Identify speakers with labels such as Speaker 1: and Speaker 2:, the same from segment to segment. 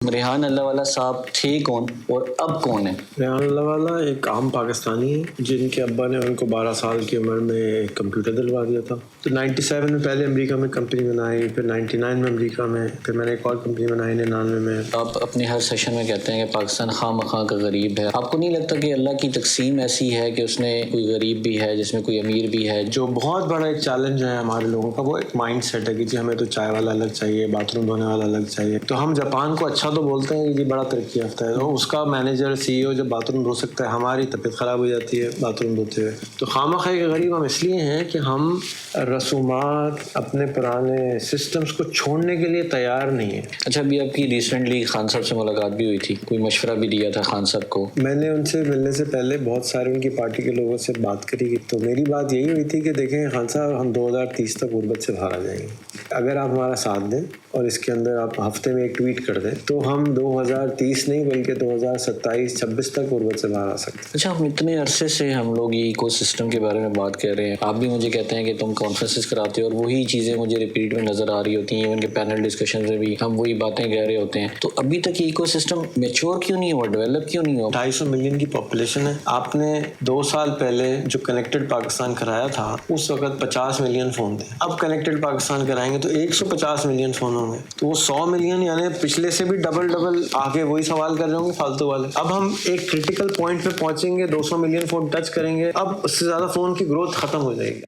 Speaker 1: रेहान अल्लाहवाला साहब थे कौन और अब कौन है?
Speaker 2: रेहान अल्लाहवाला एक आम पाकिस्तानी है जिनके अब्बा ने उनको 12 साल की उम्र में एक कंप्यूटर दिलवा दिया था। तो 97 में पहले अमेरिका में कंपनी बनाई, फिर 99 में अमेरिका में, फिर मैंने एक और कंपनी बनाई 99 में।
Speaker 1: आप अपने हर सेशन में कहते हैं कि पाकिस्तान खामखा का गरीब है। आपको नहीं लगता कि अल्लाह की तकसीम ऐसी है कि उसने कोई गरीब भी है जिसमें कोई अमीर भी है?
Speaker 2: जो बहुत बड़ा एक चैलेंज है हमारे लोगों का, वो एक माइंड सेट है कि जी हमें तो चाय वाला अलग चाहिए, बाथरूम धोने वाला अलग चाहिए। तो हम जापान को अच्छा तो बोलते हैं कि बड़ा तरक्की याफ्ता है, तो उसका मैनेजर CEO जब बाथरूम धो सकता है, हमारी तबीयत ख़राब हो जाती है बाथरूम धोते हुए। तो खामखा के गरीब हम इसलिए हैं कि हम रसूमात, अपने पुराने सिस्टम्स को छोड़ने के लिए तैयार नहीं है।
Speaker 1: अच्छा, अभी आपकी रिसेंटली खान साहब से मुलाकात भी हुई थी, कोई मशवरा भी दिया था खान साहब को?
Speaker 2: मैंने उनसे मिलने से पहले बहुत सारे उनकी पार्टी के लोगों से बात करी, तो मेरी बात यही हुई थी कि देखें खान साहब, हम 2030 तक गुर्बत से बाहर आ जाएंगे अगर आप हमारा साथ दें और इसके अंदर आप हफ्ते में एक ट्वीट कर दें, तो हम 2030 नहीं बल्कि 2027-26 तक गुर्बत से बाहर आ सकते हैं।
Speaker 1: अच्छा, हम इतने अरसे से हम लोग ये इकोसिस्टम के बारे में बात कर रहे हैं, आप भी मुझे कहते हैं कि तुम कॉन्फ्रेंसेस कराते हो और वही चीज़ें मुझे रिपीट में नज़र आ रही होती हैं। इवन के पैनल डिस्कशन में भी हम वही बातें कह रहे होते हैं। तो अभी तक ये इकोसिस्टम मैच्योर क्यों नहीं हुआ, डेवलप क्यों नहीं हुआ?
Speaker 2: 250 मिलियन की पॉपुलेशन है। आपने 2 साल पहले जो कनेक्टेड पाकिस्तान कराया था, उस वक्त 50 मिलियन फ़ोन थे। अब कनेक्टेड पाकिस्तान कराएंगे तो 150 मिलियन फ़ोन होंगे, तो वो 100 मिलियन यानी पिछले से भी डबल आगे वही सवाल कर रहे होंगे फालतू वाले। अब हम एक क्रिटिकल पॉइंट पे पहुंचेंगे, 200 मिलियन फ़ोन टच करेंगे, अब उससे ज़्यादा फ़ोन की ग्रोथ ख़त्म हो जाएगी।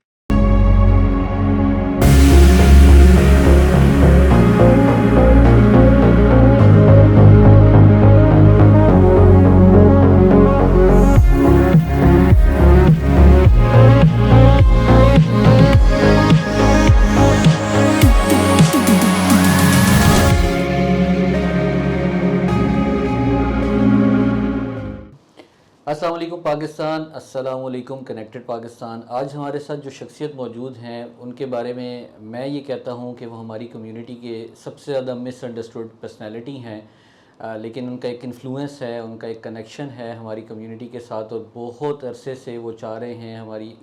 Speaker 1: अस्सलाम वालेकुम पाकिस्तान, अस्सलाम वालेकुम कनेक्टेड पाकिस्तान। आज हमारे साथ जो शख्सियत मौजूद हैं उनके बारे में मैं ये कहता हूँ कि वो हमारी कम्युनिटी के सबसे ज़्यादा मिसअंडरस्टूड पर्सनैलिटी हैं, लेकिन उनका एक इन्फ्लुएंस है, उनका एक कनेक्शन है हमारी कम्युनिटी के साथ और बहुत अरसे से वो चाह रहे हैं हमारी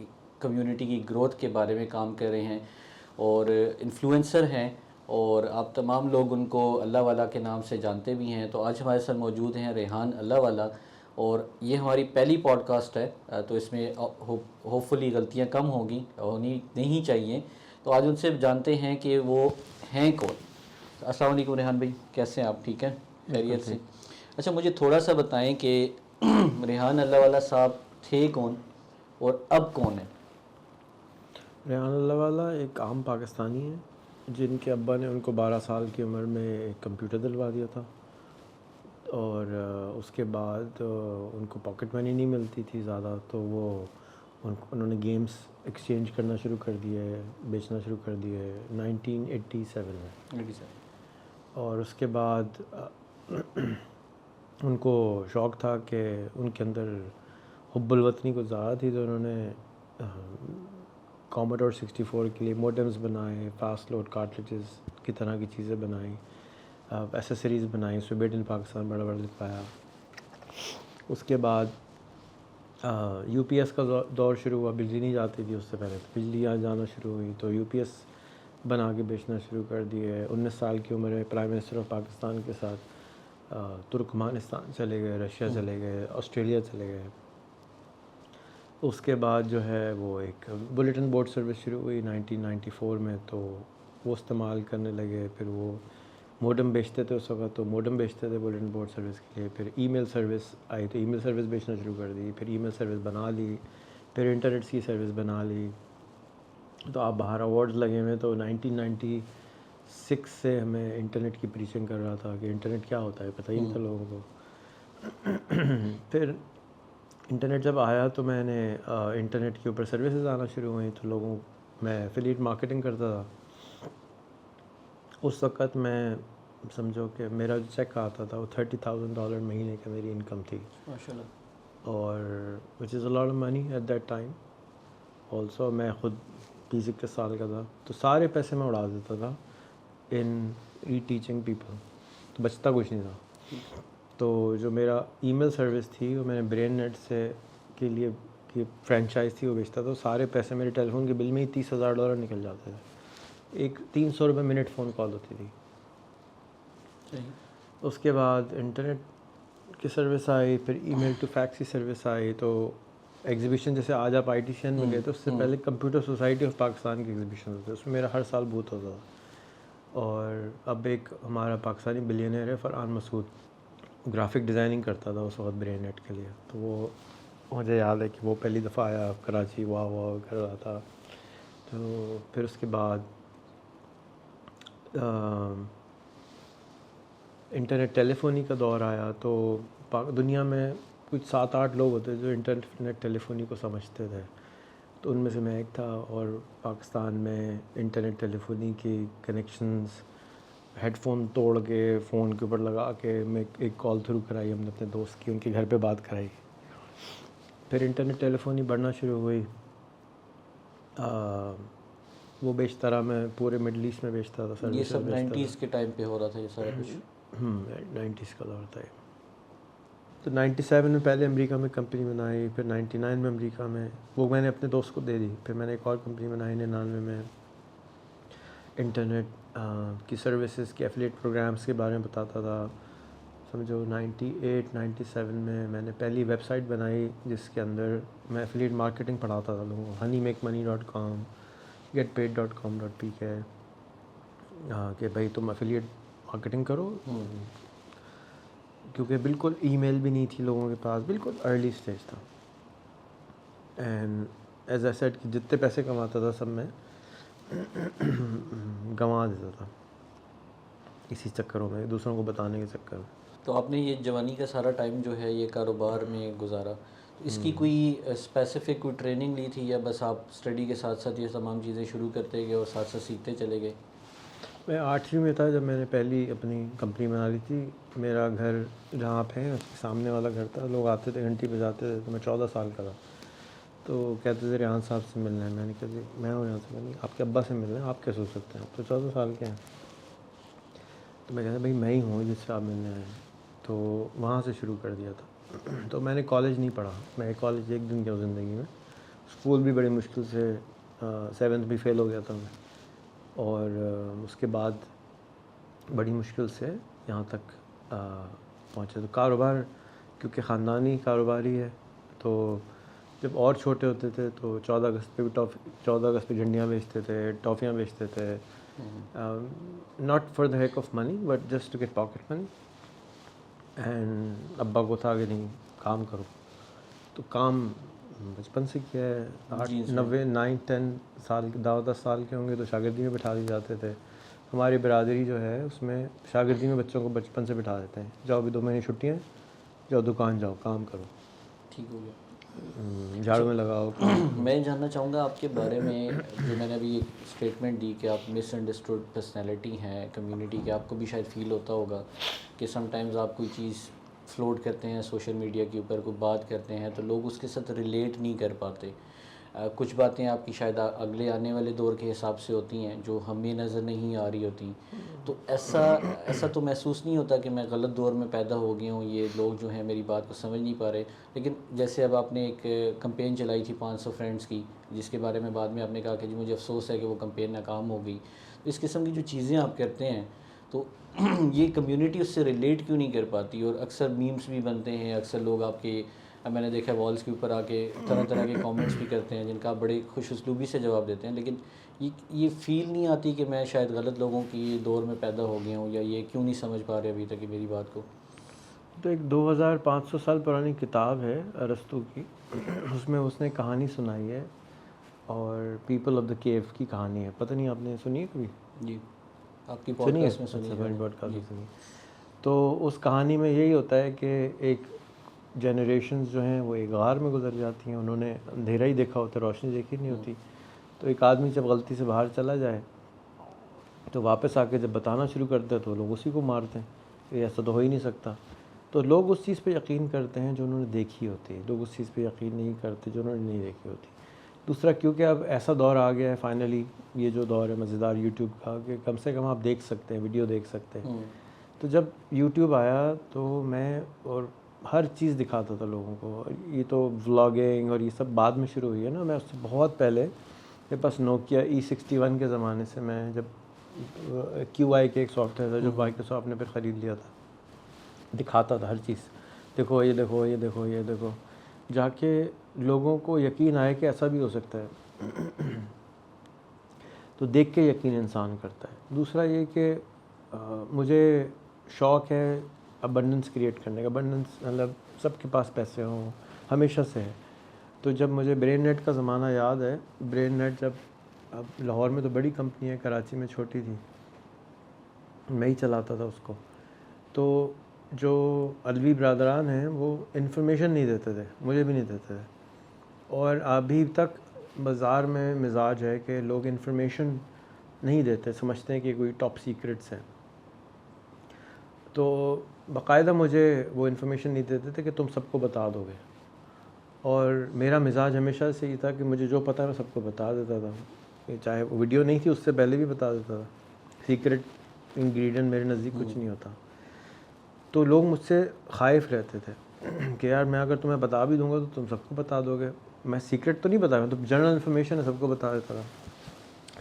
Speaker 1: कम्युनिटी की ग्रोथ के बारे में काम कर रहे हैं और इन्फ्लुएंसर हैं और आप तमाम लोग उनको अल्लाह वाला के नाम से जानते भी हैं। तो आज हमारे साथ मौजूद हैं रेहान अल्लाह वाला और ये हमारी पहली पॉडकास्ट है, तो इसमें होपफुली गलतियां कम होनी नहीं चाहिए। तो आज उनसे जानते हैं कि वो हैं कौन। अस्सलाम वालेकुम रेहान भाई, कैसे हैं आप? ठीक हैं, खैरियत से? अच्छा, मुझे थोड़ा सा बताएं कि रेहान अल्लाह वाला साहब थे कौन और अब कौन है?
Speaker 2: रेहान अल्लाहवाला एक आम पाकिस्तानी है जिनके अब्बा ने उनको 12 साल की उम्र में एक कंप्यूटर दिलवा दिया था और उसके बाद उनको पॉकेट मनी नहीं मिलती थी ज़्यादा, तो वो उन्होंने गेम्स एक्सचेंज करना शुरू कर दिए, बेचना शुरू कर दिए 1987 में। और उसके बाद उनको शौक़ था कि उनके अंदर हुब्बुल वतनी कुछ ज़्यादा थी, तो उन्होंने कॉमोडोर 64 के लिए मोडेम्स बनाए, फास्ट लोड कार्ट्रिजेस की तरह की चीज़ें बनाई, एसेसरीज़ बनाई, उसमें मेड इन पाकिस्तान बड़ा बड़ा लिखवाया। उसके बाद UPS का दौर शुरू हुआ, बिजली नहीं जाती थी उससे पहले, तो बिजली यहाँ जाना शुरू हुई, तो UPS बना के बेचना शुरू कर दिए। 19 साल की उम्र में प्राइम मिनिस्टर ऑफ पाकिस्तान के साथ तुर्कमानिस्तान चले गए, रशिया चले गए, ऑस्ट्रेलिया चले गए। उसके बाद जो है वो एक बुलेटिन बोर्ड सर्विस शुरू हुई 1994 में, तो वो इस्तेमाल करने लगे। फिर वो मोडम बेचते थे उस वक्त, तो मोडम बेचते थे बुलेटिन बोर्ड सर्विस के लिए। फिर ईमेल सर्विस आई तो ईमेल सर्विस बेचना शुरू कर दी, फिर ईमेल सर्विस बना ली, फिर इंटरनेट की सर्विस बना ली। तो आप बाहर अवार्ड्स लगे हुए, तो 1996 से हमें इंटरनेट की प्रीचिंग कर रहा था कि इंटरनेट क्या होता है, पता ही नहीं था लोगों को। फिर इंटरनेट जब आया तो मैंने इंटरनेट के ऊपर सर्विसेज आना शुरू हुई, तो लोगों मैं एफिलिएट मार्केटिंग करता था। उस वक़्त मैं समझो कि मेरा जो चेक आता था वो $30,000 महीने की मेरी इनकम थी
Speaker 1: माशाल्लाह,
Speaker 2: और which is a lot of money at that time. Also मैं ख़ुद 20-21 साल का था, तो सारे पैसे मैं उड़ा देता था इन टीचिंग पीपल, तो बचता कुछ नहीं था। तो जो मेरा ईमेल सर्विस थी वो मैंने ब्रेन नेट से के लिए की फ्रेंचाइज थी वो बेचता था, तो सारे पैसे मेरे टेलीफोन के बिल में ही $30,000 निकल जाते थे। एक 300 रुपये मिनट फ़ोन कॉल होती थी। उसके बाद इंटरनेट की सर्विस आई, फिर ईमेल टू फैक्स की सर्विस आई। तो एग्जीबिशन जैसे आज आप आईटीसीएन में गए तो उससे पहले कंप्यूटर सोसाइटी ऑफ पाकिस्तान के एग्जीबिशन होते, उसमें मेरा हर साल बूथ होता था। और अब एक हमारा पाकिस्तानी बिलियनर है फ़रहान मसूद, ग्राफिक डिज़ाइनिंग करता था उस वक्त ब्रेन नेट के लिए। तो वो मुझे याद है कि वो पहली दफ़ा आया कराची, वाह वाह कर रहा था। तो फिर उसके बाद इंटरनेट टेलीफोनी का दौर आया। तो दुनिया में कुछ 7-8 लोग होते जो इंटरनेट टेलीफोनी को समझते थे, तो उनमें से मैं एक था। और पाकिस्तान में इंटरनेट टेलीफोनी की कनेक्शंस हेडफोन तोड़ के फ़ोन के ऊपर लगा के मैं एक कॉल थ्रू कराई हमने अपने दोस्त की, उनके घर पे बात कराई। फिर इंटरनेट टेलीफोनी बढ़ना शुरू हुई। वो बेचता रहा, मैं पूरे मिडल ईस्ट में बेचता था,
Speaker 1: ये
Speaker 2: सर्विसेज
Speaker 1: सब
Speaker 2: बेचता
Speaker 1: 90s के टाइम पे हो रहा था ये सारा कुछ?
Speaker 2: था। 90s का दौर था ये। तो 97 में पहले अमेरिका में कंपनी बनाई, फिर 99 में अमेरिका में, वो मैंने अपने दोस्त को दे दी। फिर मैंने एक और कंपनी बनाई 99 में, इंटरनेट की सर्विसेज के एफिलिएट प्रोग्राम्स के बारे में बताता था। समझो 98-97 में मैंने पहली वेबसाइट बनाई जिसके अंदर मैं एफिलिएट मार्केटिंग पढ़ाता था लोगों को, honeymakemoney.com, getpaid.com.pk, कि भाई तुम एफिलिएट मार्केटिंग करो। क्योंकि बिल्कुल ईमेल भी नहीं थी लोगों के पास, बिल्कुल अर्ली स्टेज था। एंड एज आई सेड कि जितने पैसे कमाता था सब मैं गंवा देता था इसी चक्करों में, दूसरों को बताने के चक्कर में।
Speaker 1: तो आपने ये जवानी का सारा टाइम जो है ये कारोबार में गुजारा, तो इसकी कोई स्पेसिफिक कोई ट्रेनिंग ली थी या बस आप स्टडी के साथ साथ ये तमाम चीज़ें शुरू करते गए और साथ साथ सीखते चले गए?
Speaker 2: मैं 8वीं में था जब मैंने पहली अपनी कंपनी बना ली थी। मेरा घर जहाँ आप हैं उसके सामने वाला घर था, लोग आते थे घंटी बजाते थे। तो मैं 14 साल का था, तो कहते थे रेहान साहब से मिलना है। मैंने कहा जी मैं हूँ रेहान साहब, नहीं आपके अब्बा से मिलना है, आप कैसे हो सकते हैं, आप तो 14 साल के हैं। तो मैं कहता भाई मैं ही हूँ जिससे आप मिलने आए। तो वहाँ से शुरू कर दिया था। तो मैंने कॉलेज नहीं पढ़ा, मैं कॉलेज एक दिन गया ज़िंदगी में। स्कूल भी बड़ी मुश्किल से 7th भी फेल हो गया था मैं। और उसके बाद बड़ी मुश्किल से यहाँ तक पहुँचे। तो कारोबार क्योंकि ख़ानदानी कारोबारी है, तो जब और छोटे होते थे तो 14 अगस्त पे भी 14 अगस्त पे झंडियाँ बेचते थे, टॉफ़ियाँ बेचते थे। Not for the heck of money but just to get pocket money. And अब्बा को था कि नहीं काम करो, तो काम बचपन से किया है। 9-10 साल 10 साल के होंगे तो शागिर्दी में बिठा दिए जाते थे। हमारी बरादरी जो है उसमें शागिर्दी में बच्चों को बचपन से बिठा देते हैं, जाओ अभी 2 महीने छुट्टियाँ, जाओ दुकान जाओ काम करो,
Speaker 1: ठीक हो गया,
Speaker 2: झाड़ू में लगाओ।
Speaker 1: मैं जानना चाहूँगा आपके बारे में, जो मैंने अभी एक स्टेटमेंट दी कि आप मिसअंडरस्टूड पर्सनैलिटी हैं कम्युनिटी के, आपको भी शायद फ़ील होता होगा कि समटाइम्स आप कोई चीज़ फ्लोट करते हैं सोशल मीडिया के ऊपर, कोई बात करते हैं तो लोग उसके साथ रिलेट नहीं कर पाते। कुछ बातें आपकी शायद अगले आने वाले दौर के हिसाब से होती हैं जो हमें नज़र नहीं आ रही होती। तो ऐसा तो महसूस नहीं होता कि मैं गलत दौर में पैदा हो गया हूँ, ये लोग जो हैं मेरी बात को समझ नहीं पा रहे। लेकिन जैसे अब आपने एक कैंपेन चलाई थी 500 फ्रेंड्स की, जिसके बारे में बाद में आपने कहा कि जी मुझे अफसोस है कि वो कैंपेन नाकाम हो गई। तो इस किस्म की जो चीज़ें आप करते हैं तो ये कम्युनिटी उससे रिलेट क्यों नहीं कर पाती? और अक्सर मीम्स भी बनते हैं, अक्सर लोग आपके, मैंने देखा है वॉल्स के ऊपर आके तरह तरह के कमेंट्स भी करते हैं जिनका आप बड़े खुश उसलूबी से जवाब देते हैं। लेकिन ये फ़ील नहीं आती कि मैं शायद गलत लोगों की दौर में पैदा हो गया हूँ, या ये क्यों नहीं समझ पा रहे अभी तक कि मेरी बात को?
Speaker 2: तो एक 2500 साल पुरानी किताब है अरस्तू की, उसमें उसने कहानी सुनाई है, और पीपल ऑफ द केव की कहानी है। पता नहीं आपने सुनी है कभी?
Speaker 1: जी, आपकी
Speaker 2: सुनी है?
Speaker 1: पॉडकास्ट में सुनी है।
Speaker 2: पॉडकास्ट
Speaker 1: जी
Speaker 2: में सुनी। तो उस कहानी में यही होता है कि एक जनरेशन्स जो हैं वो एक गार में गुजर जाती हैं, उन्होंने अंधेरा ही देखा होता है, रोशनी देखी नहीं होती। तो एक आदमी जब गलती से बाहर चला जाए तो वापस आके जब बताना शुरू करते हैं तो लोग उसी को मारते हैं, ये ऐसा तो हो ही नहीं सकता। तो लोग उस चीज़ पे यकीन करते हैं जो उन्होंने देखी होती है, लोग उस चीज़ पे यकीन नहीं करते जो उन्होंने नहीं देखी होती। दूसरा क्योंकि अब ऐसा दौर आ गया है फाइनली, ये जो दौर है मज़ेदार यूट्यूब का, कि कम से कम आप देख सकते हैं, वीडियो देख सकते हैं। तो जब यूट्यूब आया तो मैं और हर चीज़ दिखाता था लोगों को। ये तो व्लॉगिंग और ये सब बाद में शुरू हुई है ना, मैं उससे बहुत पहले, मेरे पास नोकिया E61 के ज़माने से, मैं जब QI के एक सॉफ्टवेयर था जो माइक्रोसॉफ्ट ने फिर ख़रीद लिया था, दिखाता था हर चीज़, देखो ये देखो ये देखो ये देखो, जाके लोगों को यकीन आए कि ऐसा भी हो सकता है। तो देख के यकीन इंसान करता है। दूसरा ये कि मुझे शौक़ है अबंडेंस क्रिएट करने का। अबंडेंस मतलब सबके पास पैसे हों, हमेशा से है। तो जब मुझे ब्रेन नेट का ज़माना याद है, ब्रेन नेट जब, अब लाहौर में तो बड़ी कंपनी है, कराची में छोटी थी, मैं ही चलाता था उसको। तो जो अलवी ब्रादरान हैं वो इन्फॉर्मेशन नहीं देते थे, मुझे भी नहीं देते थे, और अभी तक बाज़ार में मिजाज है कि लोग इन्फॉर्मेशन नहीं देते, समझते हैं कि कोई टॉप सीक्रेट्स हैं। तो बाकायदा मुझे वो इन्फॉर्मेशन नहीं देते थे कि तुम सबको बता दोगे, और मेरा मिजाज हमेशा से ही था कि मुझे जो पता है मैं सबको बता देता था, चाहे वो वीडियो नहीं थी उससे पहले भी बता देता था। सीक्रेट इंग्रेडिएंट मेरे नज़दीक कुछ नहीं होता। तो लोग मुझसे ख़ाइफ़ रहते थे कि यार मैं अगर तुम्हें बता भी दूंगा तो तुम सबको बता दोगे। मैं सीक्रेट तो नहीं बता रहा, तो जनरल इन्फॉर्मेशन है, सबको बता देता था।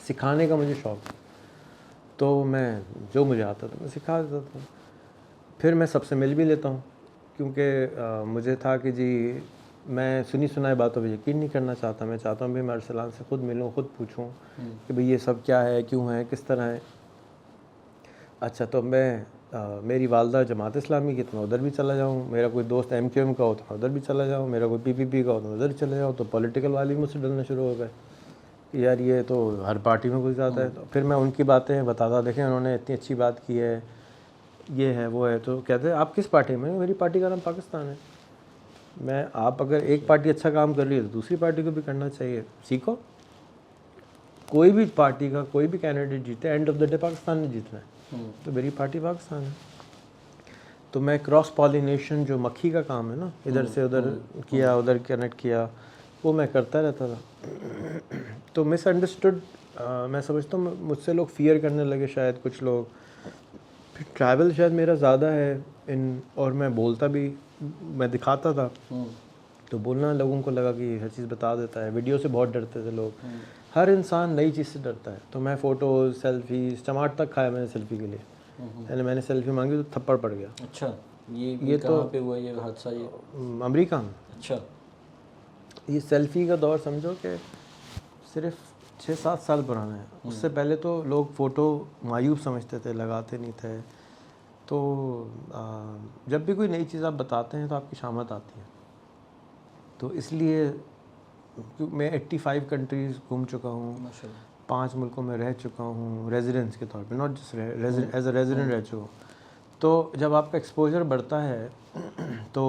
Speaker 2: सिखाने का मुझे शौक़, तो मैं जो मुझे आता था मैं सिखा देता था। फिर मैं सबसे मिल भी लेता हूँ, क्योंकि मुझे था कि जी मैं सुनी सुनाई बातों पर यकीन नहीं करना चाहता। मैं चाहता हूँ भाई मैं अरसलान से ख़ुद मिलूँ, ख़ुद पूछूँ कि भाई ये सब क्या है, क्यों है, किस तरह है। अच्छा, तो मैं मेरी वालदा जमात इस्लामी की, तो मैं उधर भी चला जाऊँ। मेरा कोई दोस्त MQM का हो तो मैं उधर भी चला जाऊँ। मेरा कोई PPP का हो तो मैं उधर चले जाऊँ। तो पॉलिटिकल वाले मुझसे डरना शुरू हो गए कि यार ये तो हर पार्टी में घुस जाता है। तो फिर मैं उनकी बातें बताता, देखें उन्होंने इतनी अच्छी बात की है, ये है वो है। तो कहते हैं आप किस पार्टी में? मेरी पार्टी का नाम पाकिस्तान है। मैं, आप अगर एक पार्टी अच्छा काम कर रही है तो दूसरी पार्टी को भी करना चाहिए, सीखो। कोई भी पार्टी का कोई भी कैंडिडेट जीते, and of the day Pakistan ने जीतना है। तो मेरी पार्टी पाकिस्तान है। तो मैं क्रॉस पॉलिनेशन, जो मक्खी का काम है ना, इधर से उधर किया, उधर कनेक्ट किया, वो मैं करता रहता था। तो मिसअंडरस्टूड, मैं समझता हूँ मुझसे लोग फ़ियर करने लगे शायद कुछ लोग। फिर ट्रैवल शायद मेरा ज़्यादा है इन, और मैं बोलता भी, मैं दिखाता था, तो बोलना लोगों को लगा कि हर चीज़ बता देता है। वीडियो से बहुत डरते थे लोग। हर इंसान नई चीज़ से डरता है। तो मैं फ़ोटोज़, सेल्फ़ीज़, टमाटर तक खाया मैंने सेल्फ़ी के लिए। पहले मैंने सेल्फ़ी मांगी तो थप्पड़ पड़ गया।
Speaker 1: अच्छा, ये कहाँ पे हुआ ये हादसा? ये
Speaker 2: अमेरिका में।
Speaker 1: अच्छा।
Speaker 2: ये सेल्फ़ी का दौर समझो कि सिर्फ 6-7 साल पुराना है। उससे पहले तो लोग फ़ोटो मायूब समझते थे, लगाते नहीं थे। तो जब भी कोई नई चीज़ आप बताते हैं तो आपकी शामत आती है। तो इसलिए मैं 85 कंट्रीज़ घूम चुका हूँ, 5 मुल्कों में रह चुका हूँ रेजिडेंस के तौर पे, not just as a resident रह चुका हूँ। तो जब आपका एक्सपोजर बढ़ता है तो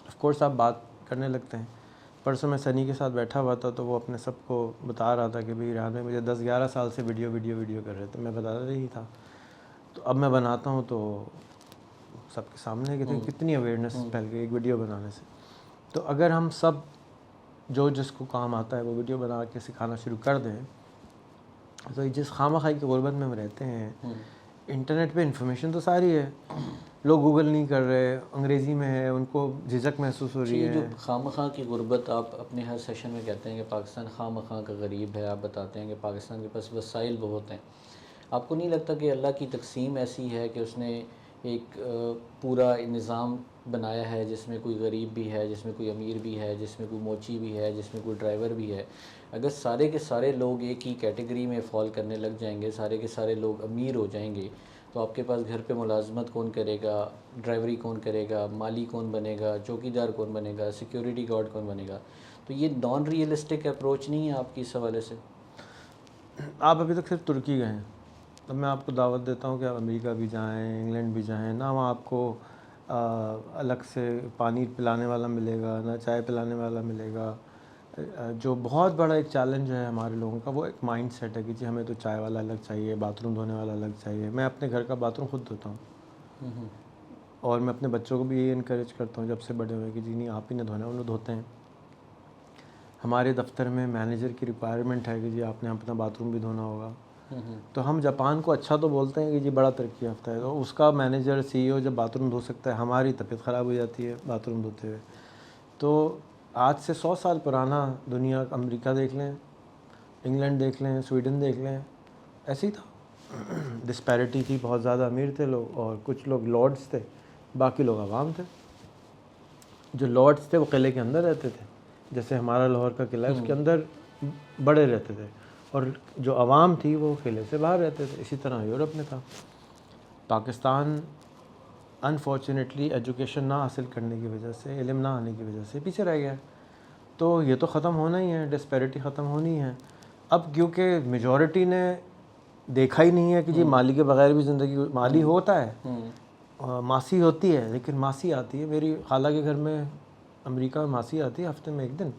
Speaker 2: ऑफ कोर्स आप बात करने लगते हैं। परसों मैं सनी के साथ बैठा हुआ था, तो वो अपने सबको बता रहा था कि भाई रात में मुझे 10-11 साल से वीडियो कर रहे थे। मैं बताता नहीं था, तो अब मैं बनाता हूँ तो सबके सामने कितनी अवेयरनेस फैल गई एक वीडियो बनाने से। तो अगर हम सब जो जिसको काम आता है वो वीडियो बना के सिखाना शुरू कर दें, तो जिस खामखाई की गुर्बत में हम रहते हैं, इंटरनेट पे इंफॉर्मेशन तो सारी है, लोग गूगल नहीं कर रहे, अंग्रेज़ी में है, उनको झिझक महसूस हो रही है।
Speaker 1: जो खामखा की गुर्बत आप अपने हर सेशन में कहते हैं कि पाकिस्तान खामखा का गरीब है, आप बताते हैं कि पाकिस्तान के पास वसाइल बहुत हैं। आपको नहीं लगता कि अल्लाह की तकसीम ऐसी है कि उसने एक पूरा निज़ाम बनाया है जिसमें कोई गरीब भी है, जिसमें कोई अमीर भी है, जिसमें कोई मोची भी है, जिसमें कोई ड्राइवर भी है? अगर सारे के सारे लोग एक ही कैटेगरी में फ़ॉल करने लग जाएंगे, सारे के सारे लोग अमीर हो जाएंगे, तो आपके पास घर पे मुलाजमत कौन करेगा, ड्राइवरी कौन करेगा, माली कौन बनेगा, चौकीदार कौन बनेगा, सिक्योरिटी गार्ड कौन बनेगा? तो ये नॉन रियलिस्टिक अप्रोच नहीं है आपकी इस हवाले से?
Speaker 2: आप अभी तक सिर्फ तुर्की गए हैं, तो मैं आपको दावत देता हूँ कि आप अमेरिका भी जाएं, इंग्लैंड भी जाएं ना। वहाँ आपको अलग से पानी पिलाने वाला मिलेगा, ना चाय पिलाने वाला मिलेगा। जो बहुत बड़ा एक चैलेंज है हमारे लोगों का, वो एक माइंड सेट है कि जी हमें तो चाय वाला अलग चाहिए, बाथरूम धोने वाला अलग चाहिए। मैं अपने घर का बाथरूम खुद धोता हूँ, और मैं अपने बच्चों को भी ये इनकरेज करता हूँ जब से बड़े हुए कि जी नहीं आप ही ने धोना, उन्हें धोते हैं। हमारे दफ्तर में मैनेजर की रिक्वायरमेंट है कि जी आपने अपना बाथरूम भी धोना होगा। तो हम जापान को अच्छा तो बोलते हैं कि जी बड़ा तरक्की याफ्ता है, तो उसका मैनेजर CEO जब बाथरूम धो सकता है, हमारी तबीयत ख़राब हो जाती है बाथरूम धोते हुए। तो आज से 100 साल पुराना दुनिया, अमेरिका देख लें, इंग्लैंड देख लें, स्वीडन देख लें, ऐसे ही था। डिस्पैरिटी थी, बहुत ज़्यादा अमीर थे लोग और कुछ लोग लॉर्ड्स थे, बाकी लोग आवाम थे। जो लॉर्ड्स थे वो किले के अंदर रहते थे, जैसे हमारा लाहौर का किला है उसके अंदर बड़े रहते थे, और जो आवाम थी वो किले से बाहर रहते थे। इसी तरह यूरोप में था। पाकिस्तान अनफॉर्चुनेटली एजुकेशन ना हासिल करने की वजह से, इल्म ना आने की वजह से पीछे रह गया। तो ये तो ख़त्म होना ही है, डिस्पैरिटी ख़त्म होनी है। अब क्योंकि मेजॉरिटी ने देखा ही नहीं है कि जी माली के बगैर भी ज़िंदगी, माली होता है, मासी होती है, लेकिन मासी आती है। मेरी खाला के घर में अमेरिका में मासी आती है हफ्ते में एक दिन,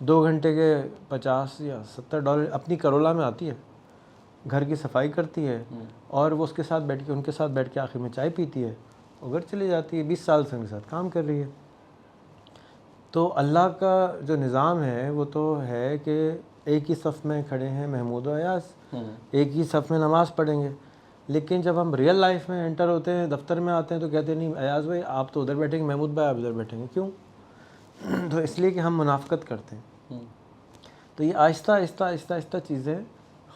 Speaker 2: 2 घंटे के 50 या $70 अपनी करोला में आती है, घर की सफाई करती है और वो उसके साथ बैठ के, उनके साथ बैठ के आखिर में चाय पीती है और घर चली जाती है। 20 साल से उनके साथ काम कर रही है। तो अल्लाह का जो निज़ाम है वो तो है कि एक ही सफ़ में खड़े हैं महमूद और अयाज, एक ही सफ़ में नमाज़ पढ़ेंगे। लेकिन जब हम रियल लाइफ में एंटर होते हैं, दफ्तर में आते हैं, तो कहते हैं नहीं अयाज भाई आप तो उधर बैठेंगे, महमूद भाई आप इधर बैठेंगे। क्यों? तो इसलिए कि हम मुनाफ़कत करते हैं। तो ये आहिस्ता आहिस्ता आहिस्ता आहिस्ता चीज़ें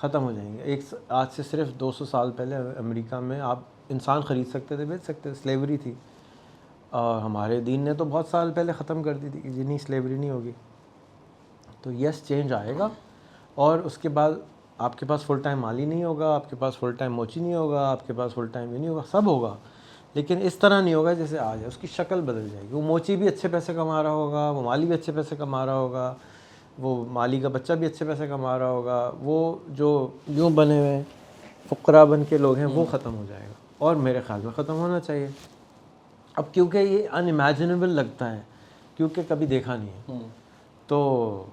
Speaker 2: ख़त्म हो जाएंगी। आज से सिर्फ 200 साल पहले अमेरिका में आप इंसान ख़रीद सकते थे, बेच सकते थे, स्लेवरी थी। और हमारे दीन ने तो बहुत साल पहले ख़त्म कर दी थी कि जी नहीं स्लेवरी नहीं होगी। तो यस, चेंज आएगा और उसके बाद आपके पास फुल टाइम माली नहीं होगा, आपके पास फुल टाइम मोची नहीं होगा, आपके पास फुल टाइम ये नहीं होगा, सब होगा, लेकिन इस तरह नहीं होगा जैसे आज है। उसकी शक्ल बदल जाएगी। वो मोची भी अच्छे पैसे कमा रहा होगा, वो माली भी अच्छे पैसे कमा रहा होगा, वो माली का बच्चा भी अच्छे पैसे कमा रहा होगा, वो जो यूँ बने हुए फ़ुकरा बन के लोग हैं वो ख़त्म हो जाएगा, और मेरे ख्याल में ख़त्म होना चाहिए। अब क्योंकि ये अनइमेजिनेबल लगता है, क्योंकि कभी देखा नहीं है, तो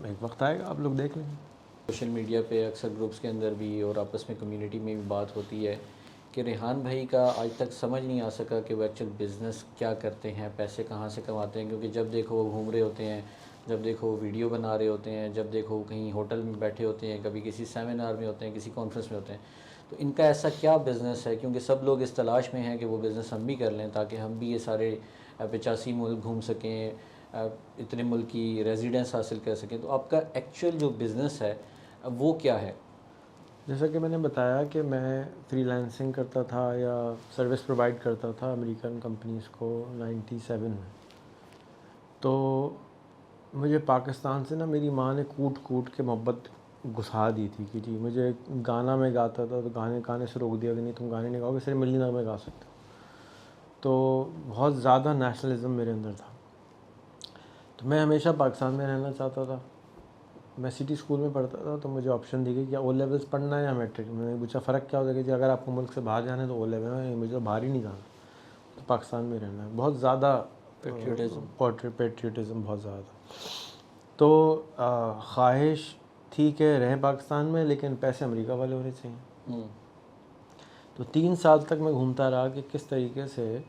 Speaker 2: एक वक्त आएगा आप लोग देख लेंगे।
Speaker 1: सोशल मीडिया पे अक्सर ग्रुप्स के अंदर भी और आपस में कम्युनिटी में भी बात होती है कि रेहान भाई का आज तक समझ नहीं आ सका कि वो एक्चुअल बिज़नेस क्या करते हैं, पैसे कहाँ से कमाते हैं। क्योंकि जब देखो वो घूम रहे होते हैं, जब देखो वो वीडियो बना रहे होते हैं, जब देखो वो कहीं होटल में बैठे होते हैं, कभी किसी सेमिनार में होते हैं, किसी कॉन्फ्रेंस में होते हैं। तो इनका ऐसा क्या बिज़नेस है? क्योंकि सब लोग इस तलाश में हैं कि वो बिज़नेस हम भी कर लें ताकि हम भी ये सारे 85 मुल्क घूम सकें, इतने मुल्क की रेजिडेंस हासिल कर सकें। तो आपका एक्चुअल जो बिज़नेस है वो क्या है?
Speaker 2: जैसा कि मैंने बताया कि मैं फ्रीलांसिंग करता था या सर्विस प्रोवाइड करता था अमेरिकन कंपनीज़ को 97 में। तो मुझे पाकिस्तान से ना मेरी माँ ने कूट कूट के मोहब्बत घुसा दी थी कि जी मुझे गाना में गाता था तो गाने से रोक दिया कि नहीं तुम गाने नहीं गाओगे, सिर्फ मिलनी नगमे गा सकते हो। तो बहुत ज़्यादा नेशनलिज्म मेरे अंदर था। तो मैं हमेशा पाकिस्तान में रहना चाहता था। मैं सिटी स्कूल में पढ़ता था, तो मुझे ऑप्शन दी गई कि ओ लेवल्स पढ़ना है या मैट्रिक। मैंने पूछा फ़र्क क्या होता है कि अगर आपको मुल्क से बाहर जाना है तो ओ लेवल है, मुझे तो बाहर ही नहीं जाना, तो पाकिस्तान में रहना है। बहुत ज़्यादा पेट्रियटिज़म बहुत ज़्यादा। तो ख्वाहिश थी कि रहें पाकिस्तान में, लेकिन पैसे अमेरिका वाले होने चाहिए। तो 3 साल तक मैं घूमता रहा कि किस तरीके से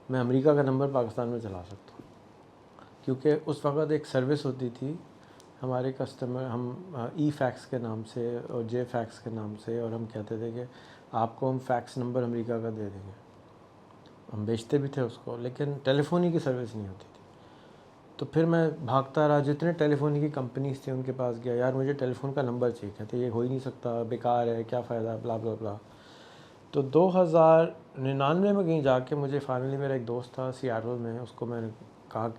Speaker 2: मैं अमेरिका का नंबर पाकिस्तान में चला सकता हूँ, क्योंकि उस वक़्त एक सर्विस होती थी हमारे कस्टमर, हम ई फैक्स के नाम से और जे फैक्स के नाम से, और हम कहते थे कि आपको हम फैक्स नंबर अमेरिका का दे देंगे। हम बेचते भी थे उसको, लेकिन टेलीफोनी की सर्विस नहीं होती थी। तो फिर मैं भागता रहा, जितने टेलीफोनी की कंपनीज थी उनके पास गया, यार मुझे टेलीफोन का नंबर चाहिए। कहते ये हो ही नहीं सकता, बेकार है, क्या फ़ायदा, ब्ला ब्ला ब्ला। तो 2099 में कहीं जाके मुझे फाइनली, मेरा एक दोस्त था सियाटल में, उसको मैंने कहा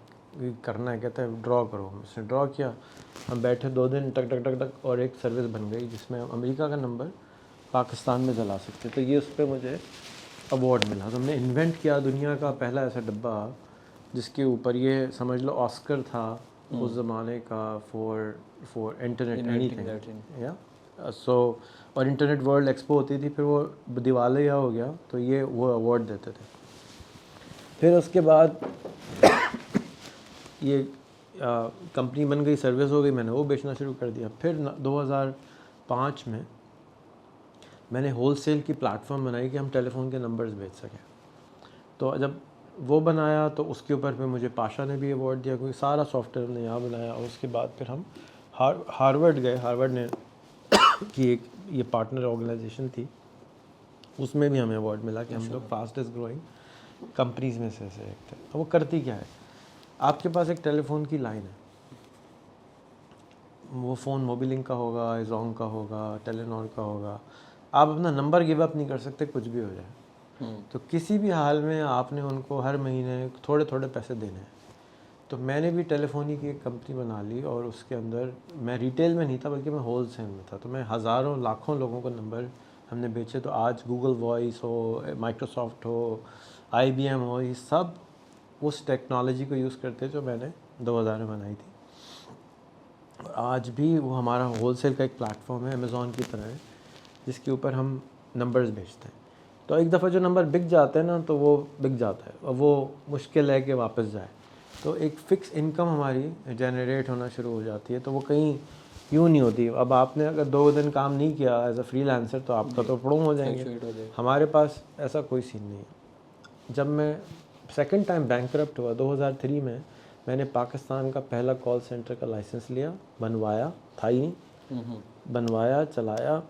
Speaker 2: करना है, कहता है ड्रॉ करो। उसने ड्रॉ किया, हम बैठे 2 दिन, टक टक टक टक, और एक सर्विस बन गई जिसमें अमेरिका का नंबर पाकिस्तान में चला सकते। तो ये उस पर मुझे अवार्ड मिला। तो हमने इन्वेंट किया दुनिया का पहला ऐसा डब्बा जिसके ऊपर ये समझ लो ऑस्कर था उस ज़माने का फॉर इंटरनेट एनीथिंग या सो। और इंटरनेट वर्ल्ड एक्सपो होती थी, फिर वो दिवालिया हो गया, तो ये वो अवार्ड देते थे। फिर उसके बाद ये कंपनी बन गई, सर्विस हो गई, मैंने वो बेचना शुरू कर दिया। फिर 2005 में मैंने होलसेल की प्लेटफॉर्म बनाई कि हम टेलीफोन के नंबर्स बेच सकें। तो जब वो बनाया तो उसके ऊपर फिर मुझे पाशा ने भी अवार्ड दिया, क्योंकि सारा सॉफ्टवेयर हमने यहाँ बनाया। और उसके बाद फिर हम हार्वर्ड गए। हार्वर्ड ने की एक ये पार्टनर ऑर्गेनाइजेशन थी, उसमें भी हमें अवार्ड मिला कि हम लोग फास्टेस्ट ग्रोइंग कंपनीज़ में से एक थे। तो वो करती क्या है, आपके पास एक टेलीफोन की लाइन है, वो फ़ोन मोबिलिंक का होगा, जोंग का होगा, टेलीनॉर का होगा, आप अपना नंबर गिव अप नहीं कर सकते, कुछ भी हो जाए। तो किसी भी हाल में आपने उनको हर महीने थोड़े थोड़े पैसे देने हैं। तो मैंने भी टेलीफोनी की एक कंपनी बना ली और उसके अंदर मैं रिटेल में नहीं था बल्कि मैं होल सेल में था। तो मैं हज़ारों लाखों लोगों को नंबर हमने बेचे। तो आज गूगल वॉइस हो, माइक्रोसॉफ्ट हो, IBM हो, ये सब उस टेक्नोलॉजी को यूज़ करते जो मैंने 2000 में बनाई थी। और आज भी वो हमारा होलसेल का एक प्लेटफॉर्म है, अमेज़ॉन की तरह है, जिसके ऊपर हम नंबर्स बेचते हैं। तो एक दफ़ा जो नंबर बिक जाता है ना, तो वो बिक जाता है और वो मुश्किल है कि वापस जाए। तो एक फ़िक्स इनकम हमारी जनरेट होना शुरू हो जाती है। तो वो कहीं यूँ नहीं होती। अब आपने अगर 2 दिन काम नहीं किया एज अ फ्रीलांसर तो आपका तो पड़ों हो जाएंगे। हमारे पास ऐसा कोई सीन नहीं है। जब मैं सेकंड टाइम बैंकरप्ट हुआ 2003 में, मैंने पाकिस्तान का पहला कॉल सेंटर का लाइसेंस लिया, बनवाया, था ही नहीं, बनवाया, चलाया।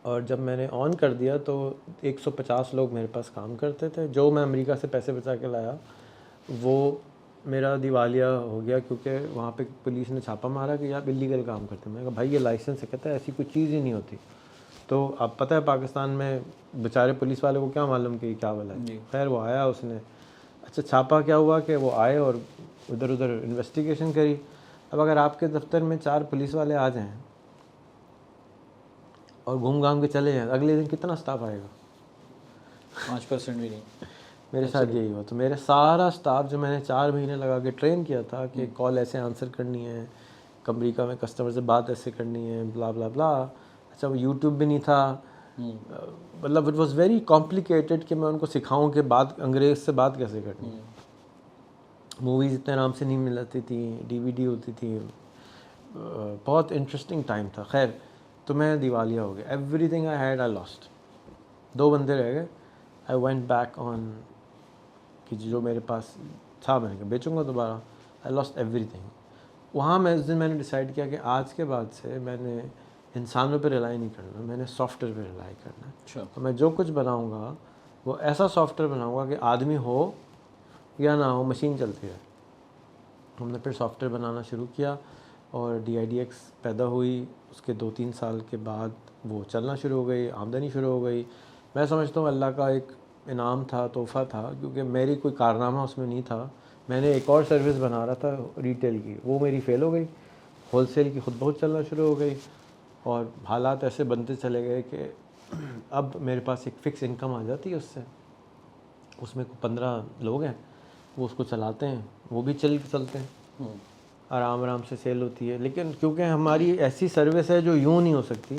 Speaker 2: और जब मैंने ऑन कर दिया तो 150 लोग मेरे पास काम करते थे। जो मैं अमेरिका से पैसे बचा के लाया वो मेरा दिवालिया हो गया, क्योंकि वहाँ पे पुलिस ने छापा मारा कि आप इलीगल काम करते हैं। मैं कहा भाई ये लाइसेंस है। कहता है ऐसी कोई चीज़ ही नहीं होती। तो अब पता है पाकिस्तान में बेचारे पुलिस वाले को क्या मालूम कि क्या वाला है। खैर वो आया, उसने अच्छा छापा क्या हुआ कि वो आए और उधर उधर इन्वेस्टिगेशन करी। अब अगर आपके दफ्तर में 4 पुलिस वाले आ जाएं और घूम घाम के चले जाएं, अगले दिन कितना स्टाफ आएगा?
Speaker 1: 5% भी नहीं।
Speaker 2: मेरे साथ यही हुआ। तो मेरे सारा स्टाफ जो मैंने 4 महीने लगा के ट्रेन किया था कि कॉल ऐसे आंसर करनी है, अमेरिका में कस्टमर से बात ऐसे करनी है, ब्ला ब्ला ब्ला। अच्छा वो यूट्यूब भी नहीं था, मतलब इट वाज वेरी कॉम्प्लिकेटेड कि मैं उनको सिखाऊं कि बात अंग्रेज़ से बात कैसे करनी। मूवीज़ इतने आराम से नहीं मिलती थी, DVD होती थी। बहुत इंटरेस्टिंग टाइम था। खैर तो मैं दिवालिया हो गया। Everything I had I lost. 2 बंदे रह गए। आई वेंट बैक ऑन कि जो मेरे पास था मैंने कहा बेचूंगा दोबारा। I lost everything. वहाँ मैं उस दिन मैंने डिसाइड किया कि आज के बाद से मैंने इंसानों पे रिलाई नहीं करना, मैंने सॉफ्टवेयर पे रिलाई करना है।
Speaker 1: अच्छा।
Speaker 2: तो मैं जो कुछ बनाऊँगा वो ऐसा सॉफ्टवेयर बनाऊँगा कि आदमी हो या ना हो, मशीन चलती रहे। हमने फिर सॉफ्टवेयर बनाना शुरू किया और DIDX पैदा हुई। उसके 2-3 साल के बाद वो चलना शुरू हो गई, आमदनी शुरू हो गई। मैं समझता हूँ अल्लाह का एक इनाम था, तोहफ़ा था, क्योंकि मेरी कोई कारनामा उसमें नहीं था। मैंने एक और सर्विस बना रहा था रिटेल की, वो मेरी फ़ेल हो गई। होलसेल की खुद बहुत चलना शुरू हो गई और हालात ऐसे बनते चले गए कि अब मेरे पास एक फ़िक्स इनकम आ जाती है उससे। उसमें 15 लोग हैं, वो उसको चलाते हैं, वो भी चलते हैं, आराम आराम से सेल होती है। लेकिन क्योंकि हमारी ऐसी सर्विस है जो यूँ नहीं हो सकती,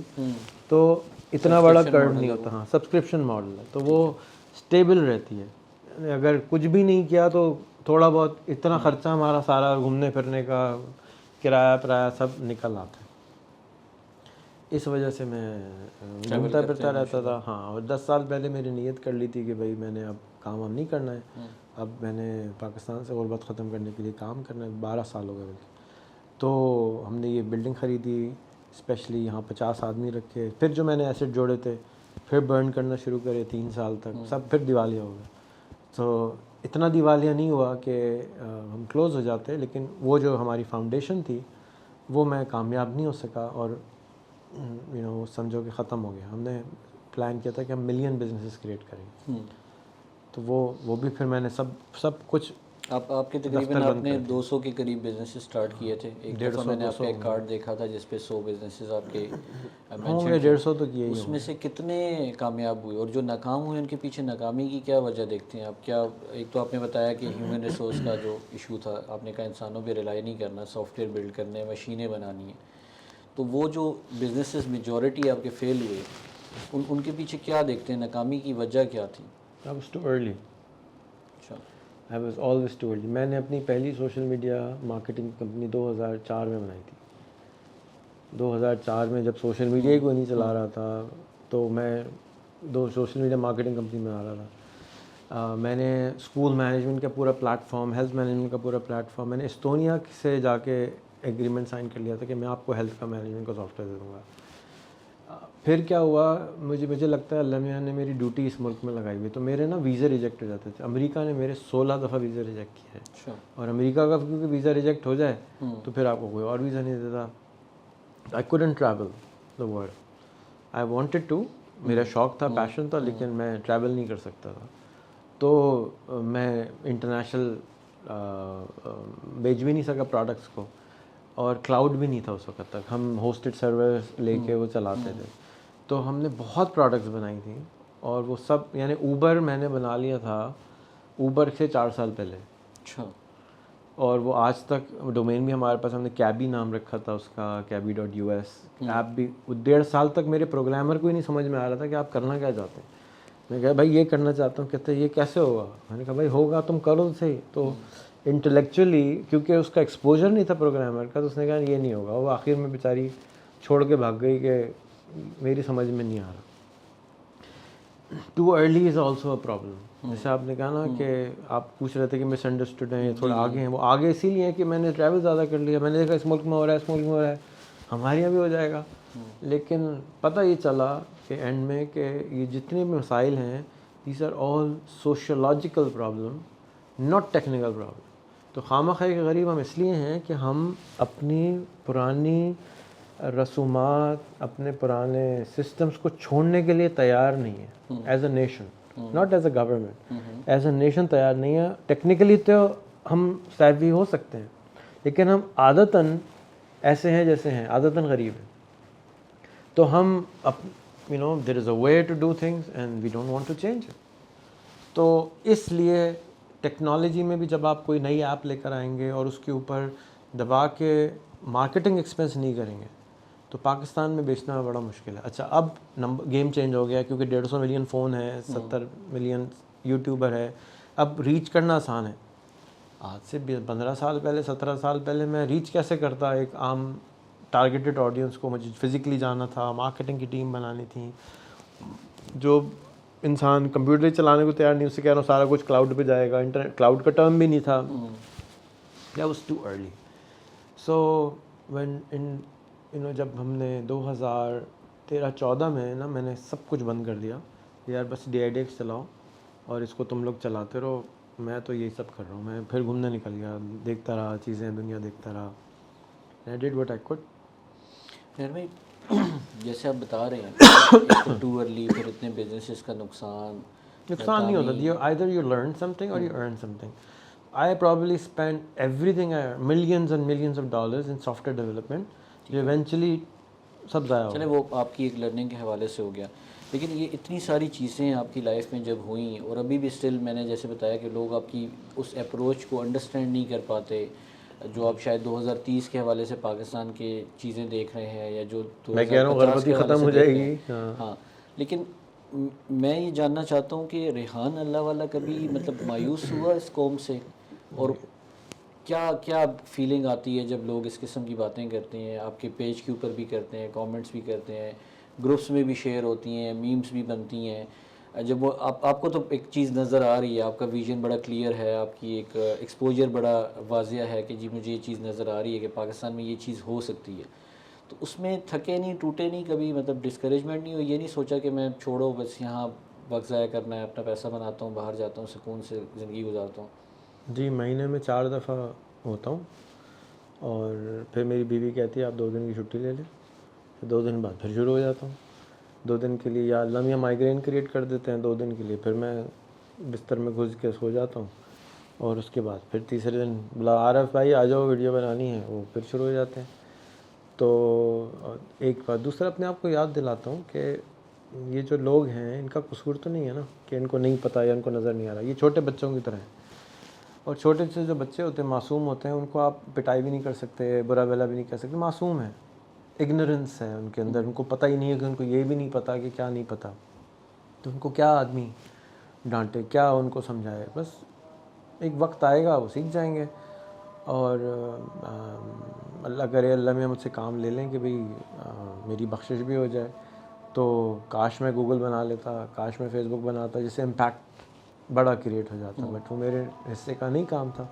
Speaker 2: तो इतना बड़ा कर्व नहीं होता। हाँ, सब्सक्रिप्शन मॉडल है, तो वो स्टेबल रहती है। अगर कुछ भी नहीं किया तो थोड़ा बहुत इतना ख़र्चा हमारा सारा घूमने फिरने का, किराया सब निकल आता है। इस वजह से मैं घूमता फिरता रहता था। हाँ, और 10 साल पहले मेरी नीयत कर ली थी कि भाई मैंने अब काम वाम नहीं करना है। अब मैंने पाकिस्तान से गुर्बत ख़त्म करने के लिए काम करना है। 12 साल हो गए बल्कि। तो हमने ये बिल्डिंग ख़रीदी, स्पेशली यहाँ 50 आदमी रखे। फिर जो मैंने एसेट जोड़े थे फिर बर्न करना शुरू करे 3 साल तक, सब फिर दिवालिया हो गए। तो इतना दिवालिया नहीं हुआ कि हम क्लोज़ हो जाते, लेकिन वो जो हमारी फाउंडेशन थी वो मैं कामयाब नहीं हो सका और समझो कि ख़त्म हो गया। हमने प्लान किया था कि हम मिलियन बिजनेसेस क्रिएट करेंगे। तो वो भी फिर मैंने सब कुछ
Speaker 1: आपके तकरीबन आपने 200 के करीब बिजनेसेस स्टार्ट किए थे। एक दफ़ा मैंने आपका एक कार्ड देखा था जिस पे 100 बिजनेसेस आपके
Speaker 2: होंगे, 150 तो किए ही।
Speaker 1: उसमें से कितने कामयाब हुए और जो नाकाम हुए उनके पीछे नाकामी की क्या वजह देखते हैं आप? क्या एक तो आपने बताया कि ह्यूमन रिसोर्स का जो इशू था, आपने कहा इंसानों पे रिलाई नहीं करना, सॉफ्टवेयर बिल्ड करने, मशीनें बनानी है। तो वो जो बिजनेसेस मेजॉरिटी आपके फेल हुए उनके पीछे क्या देखते हैं, नाकामी की वजह क्या थी?
Speaker 2: I was too early.
Speaker 1: अच्छा।
Speaker 2: I was always too early. मैंने अपनी पहली सोशल मीडिया मार्केटिंग कंपनी 2004 में बनाई थी। 2004 में जब सोशल मीडिया ही कोई नहीं चला रहा था, तो मैं सोशल मीडिया मार्केटिंग कंपनी में आ रहा था। मैंने स्कूल मैनेजमेंट का पूरा प्लेटफॉर्म, हेल्थ मैनेजमेंट का पूरा प्लेटफॉर्म, मैंने एस्टोनिया से जाके एग्रीमेंट साइन कर लिया था कि मैं आपको हेल्थ का मैनेजमेंट का सॉफ्टवेयर दे दूँगा। फिर क्या हुआ, मुझे लगता है अल्लाह मियां ने मेरी ड्यूटी इस मुल्क में लगाई हुई, तो मेरे ना वीज़ा रिजेक्ट हो जाते थे। अमेरिका ने मेरे 16 दफ़ा वीज़ा रिजेक्ट किया है।
Speaker 1: अच्छा।
Speaker 2: और अमेरिका का क्योंकि वीज़ा रिजेक्ट हो जाए तो फिर आपको कोई और वीज़ा नहीं देता। I couldn't travel the world. I wanted to, मेरा शौक़ था, पैशन था, लेकिन मैं ट्रैवल नहीं कर सकता था। तो मैं इंटरनेशनल बेच भी नहीं सका प्रोडक्ट्स को, और क्लाउड भी नहीं था उस वक्त तक। हम होस्टेड सर्वर लेके वो चलाते थे। तो हमने बहुत प्रोडक्ट्स बनाई थी, और वो सब, यानी ऊबर मैंने बना लिया था ऊबर से 4 साल पहले।
Speaker 1: अच्छा।
Speaker 2: और वो आज तक डोमेन भी हमारे पास, हमने कैबी नाम रखा था उसका, cabby.us। ऐप भी 1.5 साल तक मेरे प्रोग्रामर को ही नहीं समझ में आ रहा था कि आप करना क्या चाहते हैं। मैं कहा भाई ये करना चाहता हूँ। कहते ये कैसे होगा? मैंने कहा भाई होगा, तुम करो तो सही। तो इंटेलेक्चुअली, क्योंकि उसका एक्सपोजर नहीं था प्रोग्रामर का, तो उसने कहा ये नहीं होगा। वो आखिर में बेचारी छोड़ के भाग गई कि मेरी समझ में नहीं आ रहा। Too early is also a problem. जैसे आपने कहा ना कि आप पूछ रहे थे कि मिसअंडरस्टूड हैं, ये थोड़ा आगे हैं। वो आगे इसीलिए है कि मैंने ट्रैवल ज़्यादा कर लिया। मैंने देखा इस मुल्क में हो रहा है, इस मुल्क में हो रहा है, हमारे यहाँ भी हो जाएगा। लेकिन पता ये चला कि एंड में कि ये जितने भी मसाइल हैं, these are all sociological problem, not technical problem. तो खामखा के गरीब हम इसलिए हैं कि हम अपनी पुरानी रसूमात, अपने पुराने सिस्टम्स को छोड़ने के लिए तैयार नहीं है। As a nation, not as a government, as a nation तैयार नहीं है। टेक्निकली तो हम सैवी हो सकते हैं, लेकिन हम आदतन ऐसे हैं जैसे हैं, आदतन गरीब हैं। तो हम you know there is a way to do things and we don't want to change it. तो इसलिए टेक्नोलॉजी में भी जब आप कोई नई ऐप लेकर आएंगे और उसके ऊपर दबा के मार्केटिंग एक्सपेंस नहीं करेंगे, तो पाकिस्तान में बेचना बड़ा मुश्किल है। अच्छा, अब नंबर गेम चेंज हो गया, क्योंकि 150 मिलियन फ़ोन है, 70 मिलियन यूट्यूबर है। अब रीच करना आसान है। आज से 15 साल पहले, 17 साल पहले मैं रीच कैसे करता एक आम टारगेटेड ऑडियंस को? मुझे फिज़िकली जाना था, मार्केटिंग की टीम बनानी थी। जो इंसान कंप्यूटर चलाने को तैयार नहीं, उससे कह रहा हूँ सारा कुछ क्लाउड पे जाएगा। इंटरनेट क्लाउड का टर्म भी नहीं था। That was too early. So when जब हमने 2013-14 में ना, मैंने सब कुछ बंद कर दिया यार, बस DIDX चलाओ और इसको तुम लोग चलाते रहो, मैं तो यही सब कर रहा हूँ। मैं फिर घूमने निकल गया, देखता रहा चीज़ें, दुनिया देखता रहा। I did what I could.
Speaker 1: यार भाई, जैसे आप बता रहे हैं टू अर्ली, फिर इतने बिजनेसेस का नुकसान
Speaker 2: नहीं होता। you either you learn something or you earn something. I probably spent everything I earned, millions and millions of dollars in software development, जो eventually सब ज़ाया हो।
Speaker 1: चले वो आपकी एक लर्निंग के हवाले से हो गया, लेकिन ये इतनी सारी चीज़ें आपकी लाइफ में जब हुई और अभी भी स्टिल, मैंने जैसे बताया कि लोग आपकी उस अप्रोच को अंडरस्टैंड नहीं कर पाते, जो आप शायद 2030 के हवाले से पाकिस्तान के चीज़ें देख रहे हैं, या जो
Speaker 2: मैं कह रहा हूँ गरबती ख़त्म हो जाएगी।
Speaker 1: हाँ, लेकिन मैं ये जानना चाहता हूँ कि रेहान अल्लाह वाला कभी मतलब मायूस हुआ इस कौम से? और क्या क्या फीलिंग आती है जब लोग इस किस्म की बातें करते हैं? आपके पेज के ऊपर भी करते हैं, कमेंट्स भी करते हैं, ग्रुप्स में भी शेयर होती हैं, मीम्स भी बनती हैं। जब वो आपको तो एक चीज़ नज़र आ रही है, आपका विजन बड़ा क्लियर है, आपकी एक एक्सपोजर बड़ा वाजिया है कि जी मुझे ये चीज़ नज़र आ रही है कि पाकिस्तान में ये चीज़ हो सकती है, तो उसमें थके नहीं, टूटे नहीं कभी? मतलब डिस्करेजमेंट नहीं हुई? ये नहीं सोचा कि मैं छोड़ो बस यहाँ वक्त ज़ाया करना है, अपना पैसा बनाता हूँ, बाहर जाता हूँ, सुकून से ज़िंदगी गुजारता हूँ?
Speaker 2: जी, महीने में 4 दफ़ा होता हूँ, और फिर मेरी बीवी कहती है आप 2 दिन की छुट्टी ले लें, फिर 2 दिन बाद फिर शुरू हो जाता हूँ। 2 दिन के लिए या अल्लाह मियाँ माइग्रेन क्रिएट कर देते हैं, 2 दिन के लिए फिर मैं बिस्तर में घुस के सो जाता हूँ, और उसके बाद फिर तीसरे दिन बुला आरफ भाई आ जाओ वीडियो बनानी है, वो फिर शुरू हो जाते हैं। तो एक बात, दूसरा अपने आप को याद दिलाता हूँ कि ये जो लोग हैं इनका कसूर तो नहीं है ना कि इनको नहीं पता या इनको नज़र नहीं आ रहा। ये छोटे बच्चों की तरह हैं, और छोटे से जो बच्चे होते हैं मासूम होते हैं, उनको आप पिटाई भी नहीं कर सकते, बुरा भला भी नहीं कर सकते, मासूम है, इग्नोरेंस है उनके अंदर, उनको पता ही नहीं है कि उनको ये भी नहीं पता कि क्या नहीं पता। तो उनको क्या आदमी डांटे, क्या उनको समझाए? बस एक वक्त आएगा वो सीख जाएंगे, और अल्लाह करे अल्लाह में मुझसे काम ले लें कि भाई मेरी बख्शिश भी हो जाए। तो काश मैं गूगल बना लेता, काश मैं फेसबुक बनाता, जिससे इम्पैक्ट बड़ा क्रिएट हो जाता, बट वो मेरे हिस्से का नहीं काम था,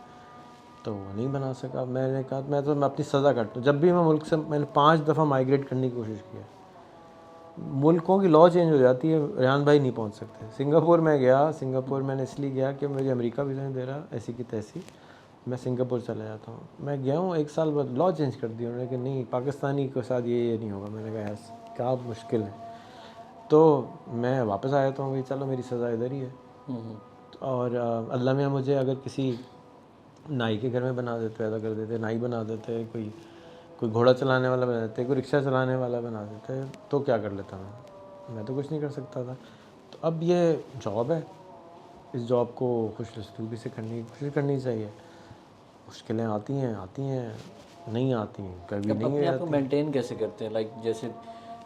Speaker 2: तो वो नहीं बना सका। मैंने कहा मैं अपनी सज़ा काटता हूँ। जब भी मैं मुल्क से, मैंने 5 दफ़ा माइग्रेट करने की कोशिश की है, मुल्कों की लॉ चेंज हो जाती है, रेहान भाई नहीं पहुँच सकते। सिंगापुर में गया, सिंगापुर मैंने इसलिए गया कि मुझे अमेरिका वीज़ा नहीं दे रहा, ऐसी की तैसी, मैं सिंगापुर चला जाता हूँ। मैं गया हूँ, 1 साल बाद लॉ चेंज कर दी उन्होंने कि नहीं पाकिस्तानी के साथ ये नहीं होगा। मैंने कहा ऐसा क्या मुश्किल है। तो मैं वापस आया तो भाई चलो मेरी सज़ा इधर ही है। और अल्लाह मियाँ मुझे अगर किसी नाई के घर में बना देते, पैदा कर देते, नाई बना देते, कोई घोड़ा चलाने वाला बना देते, कोई रिक्शा चलाने वाला बना देते, तो क्या कर लेता मैं तो कुछ नहीं कर सकता था। तो अब ये जॉब है, इस जॉब को खुशनसीबी से कोशिश करनी चाहिए। मुश्किलें आती हैं, नहीं आती, कभी नहीं
Speaker 1: अपने आप को
Speaker 2: आती।
Speaker 1: मेंटेन कैसे करते हैं? लाइक जैसे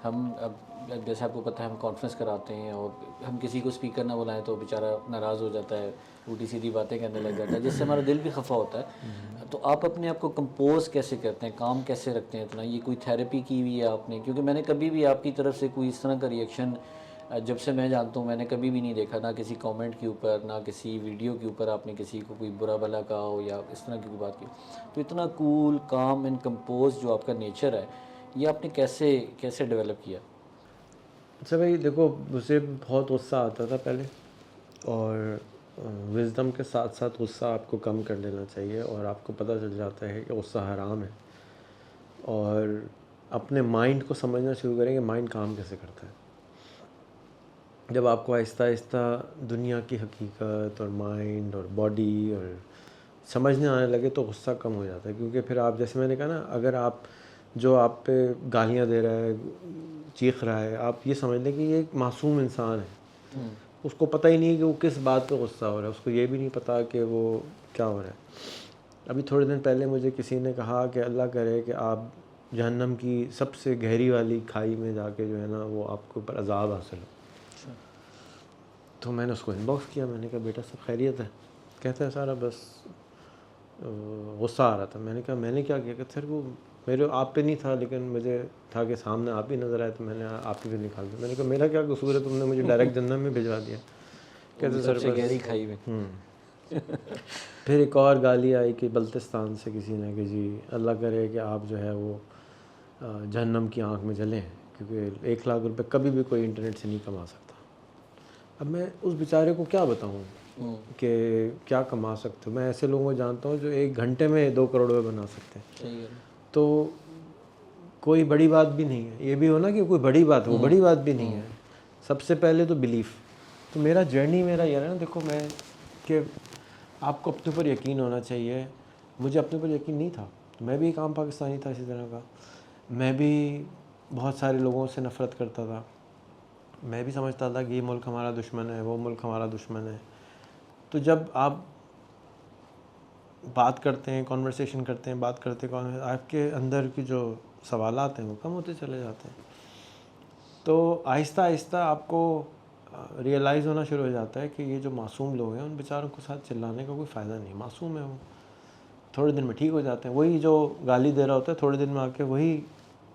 Speaker 1: हम अब जैसे आपको पता है हम कॉन्फ्रेंस कराते हैं और हम किसी को स्पीकर ना बुलाएं तो बेचारा नाराज़ हो जाता है, उल्टी सीधी बातें करने लग जाता है, जिससे हमारा दिल भी खफा होता है। तो आप अपने आप को कंपोज कैसे करते हैं, काम कैसे रखते हैं इतना? ये कोई थेरेपी की हुई है आपने? क्योंकि मैंने कभी भी आपकी तरफ से कोई इस तरह का रिएक्शन जब से मैं जानता हूँ मैंने कभी भी नहीं देखा, ना किसी कमेंट के ऊपर, ना किसी वीडियो के ऊपर आपने किसी को कोई बुरा भला कहा हो या इस तरह की कोई बात की। तो इतना कूल, काम एंड कंपोज जो आपका नेचर है, ये आपने कैसे कैसे डेवलप किया?
Speaker 2: अच्छा भाई देखो, मुझे बहुत गुस्सा आता था पहले, और विज़डम के साथ साथ गुस्सा आपको कम कर लेना चाहिए, और आपको पता चल जाता है कि गुस्सा हराम है। और अपने माइंड को समझना शुरू करें कि माइंड काम कैसे करता है। जब आपको आहिस्ता आहिस्ता दुनिया की हकीकत और माइंड और बॉडी और समझने आने लगे तो गुस्सा कम हो जाता है। क्योंकि फिर आप, जैसे मैंने कहा ना, अगर आप जो आप पे गालियाँ दे रहा है, चीख रहा है, आप ये समझ लें कि ये एक मासूम इंसान है। उसको पता ही नहीं है कि वो किस बात पे गुस्सा हो रहा है, उसको ये भी नहीं पता कि वो क्या हो रहा है। अभी थोड़े दिन पहले मुझे किसी ने कहा कि अल्लाह करे कि आप जहन्नम की सबसे गहरी वाली खाई में जाके जो है ना वो आपके ऊपर अजाब हासिल हो। तो मैंने उसको इनबॉक्स किया, मैंने कहा बेटा सब खैरियत है? कहता है सारा बस गुस्सा आ रहा था। मैंने कहा मैंने क्या किया? कहते सर वो मेरे आप पे नहीं था, लेकिन मुझे था कि सामने आप ही नज़र आए तो मैंने आप ही पे निकाल दिया। मैंने कहा मेरा क्या कसूर है, तुमने मुझे डायरेक्ट जन्नत में भिजवा दिया। कहते सर
Speaker 1: सबसे
Speaker 2: बस
Speaker 1: गहरी खाई में।
Speaker 2: फिर एक और गाली आई कि बल्तिस्तान से किसी ने कि जी अल्लाह करे कि आप जो है वो जहन्नम की आँख में जलें, क्योंकि 1 लाख रुपए कभी भी कोई इंटरनेट से नहीं कमा सकता। अब मैं उस बेचारे को क्या बताऊं कि क्या कमा सकते हो। मैं ऐसे लोगों को जानता हूं जो 1 घंटे में 2 करोड़ रुपए बना सकते हैं।
Speaker 1: सही है।
Speaker 2: तो कोई बड़ी बात भी नहीं है, ये भी हो ना कि कोई बड़ी बात, वो बड़ी बात भी नहीं है। सबसे पहले तो बिलीफ। तो मेरा जर्नी मेरा ये है ना, देखो मैं कि आपको अपने ऊपर यकीन होना चाहिए। मुझे अपने ऊपर यकीन नहीं था, तो मैं भी एक आम पाकिस्तानी था इसी तरह का। मैं भी बहुत सारे लोगों से नफ़रत करता था। मैं भी समझता था कि ये मुल्क हमारा दुश्मन है, वो मुल्क हमारा दुश्मन है। तो जब आप बात करते हैं, कॉन्वर्सेशन करते हैं, बात करते हैं, आपके अंदर की जो सवालात हैं वो कम होते चले जाते हैं। तो आहिस्ता आहिस्ता आपको रियलाइज़ होना शुरू हो जाता है कि ये जो मासूम लोग हैं उन बेचारों के साथ चिल्लाने का कोई फ़ायदा नहीं। मासूम है वो, थोड़े दिन में ठीक हो जाते हैं। वही जो गाली दे रहा होता है थोड़े दिन में आके वही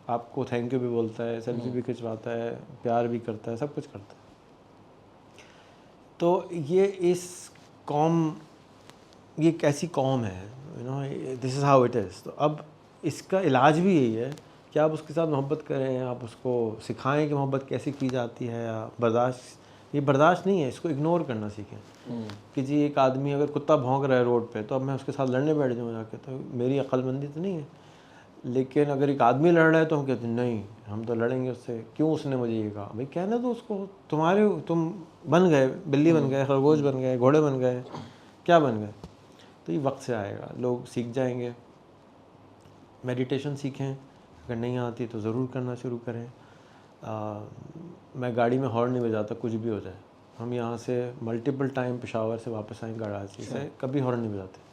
Speaker 2: आपको थैंक यू भी बोलता है, सेल्फी भी खिंचवाता है, प्यार भी करता है, सब कुछ करता है। तो ये इस कौम, ये एक ऐसी कौम है, you know, this is how it is. तो अब इसका इलाज भी यही है कि आप उसके साथ मोहब्बत करें, आप उसको सिखाएं कि मोहब्बत कैसे की जाती है। या बर्दाश्त, ये बर्दाश्त नहीं है, इसको इग्नोर करना सीखें। कि जी एक आदमी अगर कुत्ता भौंक रहा है रोड पे तो अब मैं उसके साथ लड़ने बैठ जाऊँ जाके, तो मेरी अक्लमंदी तो नहीं है। लेकिन अगर एक आदमी लड़ रहा है तो हम कहते हैं नहीं हम तो लड़ेंगे उससे, क्यों उसने मुझे ये कहा। भाई कहना तो उसको, तुम बन गए, बिल्ली बन गए, खरगोश बन गए, घोड़े बन गए, क्या बन गए। तो ये वक्त से आएगा, लोग सीख जाएंगे। मेडिटेशन सीखें, अगर नहीं आती तो ज़रूर करना शुरू करें। मैं गाड़ी में हॉर्न नहीं बजाता कुछ भी हो जाए। हम यहाँ से मल्टीपल टाइम पेशावर से वापस आए कराची से, कभी हॉर्न नहीं बजाते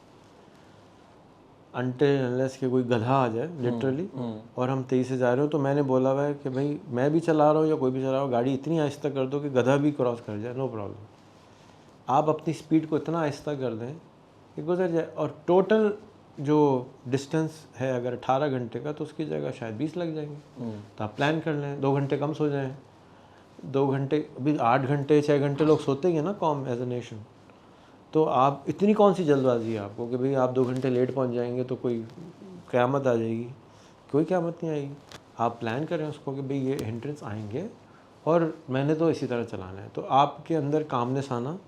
Speaker 2: अनटिल अनलेस कि कोई गधा आ जाए लिटरली और हम तेज़ी से जा रहे हो। तो मैंने बोला हुआ है कि भाई मैं भी चला रहा हूँ या कोई भी चला रहा हो, गाड़ी इतनी आहिस्ता कर दो कि गधा भी क्रॉस कर जाए, नो प्रॉब्लम। आप अपनी स्पीड को इतना आहिस्ता कर दें कि गुजर जाए। और टोटल जो डिस्टेंस है अगर 18 घंटे का तो उसकी जगह शायद 20 लग जाएंगे। तो आप प्लान कर लें, 2 घंटे कम सो जाएं। 2 घंटे, अभी 8 घंटे 6 घंटे लोग सोते ही हैं ना कॉम एज ए नेशन। तो आप इतनी कौन सी जल्दबाजी है आपको कि भाई आप 2 घंटे लेट पहुंच जाएंगे तो कोई क़यामत आ जाएगी। कोई क़यामत नहीं आएगी। आप प्लान करें उसको कि भाई ये हिंड्रेंस आएंगे और मैंने तो इसी तरह चलाना है। तो आपके अंदर कामनेस आना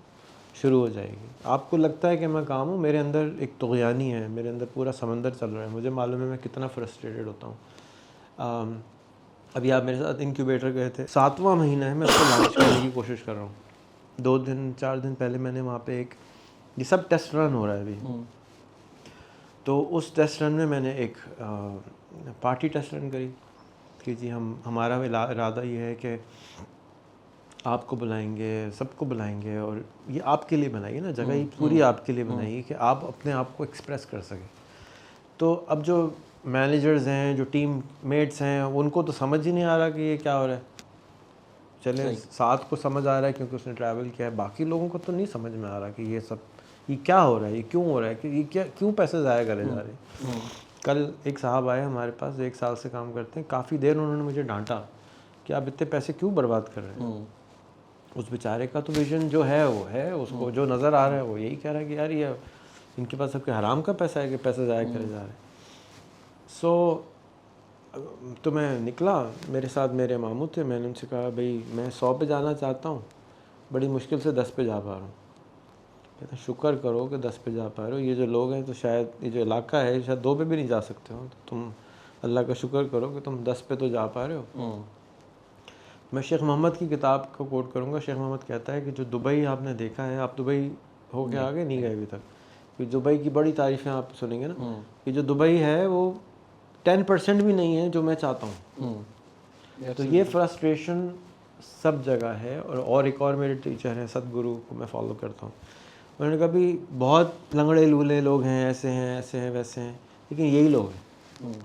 Speaker 2: शुरू हो जाएगी। आपको लगता है कि मैं काम हूँ, मेरे अंदर एक तुग़यानी है, मेरे अंदर पूरा समंदर चल रहा है, मुझे मालूम है मैं कितना फ्रस्ट्रेटेड होता हूँ। अभी आप मेरे साथ इंक्यूबेटर गए थे, 7वां महीना है मैं उसको लॉन्च करने की कोशिश कर रहा हूँ। 2-4 दिन पहले मैंने वहाँ पे एक, ये सब टेस्ट रन हो रहा है अभी, तो उस टेस्ट रन में मैंने एक पार्टी टेस्ट रन करी कि जी हमारा इरादा ये है कि आपको बुलाएंगे, सबको बुलाएंगे, और ये आपके लिए बनाइए ना, जगह ही पूरी आपके लिए बनाइए कि आप अपने आप को एक्सप्रेस कर सकें। तो अब जो मैनेजर्स हैं, जो टीम मेट्स हैं, उनको तो समझ ही नहीं आ रहा कि ये क्या हो रहा है। चले साथ को समझ आ रहा है क्योंकि उसने ट्रैवल किया है, बाकी लोगों को तो नहीं समझ में आ रहा कि ये क्या हो रहा है, ये क्यों हो रहा है, कि ये क्यों पैसे ज़ाया करे जा रहे हैं। कल एक साहब आए हमारे पास, 1 साल से काम करते हैं, काफ़ी देर उन्होंने मुझे डांटा कि आप इतने पैसे क्यों बर्बाद कर रहे हैं। उस बेचारे का तो विजन जो है वो है, उसको जो नज़र आ रहा है वो यही कह रहा है कि यार ये इनके पास सबके हराम का पैसा है कि पैसे ज़ाया करे जा रहे हैं। सो तो मैं निकला, मेरे साथ मेरे मामू थे, मैंने उनसे कहा भाई मैं 100 पे जाना चाहता हूँ, बड़ी मुश्किल से 10 पे जा पा रहा हूँ। कहते शुक्र करो कि 10 पे जा पा रहे हो, ये जो लोग हैं तो शायद ये जो इलाका है शायद 2 पे भी नहीं जा सकते हो, तो तुम अल्लाह का शुक्र करो कि तुम 10 पे तो जा पा रहे हो। मैं शेख मोहम्मद की किताब को कोट करूँगा। शेख मोहम्मद कहता है कि जो दुबई आपने देखा है, आप दुबई हो के आगे नहीं गए अभी तक, कि दुबई की बड़ी तारीफ़ें आप सुनेंगे ना, कि जो दुबई है वो 10% भी नहीं है जो मैं चाहता हूँ। तो ये फ्रस्ट्रेशन सब जगह है। और एक और मेरे टीचर हैं, सतगुरु को मैं फॉलो करता हूँ, उन्होंने कहा भी बहुत लंगड़े लूले लोग हैं, ऐसे हैं वैसे हैं, लेकिन यही लोग हैं।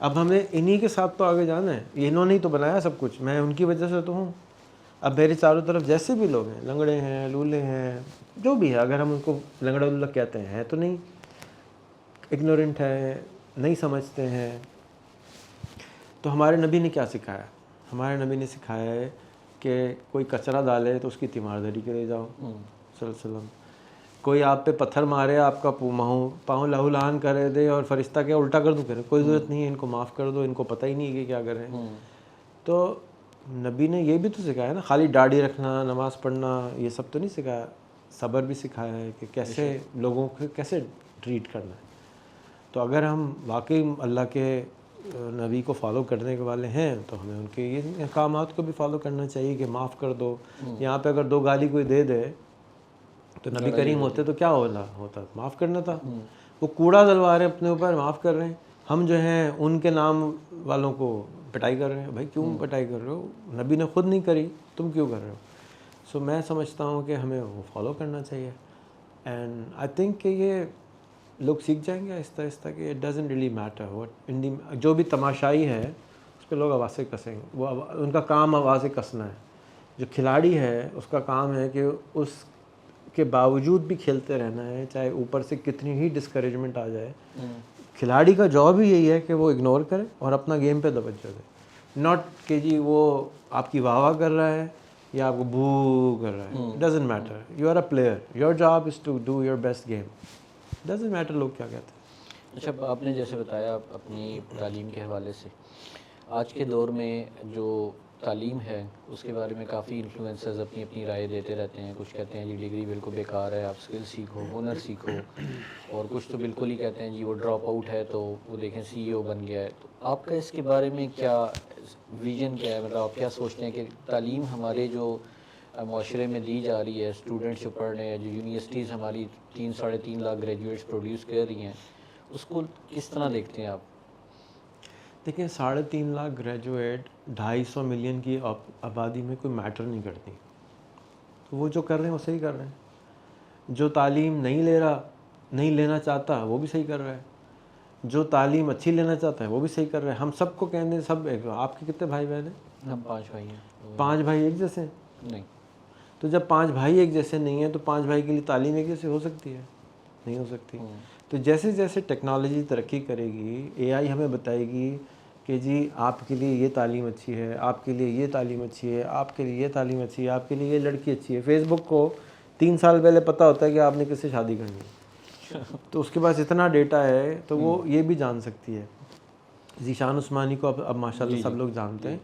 Speaker 2: अब हमें इन्हीं के साथ तो आगे जाना है, इन्होंने ही तो बनाया सब कुछ, मैं उनकी वजह से तो हूँ। अब मेरे चारों तरफ जैसे भी लोग हैं, लंगड़े हैं, लूले हैं, जो भी है, अगर हम उनको लंगड़ा लूला कहते हैं तो नहीं, इग्नोरेंट है, नहीं समझते हैं, तो हमारे नबी ने क्या सिखाया? हमारे नबी ने सिखाया है कि कोई कचरा डाले तो उसकी तीमारदारी के ले जाओ सल्लल्लाहु। कोई आप पे पत्थर मारे, आपका पाँव लहूलहान करे दे और फरिश्ता क्या उल्टा कर दूँ, करे कोई ज़रूरत नहीं है, इनको माफ़ कर दो, इनको पता ही नहीं है कि क्या करें। तो नबी ने ये भी तो सिखाया ना, खाली दाढ़ी रखना, नमाज़ पढ़ना, ये सब तो नहीं सिखाया, सब्र भी सिखाया है कि कैसे लोगों को कैसे ट्रीट करना है। तो अगर हम वाकई अल्लाह के नबी को फॉलो करने के वाले हैं तो हमें उनके ये अहकामात को भी फॉलो करना चाहिए कि माफ़ कर दो। यहाँ पे अगर 2 गाली कोई दे दे तो नबी करीम होते तो क्या होता, माफ़ करना था। वो कूड़ा डलवा रहे हैं अपने ऊपर, माफ़ कर रहे हैं। हम जो हैं उनके नाम वालों को पिटाई कर रहे हैं। भाई क्यों पिटाई कर रहे हो? नबी ने खुद नहीं करी, तुम क्यों कर रहे हो? सो मैं समझता हूँ कि हमें वो फॉलो करना चाहिए। एंड आई थिंक कि ये लोग सीख जाएंगे आहिस्ता आहिस्ता कि it doesn't really matter what जो भी तमाशाई है उस पर लोग आवाज़ें कसेंगे, वो उनका काम आवाज़ें कसना है। जो खिलाड़ी है उसका काम है कि उसके बावजूद भी खेलते रहना है, चाहे ऊपर से कितनी ही डिस्करेजमेंट आ जाए। खिलाड़ी का जॉब ही यही है कि वो इग्नोर करे और अपना गेम पे तवज्जो दे, नॉट कि जी वो आपकी वाह कर रहा है या आपको बू कर रहा है। Doesn't matter, you are a player, your job is to do your best game, doesn't matter लोग क्या कहते हैं।
Speaker 1: अच्छा, आपने जैसे बताया अपनी तालीम के हवाले से, आज के दौर में जो तालीम है उसके बारे में काफ़ी इन्फ्लुएंसर्स अपनी अपनी राय देते रहते हैं। कुछ कहते हैं जी डिग्री बिल्कुल बेकार है, आप स्किल सीखो, हुनर सीखो, और कुछ तो बिल्कुल ही कहते हैं जी वो ड्रॉप आउट है तो वो देखें सीईओ बन गया है। तो आपका इसके बारे में क्या विजन क्या है? मतलब आप क्या सोचते हैं कि तालीम हमारे जो माशरे में दी जा रही है, स्टूडेंट्स जो पढ़ रहे हैं, जो यूनिवर्सिटीज़ हमारी 3-3.5 लाख ग्रेजुएट्स प्रोड्यूस कर रही हैं, उसको किस तरह देखते हैं आप?
Speaker 2: देखिए 3.5 लाख ग्रेजुएट 250 मिलियन की आबादी में कोई मैटर नहीं करती, तो वो जो कर रहे हैं वो सही कर रहे हैं। जो तालीम नहीं ले रहा, नहीं लेना चाहता, वो भी सही कर रहा है। जो तालीम अच्छी लेना चाहता है वो भी सही कर रहा है। हम सबको कहने सब आपके कितने भाई बहन हैं?
Speaker 1: हम 5 भाई हैं।
Speaker 2: 5 भाई एक जैसे हैं?
Speaker 1: नहीं।
Speaker 2: तो जब 5 भाई एक जैसे नहीं हैं तो 5 भाई के लिए तालीम एक जैसे हो सकती है? नहीं हो सकती। तो जैसे जैसे टेक्नोलॉजी तरक्की करेगी, एआई हमें बताएगी कि जी आपके लिए ये तालीम अच्छी है, आपके लिए ये तालीम अच्छी है, आपके लिए ये तालीम अच्छी है, आपके लिए ये लड़की अच्छी है। फेसबुक को 3 साल पहले पता होता है कि आपने किससे शादी करनी है, तो उसके पास इतना डेटा है तो वो ये भी जान सकती है। ज़ीशान उस्मानी को अब माशाल्लाह सब लोग जानते हैं।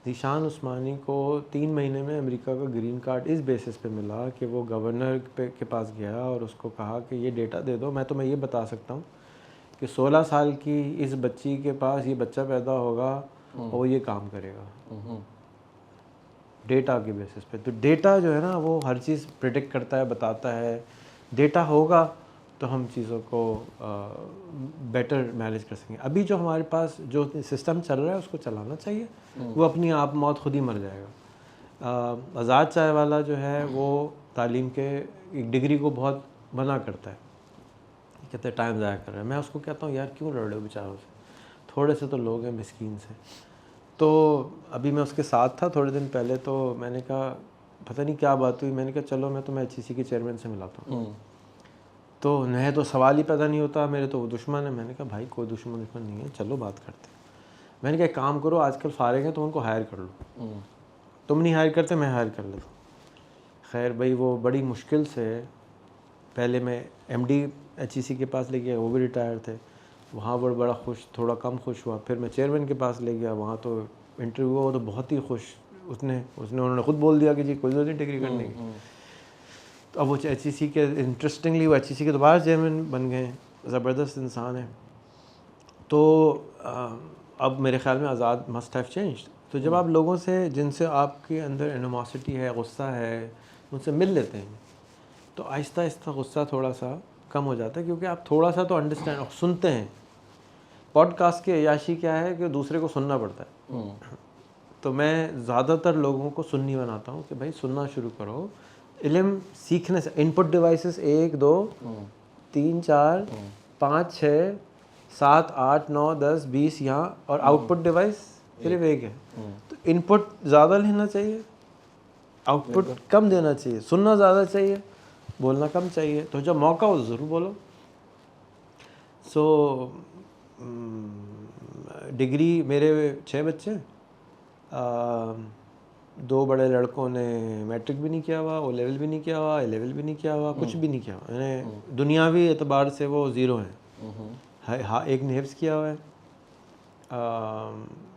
Speaker 2: ज़ीशान उस्मानी को 3 महीने में अमेरिका का ग्रीन कार्ड इस बेसिस पे मिला कि वो गवर्नर के पास गया और उसको कहा कि ये डेटा दे दो, मैं तुम्हें ये बता सकता हूँ कि 16 साल की इस बच्ची के पास ये बच्चा पैदा होगा और वो ये काम करेगा डेटा के बेसिस पे। तो डेटा जो है ना वो हर चीज़ प्रिडिक्ट करता है, बताता है। डेटा होगा तो हम चीज़ों को बेटर मैनेज कर सकेंगे। अभी जो हमारे पास जो सिस्टम चल रहा है उसको चलाना चाहिए, वो अपनी आप मौत खुद ही मर जाएगा। आज़ाद चाय वाला जो है वो तालीम के एक डिग्री को बहुत मना करता है, कहते हैं टाइम ज़ाया कर रहा है। मैं उसको कहता हूँ यार क्यों लड़ रहे हो बेचारों से, थोड़े से तो लोग हैं मिस्कीन से। तो अभी मैं उसके साथ था थोड़े दिन पहले, तो मैंने कहा पता नहीं क्या बात हुई, मैंने कहा चलो मैं तुम्हें HEC के चेयरमैन से मिलाता हूँ। तो नहीं तो सवाल ही पैदा नहीं होता, मेरे तो वो दुश्मन है। मैंने कहा भाई कोई दुश्मन नहीं है, चलो बात करते हैं। मैंने कहा एक काम करो, आजकल फारिग हैं तो उनको हायर कर लो। तुम नहीं हायर करते, मैं हायर कर लेता हूँ। खैर भाई वो बड़ी मुश्किल से, पहले मैं MD HEC के पास ले गया, वो भी रिटायर थे, वहाँ पर बड़ा खुश, थोड़ा कम खुश हुआ। फिर मैं चेयरमैन के पास ले गया, वहाँ तो इंटरव्यू हुआ तो बहुत ही खुश। उन्होंने खुद बोल दिया कि जी कोई ज़रूरत नहीं डिग्री करने की। तो अब वो HEC के, इंटरेस्टिंगली वो HEC के दोबारा चेयरमैन बन गए, ज़बरदस्त इंसान है। तो अब मेरे ख्याल में आज़ाद मस्ट हैव चेंज्ड। तो जब आप लोगों से जिनसे आपके अंदर एनिमोसिटी है, गुस्सा है, उनसे मिल लेते हैं तो आहिस्ता आहिस्ता गुस्सा थोड़ा सा कम हो जाता है, क्योंकि आप थोड़ा सा तो अंडरस्टैंड और सुनते हैं। पॉडकास्ट की अय्याशी क्या है कि दूसरे को सुनना पड़ता है। तो मैं ज़्यादातर लोगों को सुन्नी बनाता हूँ कि भाई सुनना शुरू करो। इल्म सीखने से इनपुट डिवाइसेस 1 2 3 4 5 6 7 8 9 10 20 यहाँ, और आउटपुट डिवाइस सिर्फ एक है। तो इनपुट ज़्यादा लेना चाहिए, आउटपुट कम देना चाहिए, सुनना ज़्यादा चाहिए, बोलना कम चाहिए। तो जब मौका हो ज़रूर बोलो। सो डिग्री, मेरे 6 बच्चे, 2 बड़े लड़कों ने मैट्रिक भी नहीं किया हुआ, O लेवल भी नहीं किया हुआ, A लेवल भी नहीं किया हुआ, कुछ भी नहीं किया हुआ। यानी दुनियावी एतबार से वो ज़ीरो हैं। हाँ, एक ने हिफ्ज़ किया हुआ है।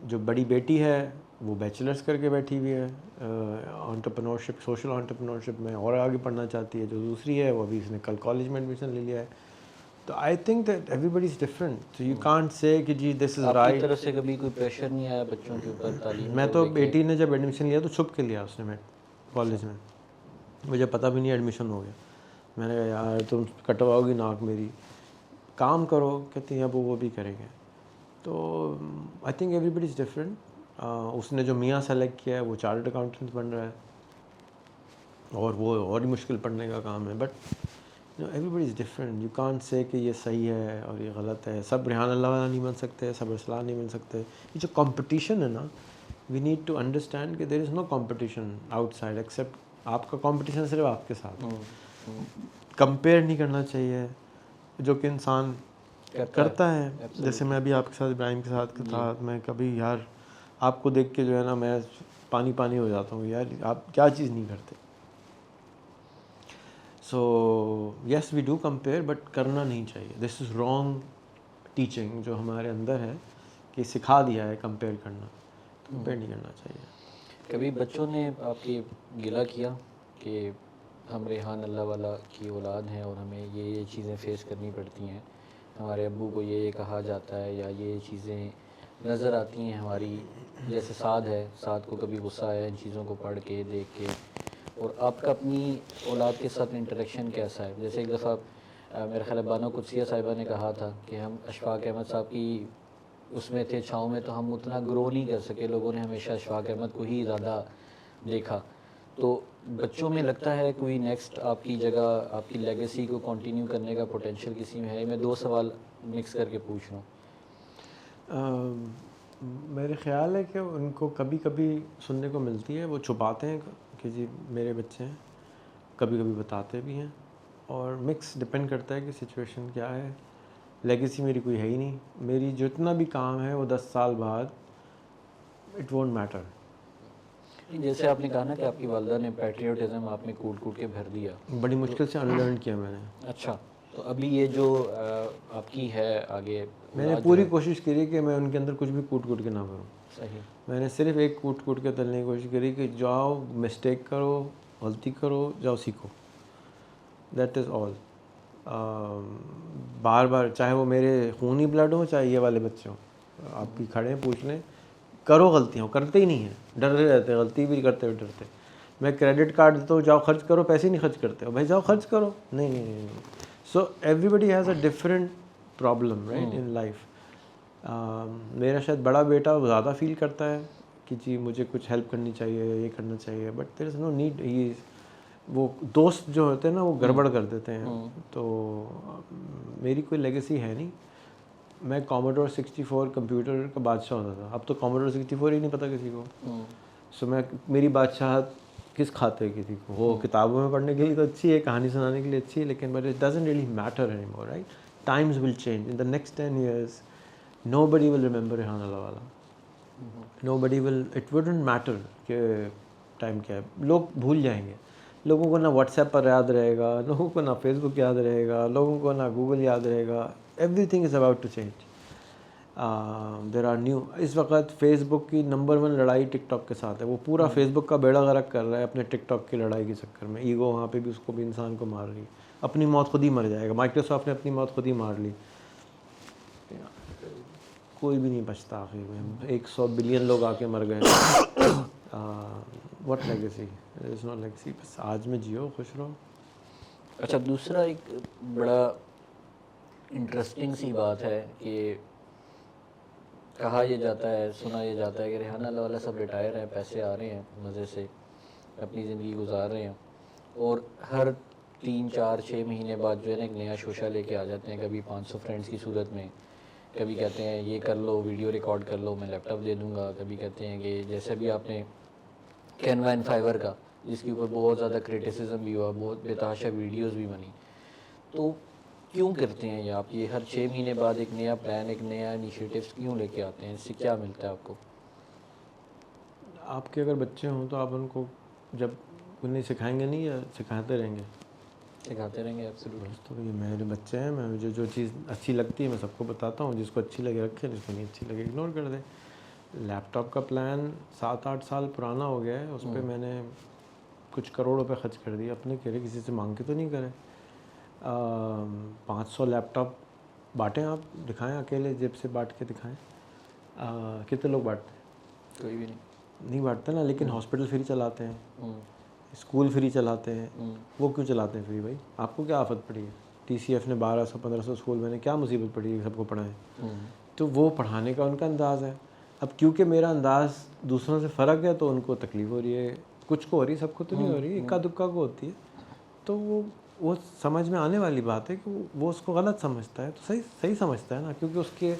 Speaker 2: जो बड़ी बेटी है वो बैचलर्स करके बैठी हुई है एंटरप्रेन्योरशिप, सोशल एंटरप्रेन्योरशिप में, और आगे पढ़ना चाहती है। जो दूसरी है वो अभी इसने कल कॉलेज में एडमिशन ले लिया है। तो I think that everybody is different, so you can't say कि जी दिस इज़ राइट।
Speaker 1: आपकी तरफ से कभी कोई प्रेशर नहीं आया बच्चों के ऊपर तालीम?
Speaker 2: मैं तो बेटी ने जब एडमिशन लिया तो छुप के लिया उसने, मैं कॉलेज में, मुझे पता भी नहीं एडमिशन हो गया। मैंने कहा यार तुम कटवाओगी नाक मेरी, काम करो। कहती हैं अब वो भी करेंगे। तो I think everybody is different. उसने जो मियाँ सेलेक्ट किया है वो चार्टर्ड अकाउंटेंट बन रहा है, और वो और ही मुश्किल पढ़ने का काम है। But everybody is different, you can't say कि ये सही है और ये गलत है। सब रेहान अल्लाह वाला नहीं बन सकते, सब रसलान नहीं बन सकते। ये जो कंपटीशन है ना, वी नीड टू अंडरस्टैंड कि there is no competition outside except आपका कंपटीशन सिर्फ आपके साथ। कंपेयर नहीं करना चाहिए, जो कि इंसान करता है। जैसे मैं अभी आपके साथ, इब्राहिम के साथ था, मैं कभी यार आपको देख के जो है ना मैं पानी पानी हो जाता हूँ, यार आप क्या चीज़ नहीं करते। So yes we do compare, but करना नहीं चाहिए। दिस इज़ रॉन्ग टीचिंग जो हमारे अंदर है कि सिखा दिया है कंपेयर करना, कंपेयर नहीं करना चाहिए।
Speaker 1: कभी बच्चों ने आपकी गिला किया कि हम रेहान अल्लाह वाला की औलाद हैं और हमें ये चीज़ें फेस करनी पड़ती हैं, हमारे अब्बू को ये कहा जाता है, या ये चीज़ें नज़र आती हैं हमारी? जैसे साद है, साद को कभी गुस्सा आया इन चीज़ों को पढ़ के, देख के? और आपका अपनी औलाद के साथ इंटरेक्शन कैसा है? जैसे एक दफ़ा मेरे ख्याल बानो कुदसिया साहिबा ने कहा था कि हम अशफाक अहमद साहब की उसमें थे, छाँव में, तो हम उतना ग्रो नहीं कर सके, लोगों ने हमेशा अशफाक अहमद को ही ज़्यादा देखा। तो बच्चों में लगता है कोई नेक्स्ट आपकी जगह, आपकी लेगेसी को कंटिन्यू करने का पोटेंशियल किसी में है? मैं 2 सवाल मिक्स करके पूछ रहा हूँ।
Speaker 2: मेरे ख़्याल है कि उनको कभी कभी सुनने को मिलती है, वो छुपाते हैं कि जी मेरे बच्चे हैं, कभी कभी बताते भी हैं, और मिक्स डिपेंड करता है कि सिचुएशन क्या है। लेगेसी मेरी कोई है ही नहीं, मेरी जितना भी काम है वो 10 साल बाद इट वोंट मैटर।
Speaker 1: जैसे आपने कहा ना कि आपकी वालदा ने पैट्रियोटिज्म आप में कूट कूट के भर दिया,
Speaker 2: बड़ी मुश्किल से अनलर्न किया मैंने।
Speaker 1: अच्छा, तो अभी ये जो आपकी है आगे,
Speaker 2: मैंने पूरी कोशिश करी कि मैं उनके अंदर कुछ भी कूट कूट के ना भरूँ।
Speaker 1: सही,
Speaker 2: मैंने सिर्फ एक कूट कूट के तलने की कोशिश करी कि जाओ मिस्टेक करो, गलती करो, जाओ सीखो, दैट इज़ ऑल। बार बार चाहे वो मेरे खूनी ब्लड हो, चाहे ये वाले बच्चे हों, आप भी खड़े हैं पूछ लें, करो गलतियाँ, वो करते ही नहीं हैं, डर रहे रहते हैं, गलती भी करते हुए डरते। मैं क्रेडिट कार्ड देता हूँ, जाओ खर्च करो, पैसे ही नहीं खर्च करते हो भाई, जाओ खर्च करो, नहीं नहीं नहीं। So everybody has a different problem right in life. मेरा शायद बड़ा बेटा ज़्यादा फील करता है कि जी मुझे कुछ हेल्प करनी चाहिए, ये करना चाहिए, but there is no need. ही वो दोस्त जो होते हैं ना वो गड़बड़ कर देते हैं। तो मेरी कोई लेगेसी है नहीं। मैं कॉमोडोर 64 कंप्यूटर का बादशाह होता था, अब तो कॉमोडोर 64 ही नहीं पता किसी को। सो मेरी बादशाहत किस खाते किसी को, वो किताबों में पढ़ने के लिए तो अच्छी है, कहानी सुनाने के लिए अच्छी है, लेकिन but it doesn't really matter anymore right. Times will change in the next 10 years. Nobody will remember Rehan Allahwala, nobody will, it wouldn't matter कि टाइम क्या है, लोग भूल जाएंगे। लोगों को ना व्हाट्सएप पर याद रहेगा, लोगों को ना फेसबुक याद रहेगा, लोगों को ना गूगल याद रहेगा। Everything is about to change. There are new, इस वक्त फेसबुक की नंबर 1 लड़ाई टिकटॉक के साथ है। वो पूरा फेसबुक का बेड़ा गर्क कर रहा है अपने टिकटॉक की लड़ाई के चक्कर में। ईगो वहाँ पे भी उसको भी इंसान को मार रही, अपनी मौत खुद ही मर जाएगा। माइक्रोसॉफ्ट ने अपनी मौत खुद ही मार ली, कोई भी नहीं बचता आखिर में। 100 बिलियन लोग आके मर गए। What legacy, there is no legacy. बस आज में जियो, खुश रहो।
Speaker 1: अच्छा, दूसरा एक बड़ा इंटरेस्टिंग सी बात है कि कहा यह जाता है, सुना यह जाता है कि रेहान अल्लाहवाला सब रिटायर हैं, पैसे आ रहे हैं, मज़े से अपनी ज़िंदगी गुजार रहे हैं, और हर 3, 4, 6 महीने बाद जो है ना एक नया शोशा लेके आ जाते हैं। कभी 500 फ्रेंड्स की सूरत में, कभी कहते हैं ये कर लो, वीडियो रिकॉर्ड कर लो, मैं लैपटॉप दे दूंगा। कभी कहते हैं कि जैसे भी आपने कैनवा एंड फाइवर का, जिसके ऊपर बहुत ज़्यादा क्रिटिसिज्म भी हुआ, बहुत बेतहाशा वीडियोस भी बनी, तो क्यों करते हैं ये आप? ये हर 6 महीने बाद एक नया प्लान, एक नया इनिशिएटिव्स क्यों लेके आते हैं? इससे क्या मिलता है आपको?
Speaker 2: आपके अगर बच्चे हों तो आप उनको जब उन्हें सिखाएंगे नहीं या सिखाते रहेंगे?
Speaker 1: सिखाते रहेंगे, एब्सोल्युटली।
Speaker 2: तो ये मेरे बच्चे हैं, मैं मुझे जो चीज़ अच्छी लगती है मैं सबको बताता हूँ, जिसको अच्छी लगे रखे, जिसको नहीं अच्छी लगे इग्नोर कर दे। लैपटॉप का प्लान 7-8 साल पुराना हो गया है, उस पर मैंने कुछ करोड़ रुपए खर्च कर दिए अपने, कह रहे किसी से मांग के तो नहीं करे। 500 लैपटॉप बांटें, आप दिखाएं, अकेले जेब से बांट के दिखाएं। कितने लोग बांटते हैं?
Speaker 1: कोई भी
Speaker 2: नहीं बांटते ना, लेकिन हॉस्पिटल फ्री चलाते हैं, स्कूल फ्री चलाते हैं। वो क्यों चलाते हैं फ्री भाई? आपको क्या आफत पड़ी है? TCF ने 1200-1500 स्कूल, मैंने क्या मुसीबत पड़ी है सबको पढ़ाएं? तो वो पढ़ाने का उनका अंदाज़ है। अब क्योंकि मेरा अंदाज़ दूसरों से फ़र्क है तो उनको तकलीफ़ हो रही है, कुछ को हो रही है, सबको तो नहीं हो रही, इक्का दुक्का को होती है। तो वो समझ में आने वाली बात है कि वो उसको गलत समझता है, तो सही समझता है ना, क्योंकि उसके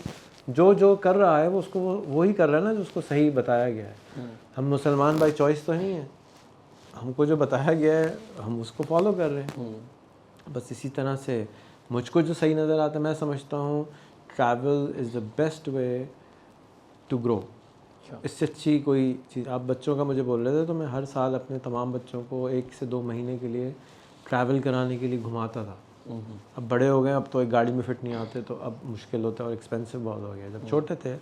Speaker 2: जो कर रहा है वो उसको वो ही कर रहा है ना जो उसको सही बताया गया है। हम मुसलमान बाई चॉइस तो नहीं है, हमको जो बताया गया है हम उसको फॉलो कर रहे हैं। बस इसी तरह से मुझको जो सही नज़र आता है, मैं समझता हूँ travel is the best way to grow. इससे अच्छी कोई चीज़, आप बच्चों का मुझे बोल रहे थे, तो मैं हर साल अपने तमाम बच्चों को 1 से 2 महीने के लिए ट्रैवल कराने के लिए घुमाता था। अब बड़े हो गए, अब तो एक गाड़ी में फिट नहीं आते, तो अब मुश्किल होता है और एक्सपेंसिव बहुत हो गया। जब छोटे थे,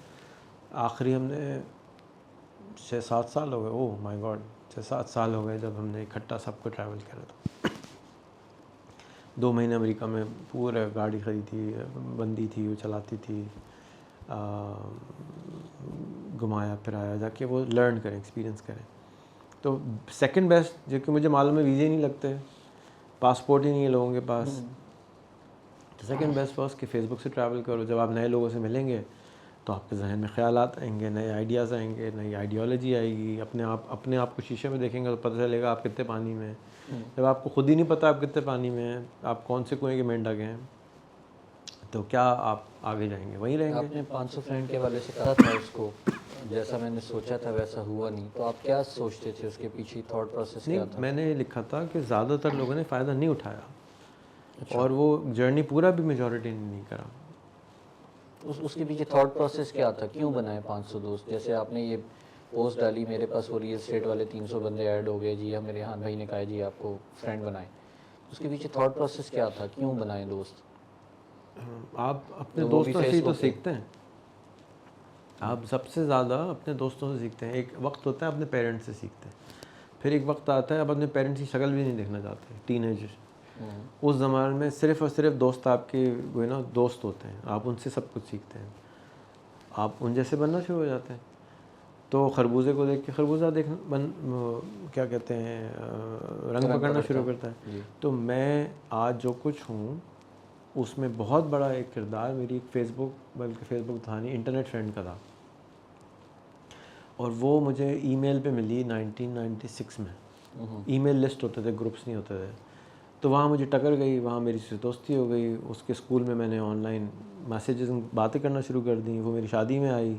Speaker 2: आखिरी हमने 6-7 साल हो गए, ओह माय गॉड, 6-7 साल हो गए जब हमने इकट्ठा सबको ट्रैवल करा था। 2 महीने अमेरिका में पूरा गाड़ी खरीदी, बंदी थी, वो चलाती थी, घुमाया फिराया, जाके वो लर्न करें, एक्सपीरियंस करें। तो सेकंड बेस्ट, जो कि मुझे मालूम है वीज़े नहीं लगते, पासपोर्ट ही नहीं है लोगों के पास, तो सेकंड बेस्ट वॉज कि फ़ेसबुक से ट्रैवल करो। जब आप नए लोगों से मिलेंगे तो आपके जहन में ख्यालात आएंगे, नए आइडियाज़ आएंगे, नई आइडियोलॉजी आएगी। अपने आप को शीशे में देखेंगे तो पता चलेगा आप कितने पानी में हैं। जब आपको खुद ही नहीं पता आप कितने पानी में हैं, आप कौन से कुएँ के मेंढक हैं, तो क्या आप आगे जाएंगे? वहीं रहेंगे।
Speaker 1: आपने 500 फ्रेंड के वाले से कहा था उसको, जैसा मैंने सोचा था वैसा हुआ नहीं, तो आप क्या सोचते थे? उसके पीछे थॉट प्रोसेस क्या था?
Speaker 2: मैंने लिखा था कि ज़्यादातर लोगों ने फ़ायदा नहीं उठाया। अच्छा। और वो जर्नी पूरा भी मेजॉरिटी ने नहीं करा।
Speaker 1: उसके पीछे थॉट प्रोसेस क्या था? क्यों बनाए 500 दोस्त? जैसे आपने ये पोस्ट डाली, मेरे पास वो रियल एस्टेट वाले 300 बंदे ऐड हो गए जी, हम मेरे हान भाई ने कहा जी आपको फ्रेंड बनाए, उसके पीछे थॉट प्रोसेस क्या था? क्यों बनाए दोस्त?
Speaker 2: आप अपने दोस्तों से ही तो सीखते हैं। आप सबसे ज़्यादा अपने दोस्तों से सीखते हैं। एक वक्त होता है अपने पेरेंट्स से सीखते हैं, फिर एक वक्त आता है आप अपने पेरेंट्स की शक्ल भी नहीं देखना चाहते, टीनेजर। उस ज़माने में सिर्फ़ और सिर्फ दोस्त आपके वो है ना दोस्त होते हैं, आप उनसे सब कुछ सीखते हैं, आप उन जैसे बनना शुरू हो जाते हैं। तो खरबूजे को देख के खरबूजा क्या कहते हैं रंग पकड़ना शुरू करता है। तो मैं आज जो कुछ हूँ उसमें बहुत बड़ा एक किरदार मेरी एक फेसबुक था नहीं, इंटरनेट फ्रेंड का था, और वो मुझे ईमेल पे मिली 1996 में। ईमेल लिस्ट होते थे, ग्रुप्स नहीं होते थे। तो वहाँ मुझे टकर गई, वहाँ मेरी से दोस्ती हो गई। उसके स्कूल में मैंने ऑनलाइन मैसेजेस बातें करना शुरू कर दी। वो मेरी शादी में आई,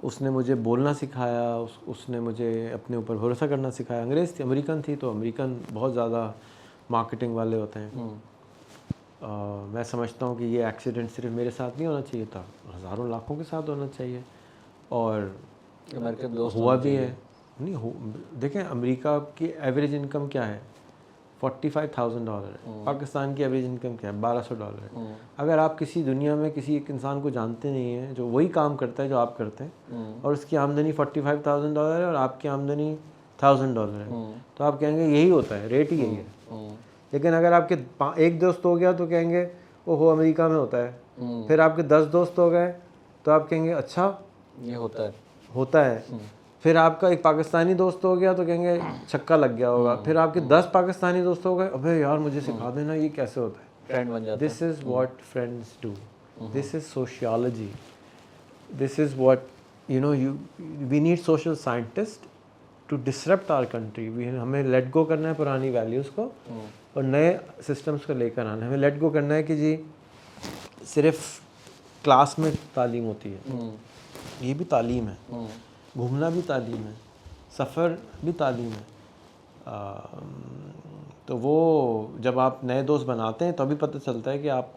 Speaker 2: उसने मुझे बोलना सिखाया, उसने मुझे अपने ऊपर भरोसा करना सिखाया। अंग्रेज़ थी, अमेरिकन थी, तो अमेरिकन बहुत ज़्यादा मार्केटिंग वाले होते हैं। मैं समझता हूँ कि ये एक्सीडेंट सिर्फ मेरे साथ नहीं होना चाहिए था, हज़ारों लाखों के साथ होना चाहिए, और हुआ भी है। देखें अमेरिका की एवरेज इनकम क्या है, $45,000 है। पाकिस्तान की एवरेज इनकम क्या है, $1,200 है। अगर आप किसी दुनिया में किसी एक इंसान को जानते नहीं हैं जो वही काम करता है जो आप करते हैं, और उसकी आमदनी $45,000 है और आपकी आमदनी $1,000 है, तो आप कहेंगे यही होता है, रेट ही यही है। लेकिन अगर आपके एक दोस्त हो गया तो कहेंगे ओहो अमेरिका में होता है। फिर आपके 10 दोस्त हो गए तो आप कहेंगे अच्छा
Speaker 1: ये
Speaker 2: होता है। फिर आपका एक पाकिस्तानी दोस्त हो गया तो कहेंगे छक्का लग गया होगा। फिर आपके 10 पाकिस्तानी दोस्त हो गए, अबे यार मुझे सिखा देना ये कैसे होता है।
Speaker 1: फ्रेंड बन जाता है।
Speaker 2: This is what friends do, this is sociology, this is what we need social scientist to disrupt our country. हमें लेट गो करना है पुरानी वैल्यूज़ को और नए सिस्टम्स को लेकर आना है। हमें लेट गो करना है कि जी सिर्फ क्लास में तालीम होती है, ये भी तालीम है, घूमना भी तालीम है, सफ़र भी तालीम है। तो वो जब आप नए दोस्त बनाते हैं तभी पता चलता है कि आप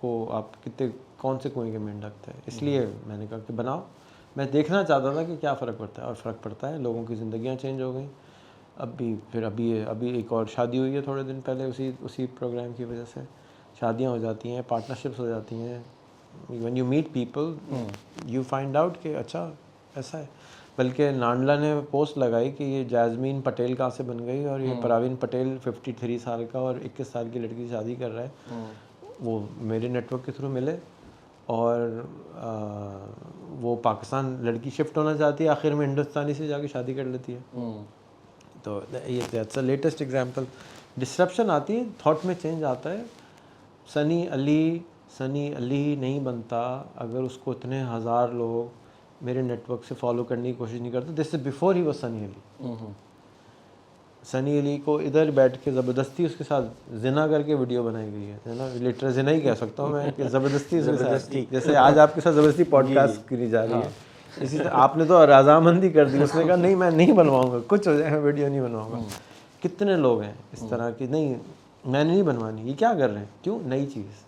Speaker 2: कितने कौन से कुएं के मेंढक थे। इसलिए मैंने कहा कि बनाओ। मैं देखना चाहता था कि क्या फ़र्क पड़ता है, और फ़र्क पड़ता है। लोगों की ज़िंदगियाँ चेंज हो गई। अभी एक और शादी हुई है थोड़े दिन पहले, उसी प्रोग्राम की वजह से शादियाँ हो जाती हैं, पार्टनरशिप्स हो जाती हैं। When you meet people you find out कि अच्छा ऐसा है। बल्कि नांडला ने पोस्ट लगाई कि ये जैस्मीन पटेल कहाँ से बन गई, और ये प्रवीण पटेल 53 साल का और 21 साल की लड़की की शादी कर रहा है। वो मेरे नेटवर्क के थ्रू मिले, और वो पाकिस्तान लड़की शिफ्ट होना चाहती है, आखिर में हिंदुस्तानी से जाके शादी कर लेती है। तो ये that's a latest example. Disruption आती है, थॉट में चेंज आता है। सनी अली नहीं बनता अगर उसको इतने हज़ार लोग मेरे नेटवर्क से फॉलो करने की कोशिश नहीं करते। This is before he was Sunny Ali. Sunny Ali को इधर बैठ के ज़बरदस्ती उसके साथ जिना करके वीडियो बनाई गई है ना, लिटरल जिना ही कह सकता हूँ मैं कि ज़बरदस्ती जैसे आज आपके साथ ज़बरदस्ती पॉडकास्ट करी जा रही है, इसी तरह आपने तो रजामंदी कर दी। उसने कहा नहीं मैं नहीं बनवाऊँगा, कुछ हो जाए मैं वीडियो नहीं बनवाऊँगा। कितने लोग हैं इस तरह की, नहीं मैंने नहीं बनवानी, ये क्या कर रहे हैं, क्यों, नई चीज़।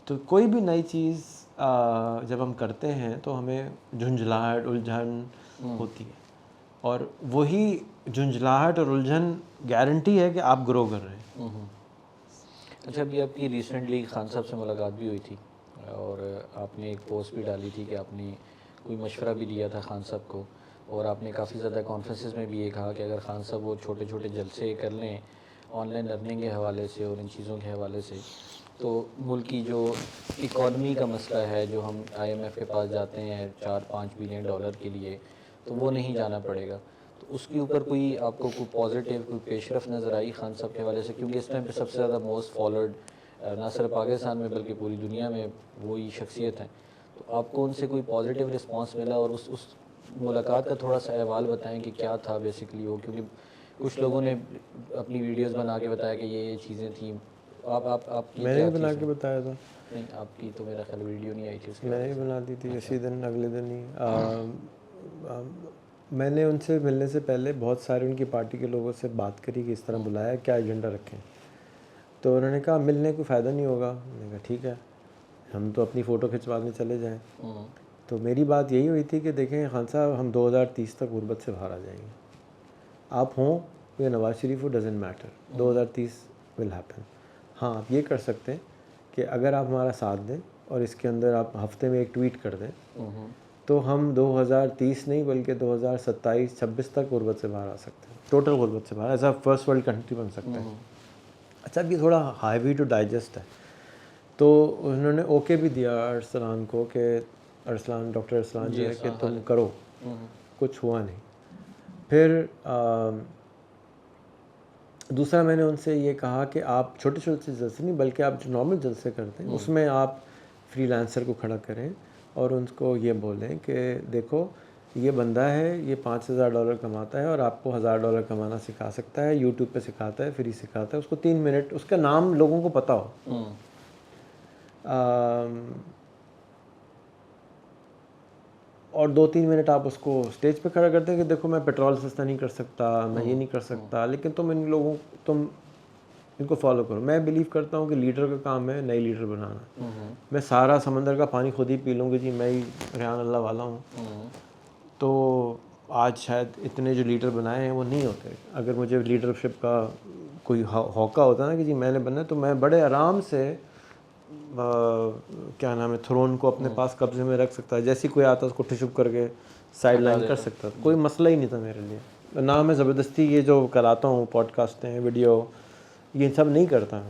Speaker 2: तो कोई भी नई चीज़ जब हम करते हैं तो हमें झुंझलाहट उलझन होती है, और वही झुंझलाहट और उलझन गारंटी है कि आप ग्रो कर रहे हैं।
Speaker 1: अच्छा, अभी आपकी रिसेंटली खान साहब से मुलाकात भी हुई थी, और आपने एक पोस्ट भी डाली थी कि आपने कोई मशवरा भी दिया था खान साहब को, और आपने काफ़ी ज़्यादा कॉन्फ्रेंसेस में भी ये कहा कि अगर खान साहब वो छोटे छोटे जलसे कर लें ऑनलाइन अर्निंग के हवाले से और इन चीज़ों के हवाले से, तो मुल्क की जो इकॉनमी का मसला है, जो हम IMF के पास जाते हैं 4-5 बिलियन डॉलर के लिए, तो वो नहीं जाना पड़ेगा। तो उसके ऊपर कोई आपको कोई पॉजिटिव कोई पेशरफ नज़र आई खान साहब के हवाले से, क्योंकि इस टाइम पे सबसे ज़्यादा मोस्ट फॉलोड ना सिर्फ पाकिस्तान में बल्कि पूरी दुनिया में वही शख्सियत हैं। तो आपको उनसे कोई पॉजिटिव रिस्पांस मिला, और उस मुलाकात का थोड़ा सा अहवाल बताएं कि क्या था बेसिकली वो, क्योंकि कुछ लोगों ने अपनी वीडियोस बना के बताया कि ये चीज़ें थी। आपकी
Speaker 2: मैंने भी बना के बताया था।
Speaker 1: नहीं, आपकी तो मेरा ख्याल वीडियो नहीं आई थी उसके।
Speaker 2: मैंने भी बना दी थी इसी दिन, अगले दिन ही। मैंने उनसे मिलने से पहले बहुत सारे उनकी पार्टी के लोगों से बात करी कि इस तरह बुलाया, क्या एजेंडा रखें। तो उन्होंने कहा मिलने को फ़ायदा नहीं होगा। मैंने कहा ठीक है, हम तो अपनी फ़ोटो खिंचवाने चले जाएं। तो मेरी बात यही हुई थी कि देखें खान साहब, हम 2030 तक गुर्बत से बाहर आ जाएंगे, आप हों या नवाज शरीफ हो, डजेंट मैटर, 2030 विल हैपन। हाँ, आप ये कर सकते हैं कि अगर आप हमारा साथ दें और इसके अंदर आप हफ्ते में एक ट्वीट कर दें, तो हम 2030 नहीं बल्कि 2027-26 तक गुर्बत से बाहर आ सकते हैं, टोटल गुर्बत से बाहर, as a first world country बन सकते हैं। अच्छा, अब ये थोड़ा हैवी टू डाइजेस्ट है। तो उन्होंने ओके भी दिया अरसलान को कि डॉक्टर अरसलान जो है कि तुम करो। कुछ हुआ नहीं। फिर दूसरा मैंने उनसे ये कहा कि आप छोटे छोटे जलसे नहीं बल्कि आप जो नॉर्मल जलसे करते हैं उसमें आप फ्रीलांसर को खड़ा करें और उनको ये बोलें कि देखो ये बंदा है, ये $5000 कमाता है और आपको $1000 कमाना सिखा सकता है, यूट्यूब पे सिखाता है, फ्री सिखाता है। उसको 3 मिनट उसका नाम लोगों को पता हो। और 2-3 मिनट आप उसको स्टेज पे खड़ा करते हैं कि देखो मैं पेट्रोल सस्ता नहीं कर सकता, मैं ये नहीं कर सकता, लेकिन तुम इनको फॉलो करो। मैं बिलीव करता हूँ कि लीडर का काम है नई लीडर बनाना। मैं सारा समंदर का पानी खुद ही पी लूँगी जी, मैं ही रेहान अल्लाह वाला हूँ, तो आज शायद इतने जो लीडर बनाए हैं वो नहीं होते। अगर मुझे लीडरशिप का कोई हौका होता ना कि जी मैंने बनना, तो मैं बड़े आराम से क्या नाम है थ्रोन को अपने पास कब्जे में रख सकता है। जैसे कोई आता उसको ठुशुप करके साइड लाइन कर सकता था, कोई मसला ही नहीं था मेरे लिए। ना मैं ज़बरदस्ती ये जो कराता हूँ पॉडकास्ट हैं, वीडियो, ये सब नहीं करता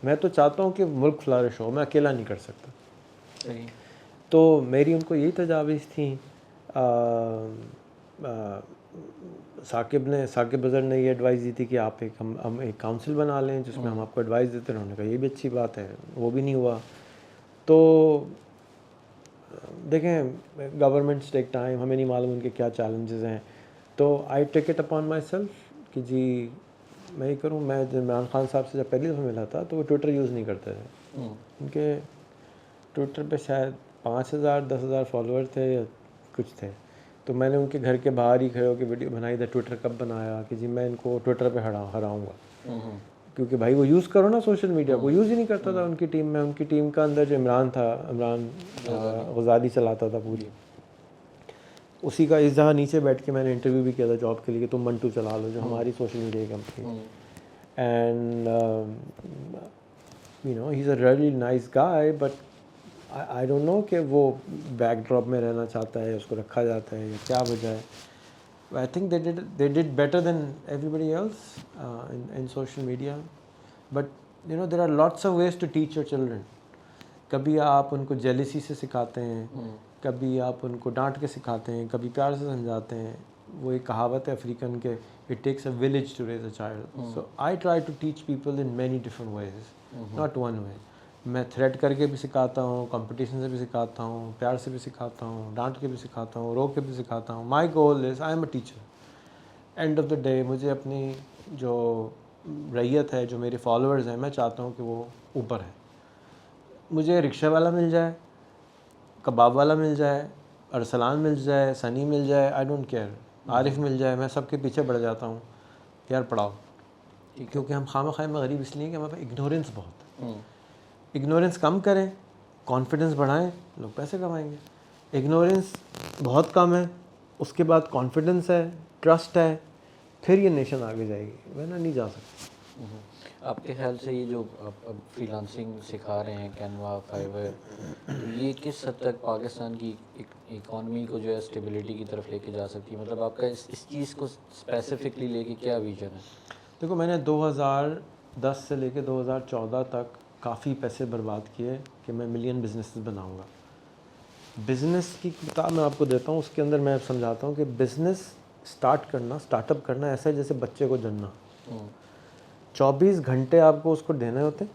Speaker 2: मैं तो चाहता हूँ कि मुल्क फ्लरिश हो, मैं अकेला नहीं कर सकता। तो मेरी उनको यही तजावीज़ थी। साकिब अज़हर ने ये एडवाइस दी थी कि आप हम एक काउंसिल बना लें जिसमें हम आपको एडवाइस देते हैं। उन्होंने कहा ये भी अच्छी बात है, वो भी नहीं हुआ। तो देखें गवर्नमेंट्स टेक टाइम, हमें नहीं मालूम उनके क्या चैलेंजेस हैं। तो I take it upon myself कि जी मैं ये करूँ। मैं जब इमरान खान साहब से जब पहली दफ़ा मिला था तो वो ट्विटर यूज़ नहीं करते थे। उनके ट्विटर पे शायद 5000 10,000 फॉलोअर थे या कुछ थे। तो मैंने उनके घर के बाहर ही खड़े होकर वीडियो बनाई था, ट्विटर कब बनाया कि जी मैं इनको ट्विटर पे हराऊँगा, क्योंकि भाई वो यूज़ करो ना सोशल मीडिया को। यूज़ ही नहीं करता था उनकी टीम में। उनकी टीम का अंदर जो इमरान गजाली चलाता था पूरी, उसी का इस जगह नीचे बैठ के मैंने इंटरव्यू भी किया था जॉब के लिए कि तुम मंटू चला लो जो हमारी social media company. And you know he is a really nice guy, but I don't know कि वो बैकड्रॉप में रहना चाहता है, उसको रखा जाता है या क्या वजह है। I think they did better than everybody else in social media, but you know there are lots of ways to teach your children. कभी आप उनको जेलिसी से सिखाते हैं, कभी आप उनको डांट के सिखाते हैं, कभी प्यार से समझाते हैं। वो एक कहावत है अफ्रीकन के, it takes a village to raise a child. So I try to teach people in many different ways, not one way. मैं थ्रेट करके भी सिखाता हूँ, कंपटीशन से भी सिखाता हूँ, प्यार से भी सिखाता हूँ, डांट के भी सिखाता हूँ, रो के भी सिखाता हूँ। My goal is I am a teacher. End of the day मुझे अपनी जो रैयत है, जो मेरे फॉलोअर्स हैं, मैं चाहता हूँ कि वो ऊपर है। मुझे रिक्शा वाला मिल जाए, कबाब वाला मिल जाए, अरसलान मिल जाए, सनी मिल जाए, आई डोंट केयर, आरिफ मिल जाए, मैं सबके पीछे बढ़ जाता हूँ यार पढ़ाओ। क्योंकि हम खामख़ा में गरीब इसलिए कि हमारे पास इग्नोरेंस बहुत है। इग्नोरेंस कम करें, कॉन्फिडेंस बढ़ाएं, लोग पैसे कमाएंगे। इग्नोरेंस बहुत कम है, उसके बाद कॉन्फिडेंस है, ट्रस्ट है, फिर ये नेशन आगे जाएगी, वरना नहीं जा सकती।
Speaker 1: आपके ख्याल से ये जो आप अब फ्रीलांसिंग सिखा रहे हैं, कैनवा, फाइवर, तो ये किस हद तक पाकिस्तान की इकॉनमी को जो है स्टेबिलिटी की तरफ लेके जा सकती है? मतलब आपका इस चीज़ को स्पेसिफिकली लेके क्या विजन है?
Speaker 2: देखो मैंने 2010 से लेके 2014 तक काफ़ी पैसे बर्बाद किए कि मैं मिलियन बिजनेसेस बनाऊंगा। बिज़नेस की किताब मैं आपको देता हूँ, उसके अंदर मैं समझाता हूँ कि बिज़नेस स्टार्ट करना, स्टार्टअप करना ऐसा है जैसे बच्चे को जन्ना। 24 घंटे आपको उसको देने होते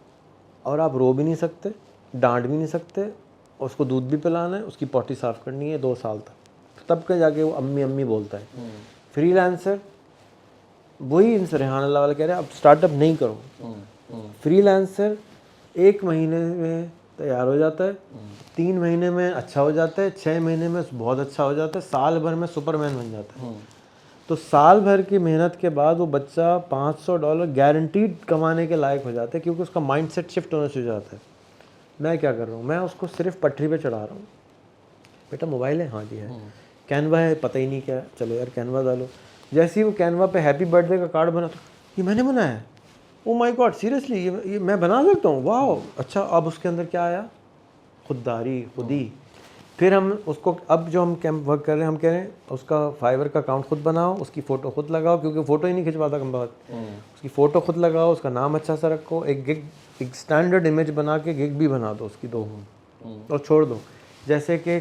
Speaker 2: और आप रो भी नहीं सकते, डांट भी नहीं सकते, उसको दूध भी पिलाना है, उसकी पॉटी साफ़ करनी है 2 साल तक, तब के जाके वो अम्मी अम्मी बोलता है। फ्रीलांसर वही इनसे रेहान अल्लाह वाला कह रहे हैं, अब स्टार्टअप नहीं करो। फ्रीलांसर 1 महीने में तैयार हो जाता है, 3 महीने में अच्छा हो जाता है, 6 महीने में बहुत अच्छा हो जाता है, साल भर में सुपरमैन बन जाता है। तो साल भर की मेहनत के बाद वो बच्चा $500 गारंटीड कमाने के लायक हो जाता है, क्योंकि उसका माइंडसेट शिफ्ट होना शुरू हो जाता है। मैं क्या कर रहा हूँ, मैं उसको सिर्फ पटरी पे चढ़ा रहा हूँ। बेटा मोबाइल है, हाँ जी है। कैनवा है, पता ही नहीं क्या, चलो यार कैनवा डालो। जैसे ही वो कैनवा पे हैप्पी बर्थडे का कार्ड बना, तो ये मैंने बनाया है, ओ माय गॉड सीरियसली ये मैं बना सकता हूँ, वाह अच्छा। अब उसके अंदर क्या आया, खुददारी, खुदी। फिर हम उसको, अब जो हम कैंप वर्क कर रहे हैं, हम कह रहे हैं उसका फाइवर का अकाउंट खुद बनाओ, उसकी फ़ोटो खुद लगाओ, क्योंकि फ़ोटो ही नहीं खिंचवाता कम बात। उसकी फ़ोटो खुद लगाओ, उसका नाम अच्छा सा रखो, एक स्टैंडर्ड इमेज बना के गिग भी बना दो उसकी 2 और छोड़ दो। जैसे कि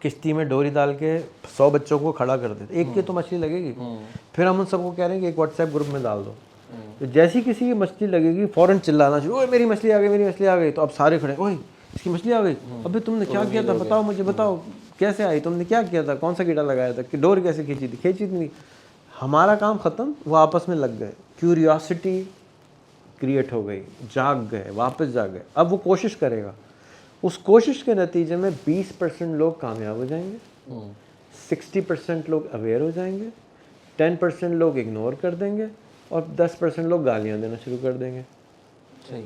Speaker 2: किश्ती में डोरी डाल के 100 बच्चों को खड़ा कर देते, एक की तो मछली लगेगी। फिर हम उन सबको कह रहे हैं कि एक व्हाट्सएप ग्रुप में डाल दो, तो जैसी किसी की मछली लगेगी फ़ौरन चिल्लाना शुरू, ओए मेरी मछली आ गई, मेरी मछली आ गई। तो अब सारे खड़े, ओए इसकी मछली आ गई, अबे तुमने क्या किया था, बताओ मुझे, बताओ कैसे आई, तुमने क्या किया था, कौन सा कीड़ा लगाया था, कि डोर कैसे खींची थी, खींची नहीं। हमारा काम ख़त्म, वो आपस में लग गए, क्यूरियोसिटी क्रिएट हो गई, जाग गए, वापस जाग गए। अब वो कोशिश करेगा, उस कोशिश के नतीजे में 20% लोग कामयाब हो जाएंगे, 60% लोग अवेयर हो जाएंगे, 10% लोग इग्नोर कर देंगे और 10% लोग गालियाँ देना शुरू कर देंगे।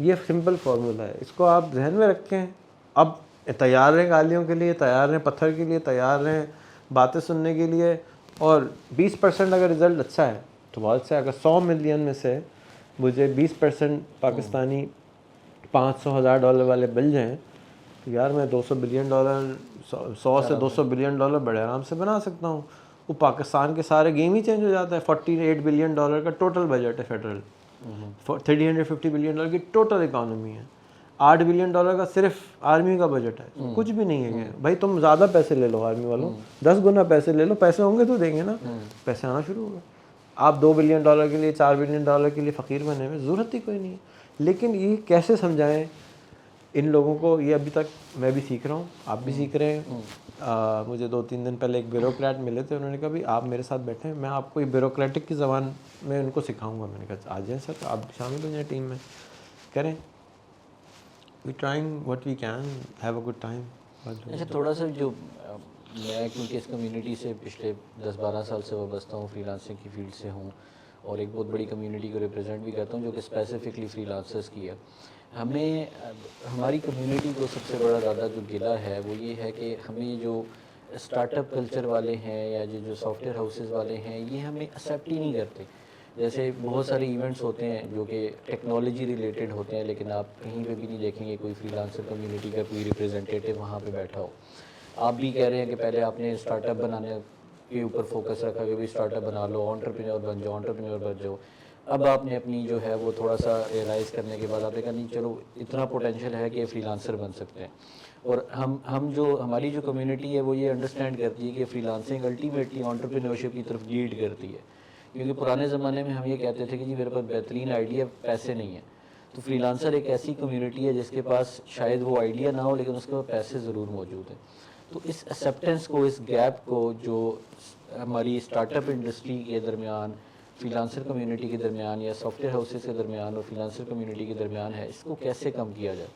Speaker 2: ये सिंपल फार्मूला है, इसको आप जहन में रखें। अब तैयार रहें गालियों के लिए, तैयार रहें पत्थर के लिए, तैयार रहें बातें सुनने के लिए। और 20% अगर रिज़ल्ट अच्छा है तो बहुत अच्छा है। अगर 100 मिलियन में से मुझे 20% पाकिस्तानी $500,000 वाले मिल जाएँ तो यार मैं $200 बिलियन 100 से $200 बिलियन बड़े आराम से बना सकता हूँ। वो पाकिस्तान के सारे गेम ही चेंज हो जाता है। $48 बिलियन का टोटल बजट है फेडरल, $350 बिलियन की टोटल इकॉनमी है, $8 बिलियन का सिर्फ आर्मी का बजट है, कुछ भी नहीं है। भाई तुम ज़्यादा पैसे ले लो आर्मी वालों, 10 गुना पैसे ले लो, पैसे होंगे तो देंगे ना, पैसे आना शुरू होगा। आप $2 बिलियन के लिए, $4 बिलियन के लिए फ़कीर बनने में ज़रूरत ही कोई नहीं है। लेकिन ये कैसे समझाएं इन लोगों को, ये अभी तक मैं भी सीख रहा हूँ, आप भी सीख रहे हैं। मुझे 2-3 दिन पहले एक ब्यूरोक्रेट मिले थे, उन्होंने कहा भाई आप मेरे साथ बैठे, मैं आपको ये ब्यूरोक्रेटिक की ज़बान में उनको सिखाऊंगा। मैंने कहा आ जाएँ सर, आप शामिल हो जाएँ टीम में, करें, we trying what we can, have a good time.
Speaker 1: अच्छा, थोड़ा सा जो मैं क्योंकि इस कम्युनिटी से पिछले 10-12 साल से वाबस्ता हूँ, फ्रीलांसिंग की फील्ड से हूँ और एक बहुत बड़ी कम्युनिटी को रिप्रेजेंट भी करता हूँ जो कि स्पेसिफिकली फ्रीलांसर्स की है। हमें हमारी कम्युनिटी को सबसे बड़ा ज़्यादा जो गिला है वो ये है कि हमें जो स्टार्टअप कल्चर वाले हैं या जो सॉफ्टवेयर हाउसेस वाले हैं ये हमें एक्सेप्ट ही नहीं करते। जैसे बहुत सारे इवेंट्स होते हैं जो कि टेक्नोलॉजी रिलेटेड होते हैं, लेकिन आप कहीं पे भी नहीं देखेंगे कोई फ्रीलांसर कम्युनिटी का कोई रिप्रेजेंटेटिव वहाँ पे बैठा हो। आप भी कह रहे हैं कि पहले आपने स्टार्टअप बनाने के ऊपर फोकस रखा कि भाई स्टार्टअप बना लो, एंटरप्रेन्योर बन जाओ। अब आपने अपनी जो है वो थोड़ा सा रियलाइज़ करने के बाद आपने कहा नहीं चलो इतना पोटेंशियल है कि फ्रीलांसर बन सकते हैं। और हम जो हमारी जो कम्युनिटी है वो ये अंडरस्टैंड करती है कि फ्रीलांसिंग अल्टीमेटली एंटरप्रेन्योरशिप की तरफ लीड करती है। क्योंकि पुराने ज़माने में हम ये कहते थे कि जी मेरे पास बेहतरीन आइडिया, पैसे नहीं है। तो फ्रीलांसर एक ऐसी कम्युनिटी है जिसके पास शायद वो आइडिया ना हो लेकिन उसके पास पैसे ज़रूर मौजूद हैं। तो इस एक्सेप्टेंस को, इस गैप को जो हमारी स्टार्टअप इंडस्ट्री के दरमियान, फ्रीलांसर कम्युनिटी के दरमियान या सॉफ्टवेयर हाउसेस के दरमियान और फ्रीलांसर कम्युनिटी के दरमियान है, इसको कैसे कम किया जाए?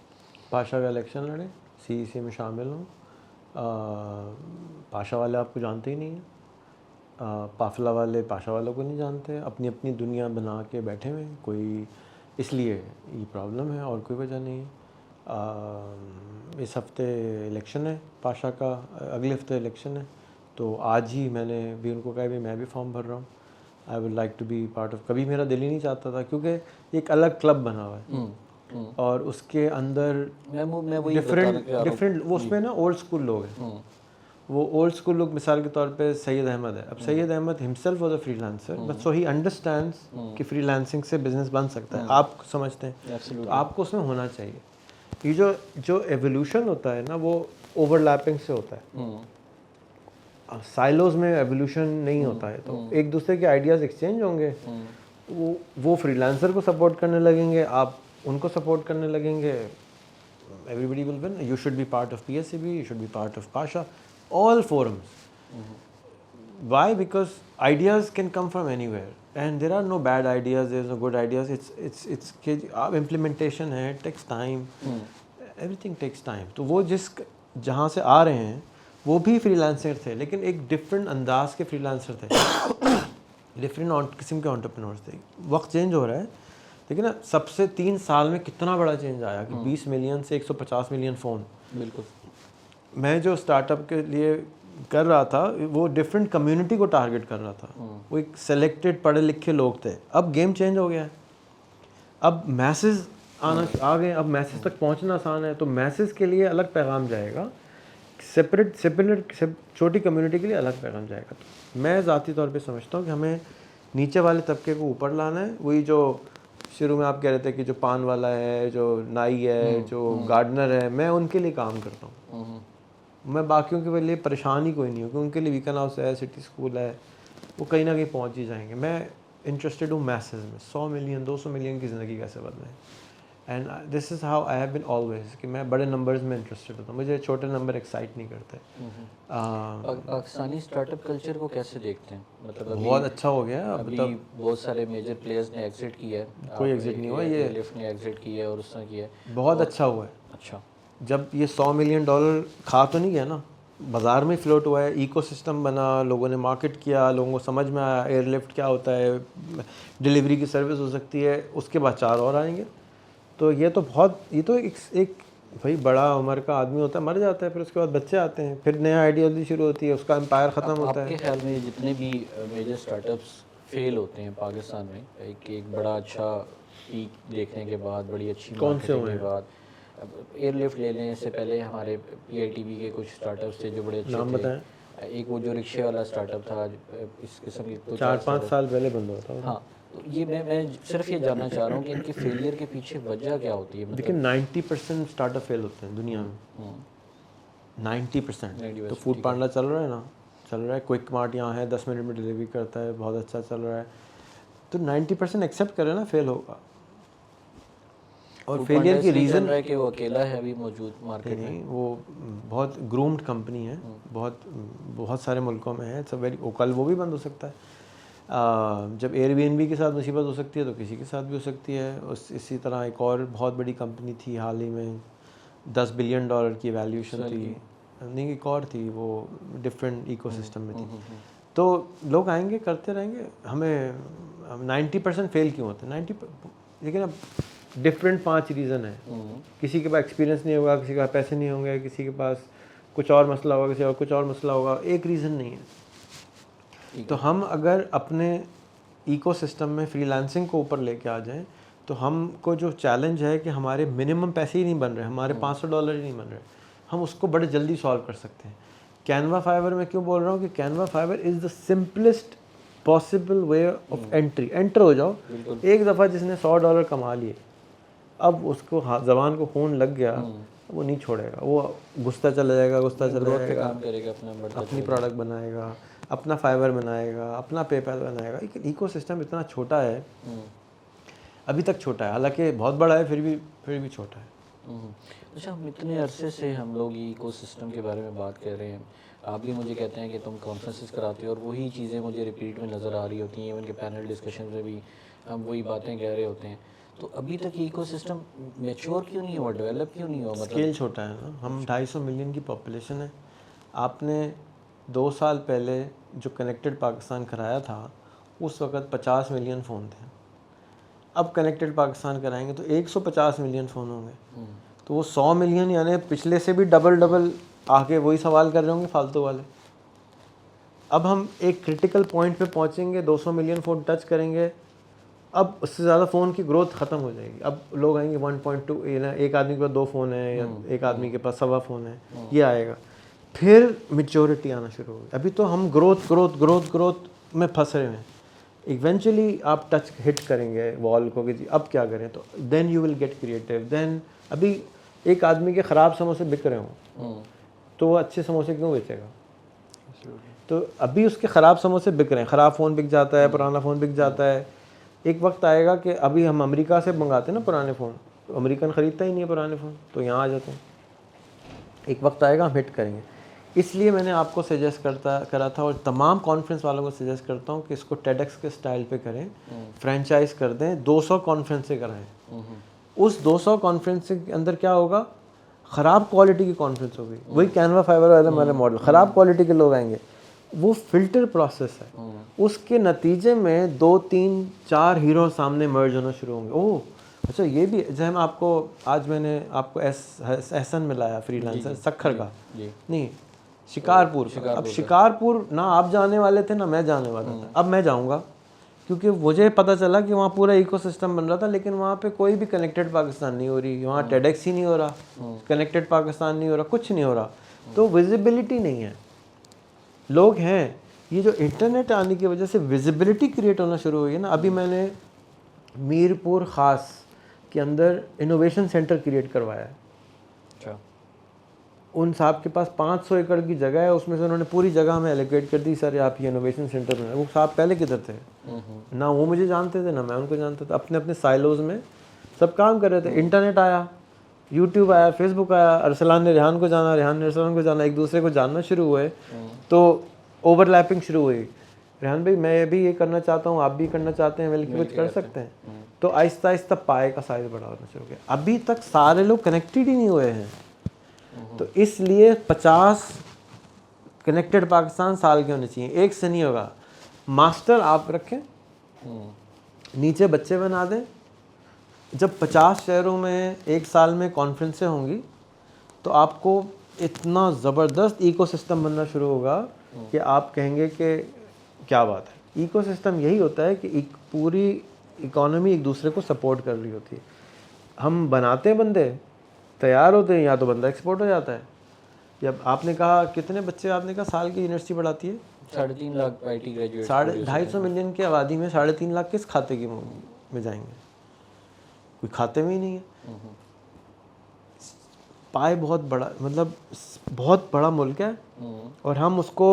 Speaker 2: पाशा का इलेक्शन लड़े, CEC में शामिल हूँ। पाशा वाले आपको जानते ही नहीं हैं, पाफला वाले पाशा वालों को नहीं जानते, अपनी अपनी दुनिया बना के बैठे हुए हैं। कोई इसलिए ये प्रॉब्लम है और कोई वजह नहीं है। इस हफ्ते इलेक्शन है पाशा का, अगले हफ्ते इलेक्शन है, तो आज ही मैंने भी उनको कहा भी मैं भी फॉर्म भर रहा हूँ, I would like to be part of. कभी मेरा दिल ही नहीं चाहता था क्योंकि एक अलग क्लब बना हुआ है और उसके अंदर डिफरेंट वो उसमें ना ओल्ड स्कूल लोग हैं। वो ओल्ड स्कूल लोग, मिसाल के तौर पे सैयद अहमद है। अब Syed Ahmed himself was a freelancer, but so he understands कि फ्रीलांसिंग से बिजनेस बन सकता है। आप समझते हैं तो आपको उसमें होना चाहिए। ये जो एवोल्यूशन होता है ना वो ओवरलैपिंग से होता है, साइलोज में एवोल्यूशन नहीं होता है। तो एक दूसरे के आइडियाज़ एक्सचेंज होंगे, वो फ्रीलांसर को सपोर्ट करने लगेंगे, आप उनको सपोर्ट करने लगेंगे, everybody will win. You should be part of PSAB, you should be part of Pasha, all forums. Why? Because ideas can come from anywhere and there are no bad ideas, there is no good ideas. It's implementation है, takes time, everything takes time. तो वो जहाँ से आ रहे हैं वो भी freelancer थे लेकिन एक डिफरेंट अंदाज के फ्रीलांसर थे, डिफरेंट किस्म के एंटरप्रेन्योर्स थे। वक्त चेंज हो रहा है लेकिन ना सबसे 3 साल में कितना बड़ा चेंज आया कि 20 मिलियन से 150 मिलियन फ़ोन। बिल्कुल। मैं जो स्टार्टअप के लिए कर रहा था वो डिफरेंट कम्युनिटी को टारगेट कर रहा था, वो एक सेलेक्टेड पढ़े लिखे लोग थे। अब गेम चेंज हो गया है, अब मैसेज आ गए, अब मैसेज तक पहुंचना आसान है। तो मैसेज के लिए अलग पैगाम जाएगा, सेपरेट छोटी कम्युनिटी के लिए अलग पैगाम जाएगा। तो मैं ज़ाती तौर पे समझता हूँ कि हमें नीचे वाले तबके को ऊपर लाना है। वही जो शुरू में आप कह रहे थे कि जो पान वाला है, जो नाई है, जो गार्डनर है, मैं उनके लिए काम करता हूँ। मैं बाकियों के लिए परेशान ही कोई नहीं हूँ, क्योंकि उनके लिए वीकन हाउस है, सिटी स्कूल है, वो कहीं ना कहीं पहुँच ही जाएंगे। मैं इंटरेस्टेड हूँ मैसेज में, 100 मिलियन 200 मिलियन की ज़िंदगी कैसे बदलें। And this is how I have been always, कि मैं बड़े नंबर्स में इंटरेस्टेड होता हूँ, मुझे छोटे नंबर एक्साइट नहीं करते।
Speaker 1: पाकिस्तानी स्टार्टअप कल्चर को कैसे देखते हैं? मतलब अभी
Speaker 2: बहुत अच्छा हो गया अब
Speaker 1: अभी
Speaker 2: तक।
Speaker 1: बहुत सारे मेजर प्लेयर्स ने एग्जिट किया है,
Speaker 2: कोई एग्जिट नहीं हुआ, ये
Speaker 1: लिफ्ट ने एग्जिट किया है और उसने किया है।
Speaker 2: बहुत अच्छा हुआ है।
Speaker 1: अच्छा,
Speaker 2: जब ये $100 मिलियन खा तो नहीं गया ना, बाज़ार में फ्लोट हुआ है, इकोसिस्टम बना, लोगों ने मार्केट किया, लोगों को समझ में आया एयरलिफ्ट क्या होता है, डिलीवरी की सर्विस हो सकती है, उसके बाद 4 और आएंगे। तो ये तो बहुत, ये तो एक भाई बड़ा उम्र का आदमी होता है, मर जाता है, फिर उसके बाद बच्चे आते हैं, फिर नया आइडियोलॉजी शुरू होती है, उसका एम्पायर ख़त्म होता है।
Speaker 1: आपके ख्याल में जितने भी मेजर स्टार्टअप्स फेल होते हैं पाकिस्तान में, एक बड़ा अच्छा पीक देखने के बाद, बड़ी अच्छी
Speaker 2: कौन से
Speaker 1: मार्केटिंग
Speaker 2: हुए
Speaker 1: के
Speaker 2: हैं?
Speaker 1: बाद, एयरलिफ्ट ले लें, इससे पहले हमारे PITB के कुछ स्टार्टअप्स थे जो बड़े अच्छे
Speaker 2: नाम
Speaker 1: थे।
Speaker 2: बताएं।
Speaker 1: एक वो जो रिक्शे वाला स्टार्टअप था, इस किस्म की
Speaker 2: 4-5
Speaker 1: startup-
Speaker 2: साल पहले बंद हुआ था।
Speaker 1: हाँ, तो ये मैं सिर्फ ये जानना चाह रहा हूँ कि इनके फेलियर के पीछे वजह क्या होती है?
Speaker 2: देखिए
Speaker 1: मतलब
Speaker 2: 90% स्टार्टअप फेल होते हैं दुनिया में, 90%।
Speaker 1: 90%,
Speaker 2: तो फूड
Speaker 1: ठीक है।
Speaker 2: पांडा चल रहा है ना, चल रहा है, क्विक मार्ट यहाँ है, 10 मिनट में डिलीवरी करता है, बहुत अच्छा चल रहा है। तो 90% एक्सेप्ट करें ना, फेल होगा। और
Speaker 1: फूड
Speaker 2: फेलियर
Speaker 1: पांडा
Speaker 2: की
Speaker 1: इसलिए चल
Speaker 2: रीज़न
Speaker 1: रहा है कि वो अकेला है अभी मौजूद मार्केट में।
Speaker 2: नहीं, वो बहुत ग्रूम्ड कंपनी है, बहुत सारे मुल्कों में है, इट्स वेरी, कल वो भी बंद हो सकता है। जब एयरबीएनबी के साथ मुसीबत हो सकती है तो किसी के साथ भी हो सकती है। इसी तरह एक और बहुत बड़ी कंपनी थी हाल ही में, $10 बिलियन की वैल्यूएशन थी, नहीं एक और थी, वो डिफरेंट इकोसिस्टम में थी। तो लोग आएंगे, करते रहेंगे। हमें 90% फेल क्यों होते हैं 90, लेकिन अब डिफरेंट 5 रीज़न है। किसी के पास एक्सपीरियंस नहीं होगा, किसी के पास पैसे नहीं होंगे, किसी के पास कुछ और मसला होगा, किसी और कुछ और मसला होगा, एक रीज़न नहीं है। तो हम अगर अपने इकोसिस्टम में फ्रीलांसिंग को ऊपर लेके आ जाएं, तो हमको जो चैलेंज है कि हमारे मिनिमम पैसे ही नहीं बन रहे, हमारे $500 ही नहीं बन रहे, हम उसको बड़े जल्दी सॉल्व कर सकते हैं। कैनवा फाइबर में क्यों बोल रहा हूँ कि Canva fibre is the simplest possible way of entry. Enter हो जाओ। एक दफ़ा जिसने $100 कमा लिए, अब उसको ज़बान को खून लग गया, वो नहीं छोड़ेगा, वो घुसता चला जाएगा, घुसता चला जाएगा,
Speaker 1: काम करेगा,
Speaker 2: अपनी प्रोडक्ट बनाएगा, अपना फाइबर बनाएगा, अपना पेपैल बनाएगा। इकोसिस्टम इतना छोटा है, अभी तक छोटा है, हालांकि बहुत बड़ा है, फिर भी छोटा है।
Speaker 1: अच्छा, हम इतने अरसे से हम लोग ये इकोसिस्टम के बारे में बात कर रहे हैं, आप भी मुझे कहते हैं कि तुम कॉन्फ्रेंसेस कराते हो और वही चीज़ें मुझे रिपीट में नज़र आ रही होती हैं, उनके पैनल डिस्कशन में भी हम वही बातें कह रहे होते हैं। तो अभी तक ये इकोसिस्टम मैच्योर क्यों नहीं हुआ, डेवलप क्यों नहीं हुआ? मतलब
Speaker 2: स्केल छोटा है ना, हम 250 मिलियन की पॉपुलेशन है। आपने 2 साल पहले जो कनेक्टेड पाकिस्तान कराया था, उस वक्त 50 मिलियन फ़ोन थे। अब कनेक्टेड पाकिस्तान कराएंगे तो 150 मिलियन फ़ोन होंगे। तो वो 100 मिलियन, यानी पिछले से भी डबल आके वही सवाल कर रहे होंगे फालतू वाले। अब हम एक क्रिटिकल पॉइंट पे पहुंचेंगे, 200 मिलियन फ़ोन टच करेंगे, अब उससे ज़्यादा फ़ोन की ग्रोथ ख़त्म हो जाएगी। अब लोग आएंगे 1.2, एक आदमी के पास 2 फ़ोन है या एक आदमी के पास 1.25 फ़ोन है, ये आएगा, फिर मेच्योरिटी आना शुरू होगी। अभी तो हम ग्रोथ में फंस रहे हैं। इवेंचुअली आप टच हिट करेंगे वॉल को कि अब क्या करें, तो then you will get creative. Then अभी एक आदमी के ख़राब समोसे बिक रहे हों तो वो अच्छे समोसे क्यों बेचेगा? तो अभी उसके ख़राब समोसे बिक रहे हैं, ख़राब फ़ोन बिक जाता है, पुराना फ़ोन बिक जाता है। एक वक्त आएगा कि अभी हम अमेरिका से मंगाते हैं ना पुराने फ़ोन, तो अमेरिकन ख़रीदता ही नहीं है पुराने फ़ोन, तो यहाँ आ जाते हैं। एक वक्त आएगा हम हिट करेंगे। इसलिए मैंने आपको सजेस्ट करा था और तमाम कॉन्फ्रेंस वालों को सजेस्ट करता हूँ कि इसको TEDx के स्टाइल पे करें, फ्रेंचाइज कर दें, 200 कॉन्फ्रेंसें कराएं। उस 200 कॉन्फ्रेंस के अंदर क्या होगा, ख़राब क्वालिटी की कॉन्फ्रेंस होगी, वही कैनवा फाइबर वाला हमारा मॉडल, ख़राब क्वालिटी के लोग आएंगे, वो फिल्टर प्रोसेस है। उसके नतीजे में 2, 3, 4 हीरो सामने मर्ज होना शुरू होंगे। ओह अच्छा, ये भी जैसे हम आपको आज मैंने आपको एहसन मिलाया फ्रीलांसर सक्खर का, नहीं शिकारपुर। अब शिकारपुर ना आप जाने वाले थे ना मैं जाने वाला था, अब मैं जाऊंगा क्योंकि मुझे पता चला कि वहाँ पूरा इकोसिस्टम बन रहा था, लेकिन वहाँ पे कोई भी कनेक्टेड पाकिस्तान नहीं हो रही, वहाँ TEDx ही नहीं हो रहा, कनेक्टेड पाकिस्तान नहीं हो रहा, कुछ नहीं हो रहा, तो विजिबिलिटी नहीं है। लोग हैं, ये जो इंटरनेट आने की वजह से विजिबिलिटी क्रिएट होना शुरू हुई है ना। अभी मैंने मीरपुर ख़ास के अंदर इनोवेशन सेंटर क्रिएट करवाया है। उन साहब के पास 500 एकड़ की जगह है, उसमें से उन्होंने पूरी जगह हमें एलोकेट कर दी, सर आप ये इनोवेशन सेंटर बनाए। वो साहब पहले किधर थे, ना वो मुझे जानते थे ना मैं उनको जानता था, अपने अपने साइलोज में सब काम कर रहे थे। इंटरनेट आया, यूट्यूब आया, फेसबुक आया, अरसलान ने रेहान को जाना, रेहान ने अरसलान को जाना, एक दूसरे को जानना शुरू हुए, तो ओवरलैपिंग शुरू हुई। रेहान भाई मैं भी ये करना चाहता हूँ, आप भी करना चाहते हैं, मिलकर कुछ कर सकते हैं। तो आहिस्ता आहिस्ता पाए का साइज बड़ा होना शुरू हो गया। अभी तक सारे लोग कनेक्टेड ही नहीं हुए हैं, तो इसलिए 50 कनेक्टेड पाकिस्तान साल के होने चाहिए, एक से नहीं होगा। मास्टर आप रखें, नीचे बच्चे बना दें। जब 50 शहरों में एक साल में कॉन्फ्रेंसें होंगी तो आपको इतना ज़बरदस्त इकोसिस्टम बनना शुरू होगा कि आप कहेंगे कि क्या बात है। इकोसिस्टम यही होता है कि एक पूरी इकोनॉमी एक दूसरे को सपोर्ट कर रही होती है। हम बनाते हैं, बंदे तैयार होते हैं, या तो बंदा एक्सपोर्ट हो जाता है। जब आपने कहा कितने बच्चे आपने कहा साल की यूनिवर्सिटी पढ़ाती है,
Speaker 1: 3.5 लाख IT ग्रेजुएट,
Speaker 2: 250 मिलियन की आबादी में 3.5 लाख किस खाते की में जाएंगे, कोई खाते में ही नहीं है। पाए बहुत बड़ा, मतलब बहुत बड़ा मुल्क है, और हम उसको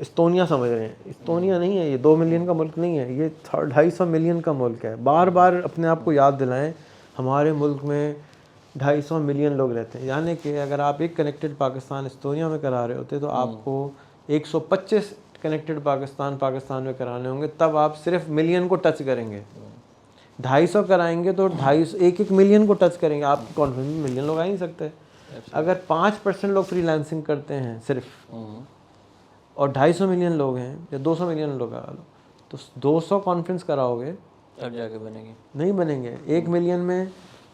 Speaker 2: इस्तोनिया समझ रहे हैं। इस्तोनिया नहीं है ये, 2 मिलियन का मुल्क नहीं है ये, 250 मिलियन का मुल्क है। बार बार अपने आप को याद दिलाएं, हमारे मुल्क में 250 मिलियन लोग रहते हैं। यानी कि अगर आप एक कनेक्टेड पाकिस्तान इस्तोनिया में करा रहे होते तो आपको 125 कनेक्टेड पाकिस्तान में कराने होंगे, तब आप सिर्फ मिलियन को टच करेंगे। 250 कराएंगे तो 250 एक मिलियन को टच करेंगे, आपकी कॉन्फिडेंस में मिलियन लोग आ ही नहीं सकते। अगर 5% लोग फ्रीलांसिंग करते हैं सिर्फ, और 250 मिलियन लोग हैं या 200 मिलियन लोग आ लो, तो 200 कॉन्फ्रेंस कराओगे
Speaker 1: तब जाके बनेंगे,
Speaker 2: नहीं बनेंगे। 1 मिलियन में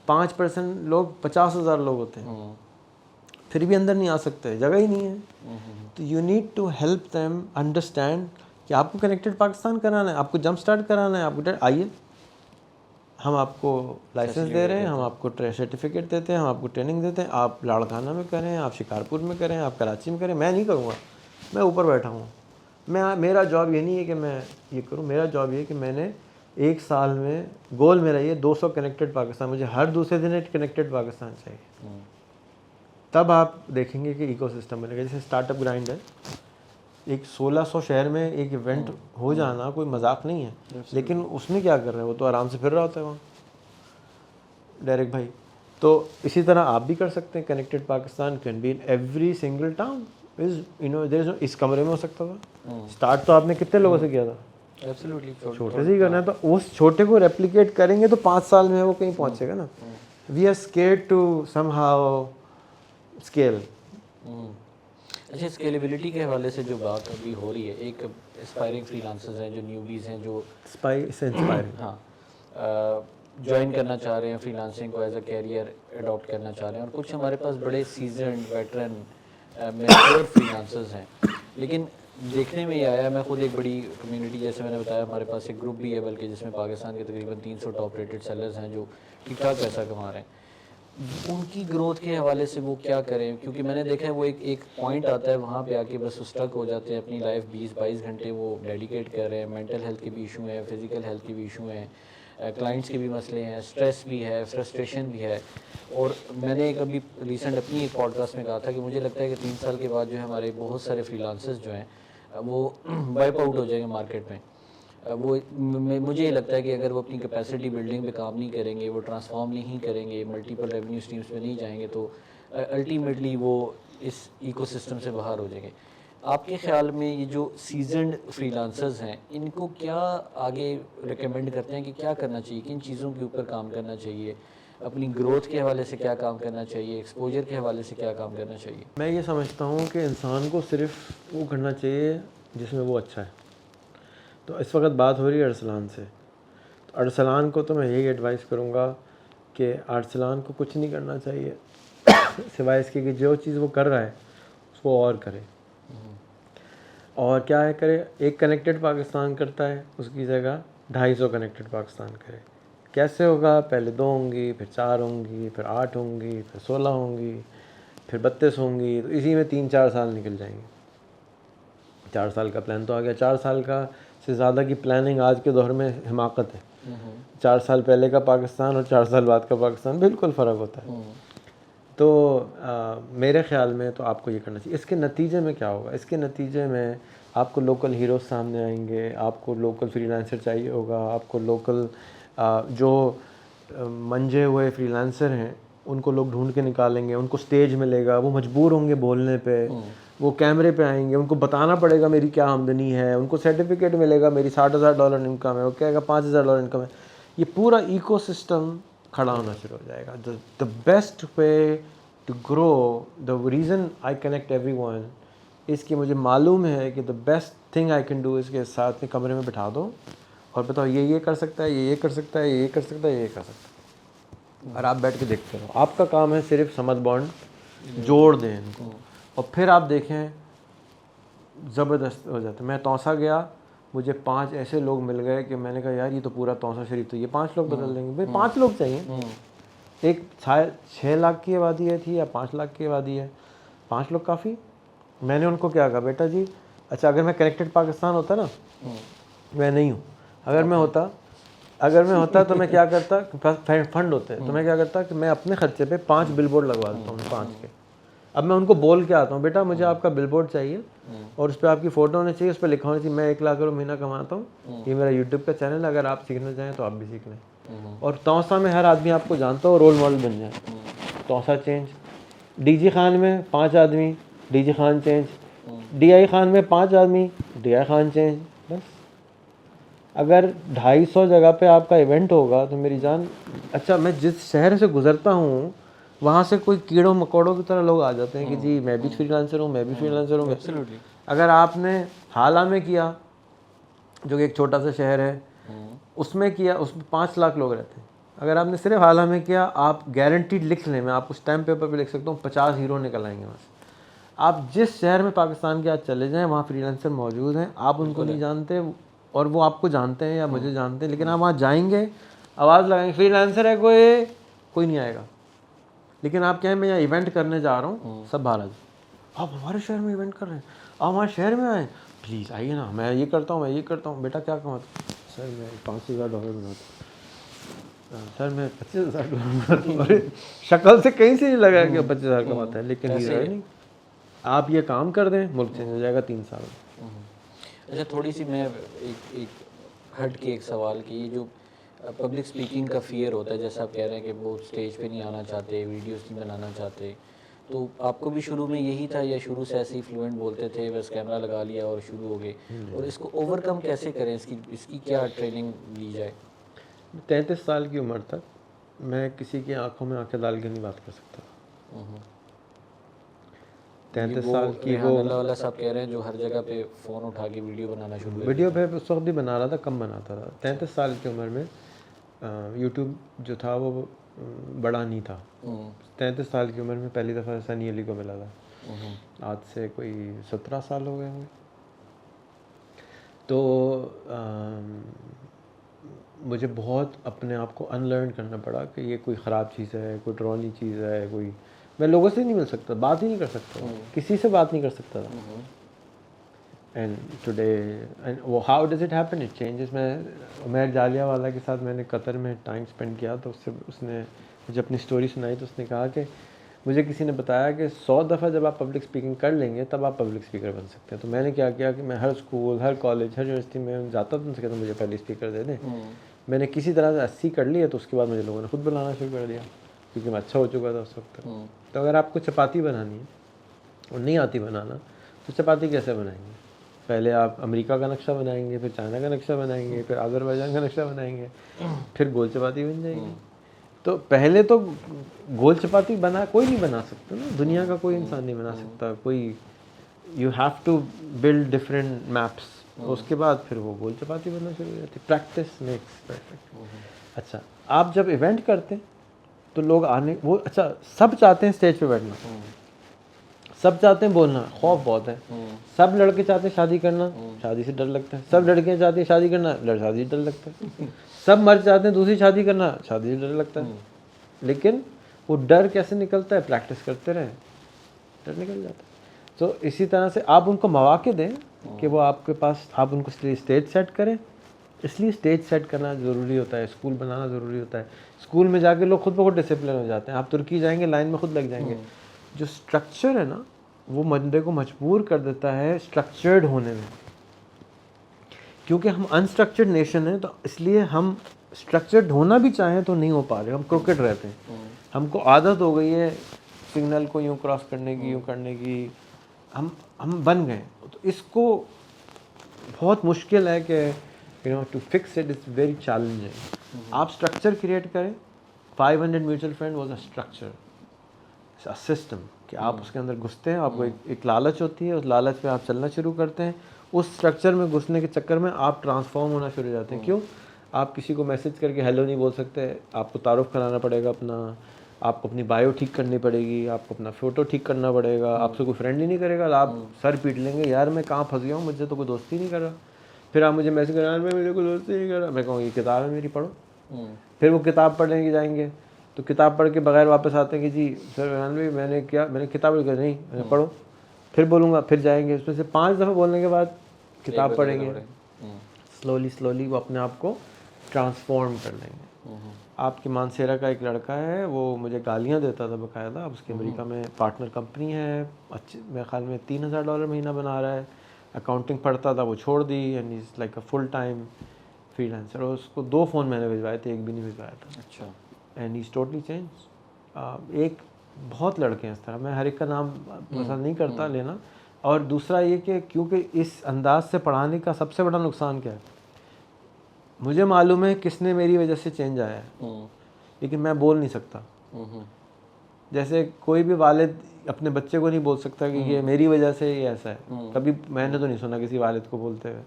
Speaker 2: 5% लोग 50,000 लोग होते हैं, फिर भी अंदर नहीं आ सकते, जगह ही नहीं है। तो you need to help them understand कि आपको कनेक्टेड पाकिस्तान कराना है, आपको जंप स्टार्ट कराना है, आपको आइए, हम आपको लाइसेंस दे रहे हैं, हम आपको सर्टिफिकेट देते हैं, हम आपको ट्रेनिंग देते हैं। आप लाड़काना में करें, आप शिकारपुर में करें, आप कराची में करें, मैं नहीं करूँगा, मैं ऊपर बैठा हूँ। मेरा जॉब ये नहीं है कि मैं ये करूँ, मेरा जॉब ये है कि मैंने एक साल में गोल मेरा ये 200 कनेक्टेड पाकिस्तान, मुझे हर दूसरे दिन एक कनेक्टेड पाकिस्तान चाहिए। तब आप देखेंगे कि इकोसिस्टम बनेगा। जैसे स्टार्टअप ग्राइंड है, एक 1600 शहर में एक इवेंट हो जाना कोई मजाक नहीं है, लेकिन उसमें क्या कर रहे हैं, वो तो आराम से फिर रहा होता है वहाँ डायरेक्ट भाई। तो इसी तरह आप भी कर सकते हैं। Connected Pakistan can be in every single town, is there इस कमरे में हो सकता था। स्टार्ट तो आपने कितने लोगों से किया था,
Speaker 1: एब्सोल्युटली
Speaker 2: छोटे से ही करना है। तो उस छोटे को रेप्लिकेट करेंगे तो 5 साल में वो कहीं पहुंचेगा ना। We are scared to somehow scale.
Speaker 1: अच्छा, स्केलेबिलिटी के हवाले से जो बात अभी हो रही है, एक एस्पायरिंग फ्रीलांसर्स हैं जो न्यूबीज़ हैं जो
Speaker 2: इंस्पायरिंग
Speaker 1: हाँ ज्वाइन करना चाह रहे हैं फ्रीलांसिंग को एज अ कैरियर अडॉप्ट करना चाह रहे हैं, और कुछ हमारे पास बड़े सीजन वेटरन मैच्योर फ्रीलांसर्स हैं। लेकिन देखने में ये आया, मैं खुद एक बड़ी कम्युनिटी, जैसे मैंने बताया, हमारे पास एक ग्रुप भी है बल्कि, जिसमें पाकिस्तान के तकरीबन 300 टॉप रेटेड सेलर्स हैं जो ठीक ठाक पैसा कमा रहे हैं। उनकी ग्रोथ के हवाले से वो क्या करें, क्योंकि मैंने देखा है वो एक पॉइंट आता है वहाँ पे आके बस स्टक हो जाते हैं। अपनी लाइफ 20-22 घंटे वो डेडिकेट कर रहे हैं। मेंटल हेल्थ के भी इशू हैं, फिज़िकल हेल्थ के भी इशू हैं, क्लाइंट्स के भी मसले हैं, स्ट्रेस भी है, फ्रस्ट्रेशन भी है। और मैंने एक अभी रिसेंट अपनी एक पॉडकास्ट में कहा था कि मुझे लगता है कि 3 साल के बाद जो है हमारे बहुत सारे फ्रीलांसर्स जो हैं वो वाइप आउट हो जाएंगे मार्केट में। वो मुझे ये लगता है कि अगर वो अपनी कैपेसिटी बिल्डिंग पे काम नहीं करेंगे, वो ट्रांसफॉर्म नहीं करेंगे, मल्टीपल रेवेन्यू स्ट्रीम्स में नहीं जाएंगे, तो अल्टीमेटली वो इस इकोसिस्टम से बाहर हो जाएंगे। आपके ख्याल में ये जो सीजनड फ्रीलांसर्स हैं, इनको क्या आगे रिकमेंड करते हैं कि क्या करना चाहिए, किन चीज़ों के ऊपर काम करना चाहिए, अपनी ग्रोथ के हवाले से क्या काम करना चाहिए, एक्सपोजर के हवाले से क्या काम करना चाहिए?
Speaker 2: मैं ये समझता हूँ कि इंसान को सिर्फ वो करना चाहिए जिसमें वो अच्छा है। तो इस वक्त बात हो रही है अरसलान से, तो अरसलान को तो मैं यही एडवाइस करूँगा कि अरसलान को कुछ नहीं करना चाहिए सिवाय इसके कि जो चीज़ वो कर रहा है उसको और करे। और क्या है करे, एक कनेक्टेड पाकिस्तान करता है उसकी जगह 250 कनेक्टेड पाकिस्तान करे। कैसे होगा, पहले 2 होंगी, फिर 4 होंगी, फिर 8 होंगी, फिर 16 होंगी, फिर 32 होंगी। तो इसी में 3-4 साल निकल जाएंगे। 4 साल का प्लान तो आ गया। 4 साल का से ज़्यादा की प्लानिंग आज के दौर में हिमाकत है। 4 साल पहले का पाकिस्तान और 4 साल बाद का पाकिस्तान बिल्कुल फ़र्क होता है। तो मेरे ख्याल में तो आपको ये करना चाहिए। इसके नतीजे में क्या होगा? इसके नतीजे में आपको लोकल हीरोज़ सामने आएंगे, आपको लोकल फ्रीलांसर चाहिए होगा, आपको लोकल जो मंजे हुए फ्रीलांसर हैं उनको लोग ढूंढ के निकालेंगे, उनको स्टेज मिलेगा, वो मजबूर होंगे बोलने पे, वो कैमरे पे आएंगे, उनको बताना पड़ेगा मेरी क्या आमदनी है, उनको सर्टिफिकेट मिलेगा मेरी $60,000 इनकम है, वो कहेगा $5,000 इनकम है। ये पूरा इकोसिस्टम खड़ा होना शुरू हो जाएगा। The best way to grow, the reason I connect everyone इसकी मुझे मालूम है कि the best thing I can do इसके साथ में कमरे में बिठा दो और बताओ ये कर सकता है, ये कर सकता है, ये कर सकता है, ये कर सकता है, और आप बैठ के देखते रहो। आपका काम है सिर्फ समझ बॉन्ड जोड़ दें इनको, और फिर आप देखें ज़बरदस्त हो जाता है। मैं तौसा गया, मुझे 5 ऐसे लोग मिल गए कि मैंने कहा यार ये तो पूरा तौसा शरीफ तो ये 5 लोग बदल देंगे। भाई 5 लोग चाहिए, एक 6 लाख की आबादी है थी या 5 लाख की आबादी है, 5 लोग काफ़ी। मैंने उनको क्या कहा, बेटा जी अच्छा अगर मैं कनेक्टेड पाकिस्तान होता ना, मैं नहीं हूँ, अगर मैं होता तो मैं क्या करता, फंड होते हैं तो मैं क्या करता कि मैं अपने खर्चे पे 5 बिलबोर्ड लगवा देता हूँ 5 के। अब मैं उनको बोल के आता हूँ बेटा मुझे आपका बिलबोर्ड चाहिए और उस पर आपकी फ़ोटो होनी चाहिए, उस पर लिखा होना चाहिए मैं 1 लाख रुपये महीना कमाता हूँ, ये मेरा यूट्यूब का चैनल है, अगर आप सीखना चाहें तो आप भी सीख लें। और तौसा में हर आदमी आपको जानता हो, रोल मॉडल बन जाए। तौसा चेंज, डीजी खान में 5 आदमी, DG Khan change, DI Khan में 5 आदमी, DI खान चेंज। बस अगर 250 जगह पे आपका इवेंट होगा तो मेरी जान, अच्छा मैं जिस शहर से गुजरता हूँ वहाँ से कोई कीड़ों मकोड़ों की तरह लोग आ जाते हैं कि जी मैं भी फ्रीलांसर हूँ, मैं भी फ्रीलांसर हूँ।
Speaker 1: एब्सोल्युटली।
Speaker 2: अगर आपने हाला में किया, जो कि एक छोटा सा शहर है, उसमें किया, उसमें 5 लाख लोग रहते हैं। अगर आपने सिर्फ हाला में किया, आप गारंटीड लिख लें, मैं आपको स्टैम्प पेपर पे लिख सकता हूँ 50 हीरो निकल आएंगे वहाँ से। आप जिस शहर में पाकिस्तान के आज चले जाएं वहाँ फ्रीलांसर मौजूद हैं, आप उनको नहीं जानते और वो आपको जानते हैं या मुझे जानते हैं, लेकिन आप वहाँ जाएंगे, आवाज़ लगाएंगे फ्रीलांसर है कोई नहीं आएगा। लेकिन आप कहें मैं यहाँ इवेंट करने जा रहा हूँ, सब बाहर आ जाओ, आप हमारे शहर में इवेंट कर रहे हैं, आप हमारे शहर में आए, प्लीज़ आइए ना, मैं ये करता हूँ, मैं ये करता हूँ। बेटा क्या कमाता? सर मैं $5,000 बनाता हूँ, सर मैं $25,000 बनाता हूँ। अरे शक्ल से कहीं से नहीं लगा कि 25,000 कमाता है, लेकिन हीरो है नहीं। आप ये काम कर दें, मुल्क चेंज हो जाएगा 3 साल में।
Speaker 1: अच्छा थोड़ी सी मैं एक हट के एक सवाल की, जो पब्लिक स्पीकिंग का फियर होता है, जैसा आप कह रहे हैं कि वो स्टेज पे नहीं आना चाहते, वीडियोस नहीं बनाना चाहते, तो आपको भी शुरू में यही था या शुरू से ऐसे ही फ्लुएंट बोलते थे, बस कैमरा लगा लिया और शुरू हो गए? और इसको ओवरकम कैसे करें, इसकी क्या ट्रेनिंग ली जाए?
Speaker 2: 33 साल की उम्र तक मैं किसी की आंखों में आंखें डाल के नहीं बात कर सकता। 33 साल की वो
Speaker 1: वाला साहब कह रहे हैं जो हर जगह पे फ़ोन उठा के वीडियो बनाना शुरू कर
Speaker 2: वीडियो पे उस वक्त भी बना रहा था, कम बनाता था। 33 साल की उम्र में यूट्यूब जो था वो बड़ा नहीं था। 33 साल की उम्र में पहली दफ़ा सनी अली को मिला था, आज से कोई 17 साल हो गए होंगे। तो मुझे बहुत अपने आप को अनलर्न करना पड़ा कि ये कोई ख़राब चीज़ है, कोई डरावनी चीज़ है, कोई मैं लोगों से नहीं मिल सकता, बात ही नहीं कर सकता, किसी से बात नहीं कर सकता था। एंड टुडे एंड वो how does it happen, it changes. मैं उमर जालियावाला के साथ मैंने कतर में टाइम स्पेंड किया, तो उसने मुझे अपनी स्टोरी सुनाई, तो उसने कहा कि मुझे किसी ने बताया कि 100 दफ़ा जब आप पब्लिक स्पीकिंग कर लेंगे तब आप पब्लिक स्पीकर बन सकते हैं। तो मैंने क्या किया कि मैं हर स्कूल, हर कॉलेज, हर यूनिवर्सिटी में जाता था, उनसे कहता मुझे पहले स्पीकर दे दें। मैंने किसी तरह से 80 कर लिया, तो उसके बाद मुझे लोगों ने खुद बुलाना शुरू कर दिया, क्योंकि मैं अच्छा हो चुका था उस वक्त। तो अगर आपको चपाती बनानी है और नहीं आती बनाना, तो चपाती कैसे बनाएंगे? पहले आप अमेरिका का नक्शा बनाएंगे, फिर चाइना का नक्शा बनाएंगे, फिर अज़रबैजान का नक्शा बनाएंगे, फिर गोल चपाती बन जाएगी। तो पहले तो गोल चपाती कोई नहीं बना सकता ना, दुनिया का कोई इंसान नहीं बना सकता कोई। You have to build different maps, उसके बाद फिर वो गोल चपाती बनना शुरू हो जाती है। Practice makes perfect. अच्छा आप जब इवेंट करते हैं तो लोग आने, वो अच्छा सब चाहते हैं स्टेज पे बैठना, सब चाहते हैं बोलना, खौफ बहुत है। सब लड़के चाहते हैं शादी करना, शादी से डर लगता है। सब लड़कियां चाहती हैं शादी करना, शादी से डर लगता है। सब मर्द चाहते हैं दूसरी शादी करना, शादी से डर लगता है। लेकिन वो डर कैसे निकलता है? प्रैक्टिस करते रहें, डर निकल जाता है। तो इसी तरह से आप उनको मौके दें कि वो आपके पास, आप उनको स्टेज सेट करें, इसलिए स्टेज सेट करना ज़रूरी होता है, स्कूल बनाना ज़रूरी होता है। स्कूल में जाके लोग खुद ब खुद डिसिप्लिन हो जाते हैं। आप तुर्की जाएंगे, लाइन में खुद लग जाएंगे। जो स्ट्रक्चर है ना, वो बंदे को मजबूर कर देता है स्ट्रक्चर्ड होने में। क्योंकि हम अनस्ट्रक्चर्ड नेशन हैं, तो इसलिए हम स्ट्रक्चर्ड होना भी चाहें तो नहीं हो पा रहे, हम क्रोकेट रहते हैं। हमको आदत हो गई है सिग्नल को यूँ क्रॉस करने की, यूँ करने की, हम बन गए। तो इसको बहुत मुश्किल है कि to fix it is very challenging. आप स्ट्रक्चर क्रिएट करें। 500 mutual fund was a structure, a system, कि आप उसके अंदर घुसते हैं, आपको एक लालच होती है, उस लालच पे आप चलना शुरू करते हैं। उस स्ट्रक्चर में घुसने के चक्कर में आप ट्रांसफॉर्म होना शुरू हो जाते हैं। क्यों? आप किसी को मैसेज करके हेलो नहीं बोल सकते, आपको तारुफ कराना पड़ेगा अपना, आपको अपनी बायो ठीक करनी पड़ेगी, आपको अपना फ़ोटो ठीक करना पड़ेगा। आपसे कोई फ्रेंड ही नहीं करेगा, आप सर पीट लेंगे, यार मैं कहाँ फंस गया हूँ, मुझे तो कोई दोस्ती नहीं कर रहा। फिर आप मुझे मैसेज कर, यार मैं मुझे कोई दोस्ती नहीं कर रहा। मैं कहूँ ये किताब है मेरी, पढ़ो। फिर वो किताब पढ़ने के जाएंगे, तो किताब पढ़ के बगैर वापस आते हैं कि जी सर मैंने किताब लिखा नहीं, मैंने पढ़ो। फिर बोलूँगा, फिर जाएंगे, उसमें से 5 दफ़ा बोलने के बाद किताब पढ़ेंगे। स्लोली वो अपने आप को ट्रांसफॉर्म कर लेंगे। आपके मानसेरा का एक लड़का है, वो मुझे गालियाँ देता था बाकायदा। अब उसकी अमेरिका में पार्टनर कंपनी है, अच्छे मेरे ख्याल में $3000 महीना बना रहा है। अकाउंटिंग पढ़ता था, वो छोड़ दी, and is like a full time freelancer. और उसको 2 फ़ोन मैंने भिजवाए थे, एक भी नहीं भिजवाया था।
Speaker 1: अच्छा।
Speaker 2: And is totally change. एक बहुत लड़के हैं इस तरह, मैं हर एक का नाम पसंद नहीं करता लेना। और दूसरा ये कि क्योंकि इस अंदाज से पढ़ाने का सबसे बड़ा नुकसान क्या है, मुझे मालूम है किसने मेरी वजह से चेंज आया है, लेकिन मैं बोल नहीं सकता। जैसे कोई भी वालिद अपने बच्चे को नहीं बोल सकता कि ये मेरी वजह से ये ऐसा है। कभी मैंने तो नहीं सुना किसी वालिद को बोलते हुए।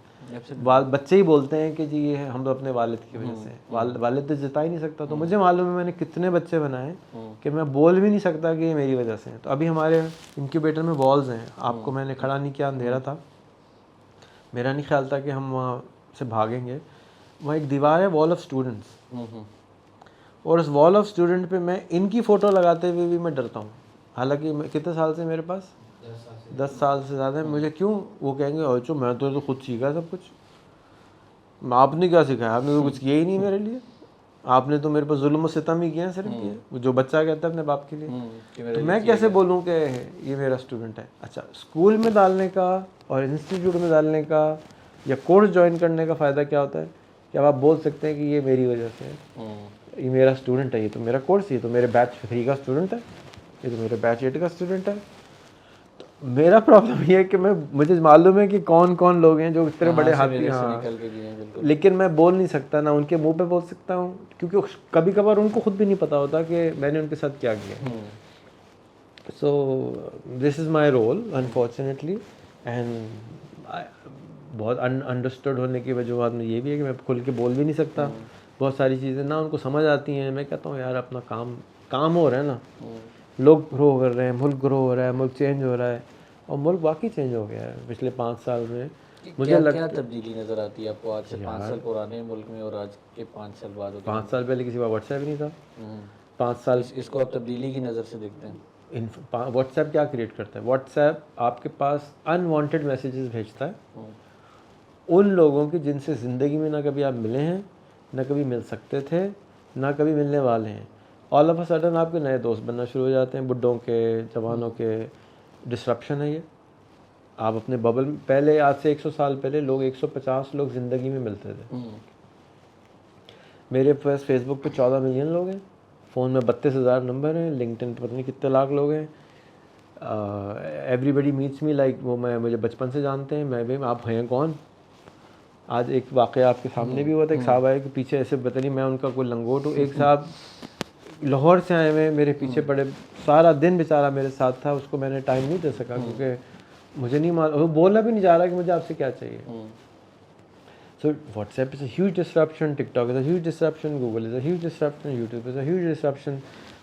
Speaker 2: बच्चे ही बोलते हैं कि जी ये हम तो अपने वालिद की वजह से। वालिद तो जिता ही नहीं सकता। तो मुझे मालूम है मैंने कितने बच्चे बनाए कि मैं बोल भी नहीं सकता कि ये मेरी वजह से है। तो अभी हमारे इंक्यूबेटर में वॉल्स हैं, आपको मैंने खड़ा नहीं किया, अंधेरा था, मेरा नहीं ख्याल था कि हम वहाँ से भागेंगे। वहाँ एक दीवार है, वॉल ऑफ स्टूडेंट्स, और उस वॉल ऑफ स्टूडेंट पे मैं इनकी फ़ोटो लगाते हुए भी मैं डरता हूँ। हालांकि कितने साल से मेरे पास 10 साल से ज़्यादा है। मुझे क्यों वो कहेंगे और मैं तो खुद सीखा सब कुछ। आपने क्या सिखाया? आपने तो कुछ किया ही नहीं मेरे लिए। आपने तो मेरे पर जुल्म और सितम ही किया, सिर्फ किया जो बच्चा कहता है अपने बाप के लिए। तो मैं कैसे बोलूँ कि ये मेरा स्टूडेंट है? अच्छा, स्कूल में डालने का और इंस्टीट्यूट में डालने का या कोर्स ज्वाइन करने का फ़ायदा क्या होता है कि अब आप बोल सकते हैं कि ये मेरी वजह से है, ये मेरा स्टूडेंट है, ये तो मेरा कोर्स, ये तो मेरे बैच 3 का स्टूडेंट है, ये तो मेरे बैच 8 का स्टूडेंट है। तो मेरा प्रॉब्लम ये है कि मुझे मालूम है कि कौन कौन लोग हैं जो इतने बड़े हाथी, हाँ, लेकिन मैं बोल नहीं सकता, ना उनके मुंह पे बोल सकता हूँ, क्योंकि कभी कभार उनको खुद भी नहीं पता होता कि मैंने उनके साथ क्या किया। So this is my role unfortunately. And बहुत अंडरस्टूड होने की वजह में ये भी है कि मैं खुल के बोल भी नहीं सकता। बहुत सारी चीज़ें ना उनको समझ आती हैं। मैं कहता हूँ यार अपना काम हो रहा है ना, लोग ग्रो कर रहे हैं, मुल्क ग्रो हो रहा है, मुल्क चेंज हो रहा है, और मुल्क वाकई चेंज हो गया है पिछले 5 साल में।
Speaker 1: मुझे क्या तब्दीली नज़र आती है आपको आज से 5 साल पुराने मुल्क में और आज के 5 साल बाद?
Speaker 2: 5 साल पहले किसी का व्हाट्सएप नहीं था। 5 साल
Speaker 1: इसको आप तब्दीली की नज़र से देखते हैं?
Speaker 2: व्हाट्सएप क्या क्रिएट करता है? व्हाट्सएप आपके पास अनवांटेड मैसेजेस भेजता है उन लोगों की जिनसे ज़िंदगी में ना कभी आप मिले हैं, ना कभी मिल सकते थे, ना कभी मिलने वाले हैं। ऑल ऑफ अ सडन आपके नए दोस्त बनना शुरू हो जाते हैं, बुड्ढों के, जवानों के। डिसरप्शन है ये। आप अपने बबल में, पहले आज से 100 साल पहले लोग 150 लोग ज़िंदगी में मिलते थे। मेरे पास फेसबुक पे 14 मिलियन लोग हैं, फ़ोन में 32,000 नंबर हैं, लिंक्डइन पे पता नहीं कितने लाख लोग हैं। एवरीबडी मीट्स मी लाइक वो मुझे बचपन से जानते हैं। मैं भी, आप हैं कौन? आज एक वाक़या आपके सामने भी हुआ था। एक साहब आए कि पीछे ऐसे पता नहीं मैं उनका कोई लंगोट हूँ। एक साहब लाहौर से आए हुए मेरे पीछे पड़े, सारा दिन बेचारा मेरे साथ था, उसको मैंने टाइम नहीं दे सका क्योंकि मुझे नहीं मालूम, वो बोलना भी नहीं जा रहा कि मुझे आपसे क्या चाहिए। So WhatsApp is a huge disruption, TikTok is a huge disruption, Google is a huge disruption, YouTube is a huge disruption.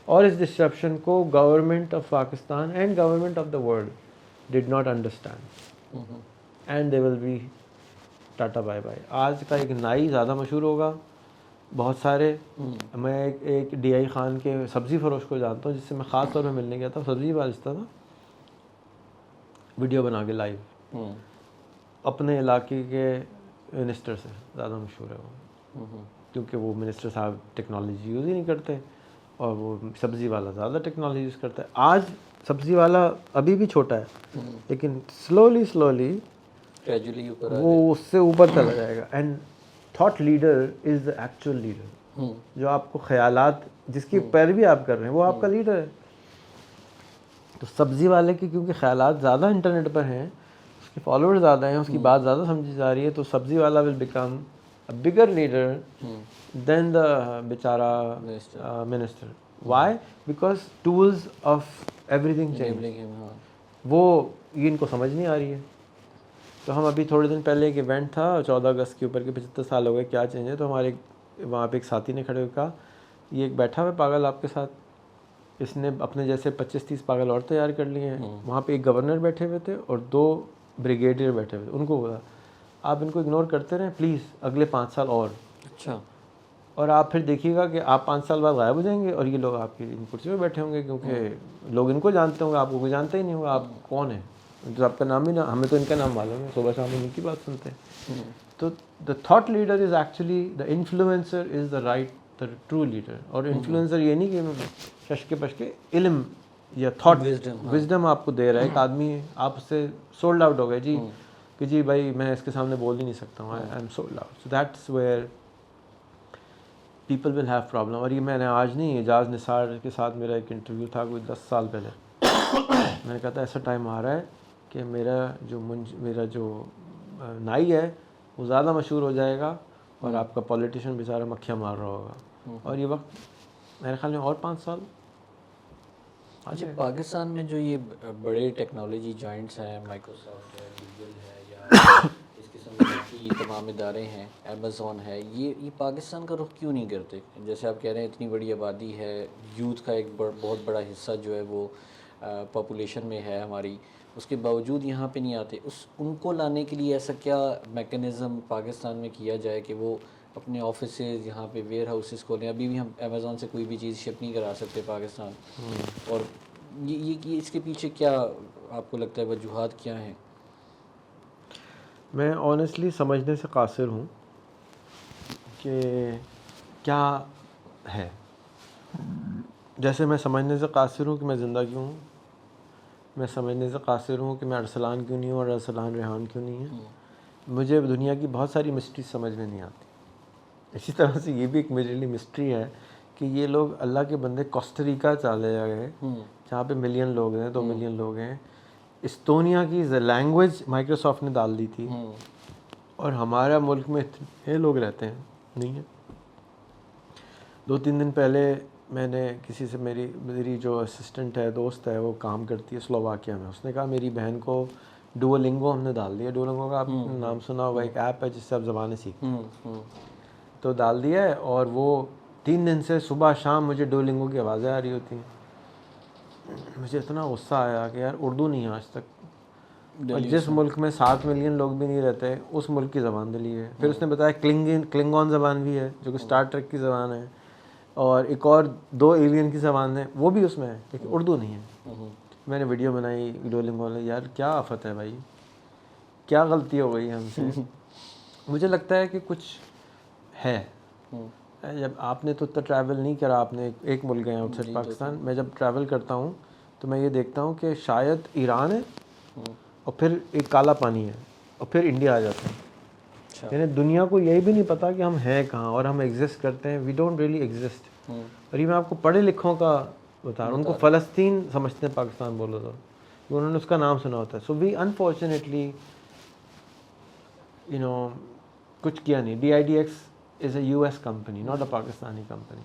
Speaker 2: और इस डिसरप्शन को government of Pakistan and government of the world did not understand, and they will be ta-ta bye bye. आज का एक नाई ज़्यादा मशहूर होगा, बहुत सारे। मैं एक DI खान के सब्ज़ी फरोश को जानता हूँ, जिससे मैं ख़ास तौर पे मिलने गया था। सब्ज़ी बेचता था, वीडियो बना के लाइव, अपने इलाके के मिनिस्टर से ज़्यादा मशहूर है वो, क्योंकि वो मिनिस्टर साहब टेक्नोलॉजी यूज़ ही नहीं करते और वो सब्ज़ी वाला ज़्यादा टेक्नोलॉजी यूज़ करता है। आज सब्ज़ी वाला अभी भी छोटा है, लेकिन स्लोली
Speaker 1: ग्रेजुअली ऊपर
Speaker 2: वो उससे ऊपर चला जाएगा। And thought leader is the actual leader, जो आपको ख्यालात जिसकी पैरवी आप कर रहे हैं वो आपका लीडर है। तो सब्ज़ी वाले की क्योंकि ख्यालात ज़्यादा इंटरनेट पर हैं, उसके फॉलोअर्स ज़्यादा हैं, उसकी बात ज़्यादा समझी जा रही है, तो सब्ज़ी वाला will become a bigger leader than the बेचारा minister. Why? Because tools of everything change. वो ये इनको समझ नहीं आ रही है। तो हम अभी थोड़े दिन पहले एक इवेंट था 14 अगस्त के ऊपर के 75 साल हो गए, क्या चेंज है, तो हमारे वहाँ पे एक साथी ने खड़े होकर कहा, ये एक बैठा हुआ पागल आपके साथ, इसने अपने जैसे 25-30 पागल और तैयार कर लिए हैं। वहाँ पे एक गवर्नर बैठे हुए थे और 2 ब्रिगेडियर बैठे हुए थे। उनको बोला आप इनको इग्नोर करते रहें प्लीज़ अगले 5 साल और।
Speaker 1: अच्छा।
Speaker 2: और आप फिर देखिएगा कि आप 5 साल बाद गायब हो जाएंगे और ये लोग आपकी इन कुर्सी पर बैठे होंगे, क्योंकि लोग इनको जानते होंगे, आपको कोई जानता ही नहीं होगा आप कौन है। तो आपका नाम ही ना, हमें तो इनका नाम मालूम है, सुबह शाम इनकी बात सुनते हैं। तो the thought leader is actually the influencer is the right the true leader. और इन्फ्लुएंसर ये नहीं कि शश के इल्म या थॉट विजडम आपको दे रहा है। एक आदमी आप उससे सोल्ड आउट हो गए जी कि जी भाई मैं इसके सामने बोल ही नहीं सकता हूँ, I am sold out. So that's where people will have problem. और ये मैंने आज नहीं, एजाज निसार के साथ मेरा एक इंटरव्यू था कोई 10 साल पहले। मैंने कहा था ऐसा टाइम आ रहा है कि मेरा जो नाई है वो ज़्यादा मशहूर हो जाएगा और आपका पॉलिटिशियन बेचारा मक्खियाँ मार रहा होगा। और ये वक्त मेरे ख्याल में और 5 साल।
Speaker 1: अच्छा, पाकिस्तान में जो ये बड़े टेक्नोलॉजी जॉइंट्स हैं, माइक्रोसॉफ्ट है, गूगल है, या इस किस्म की तमाम इदारे हैं, अमेज़ॉन है, ये पाकिस्तान का रुख क्यों नहीं करते? जैसे आप कह रहे हैं इतनी बड़ी आबादी है, यूथ का एक बहुत बड़ा हिस्सा जो है वो पॉपुलेशन में है हमारी, उसके बावजूद यहाँ पे नहीं आते। उनको लाने के लिए ऐसा क्या मेकनिज़म पाकिस्तान में किया जाए कि वो अपने ऑफिसेज यहाँ पे वेयर हाउसेस खोलें? अभी भी हम अमेज़ॉन से कोई भी चीज़ शिप नहीं करा सकते पाकिस्तान। और ये इसके पीछे क्या आपको लगता है, वजूहात क्या हैं?
Speaker 2: मैं ऑनेस्टली समझने से कासिर हूँ कि क्या है। जैसे मैं समझने से कासिर हूँ कि मैं ज़िंदा क्यों हूँ, मैं समझने से कासिर हूँ कि मैं अरसलान क्यों नहीं हूँ और अरसलान रेहान क्यों नहीं है। मुझे दुनिया की बहुत सारी मिस्ट्री समझ में नहीं आती। इसी तरह से ये भी एक मेरे लिए मिस्ट्री है कि ये लोग अल्लाह के बंदे कोस्टारिका चले गए, जहाँ पे मिलियन लोग हैं, 2 मिलियन लोग हैं। इस्टोनिया की लैंग्वेज माइक्रोसॉफ्ट ने डाल दी थी और हमारा मुल्क में इतने लोग रहते हैं नहीं है। 2-3 दिन पहले मैंने किसी से, मेरी जो असिस्टेंट है, दोस्त है, वो काम करती है स्लोवाकिया में, उसने कहा मेरी बहन को डुओलिंगो हमने डाल दिया। डुओलिंगो का आपने नाम सुना होगा, एक ऐप है जिससे आप ज़बानें सीखते। तो डाल दिया है और वो 3 दिन से सुबह शाम मुझे डुओलिंगो की आवाज़ें आ रही होती हैं। मुझे इतना गुस्सा आया कि यार उर्दू नहीं है आज तक, और जिस मुल्क में 7 मिलियन लोग भी नहीं रहते उस मुल्क की ज़बान दली है। फिर उसने बताया क्लिंगॉन ज़बान भी है जो कि स्टार ट्रेक की ज़बान है, और एक और 2 एलियन की ज़बान है, वो भी उसमें है, लेकिन उर्दू नहीं है। मैंने वीडियो बनाई डुओलिंगो वाले, यार क्या आफत है भाई, क्या गलती हो गई हमसे। मुझे लगता है कि कुछ है। जब आपने तो उतना ट्रैवल नहीं करा, आपने एक मुल्क गए आउटसाइड पाकिस्तान। मैं जब ट्रैवल करता हूँ तो मैं ये देखता हूँ कि शायद ईरान है और फिर एक काला पानी है और फिर इंडिया आ जाता है। यानी दुनिया को यही भी नहीं पता कि हम हैं कहाँ और हम एग्जिस्ट करते हैं। We don't really exist. और ये मैं आपको पढ़े लिखों का बता रहा हूँ, उनको फ़लस्तीन समझते हैं पाकिस्तान बोलो तो, उन्होंने उसका नाम सुना होता है। सो वी अनफॉर्चुनेटली कुछ किया नहीं। DIDX is a US company, not a Pakistani company.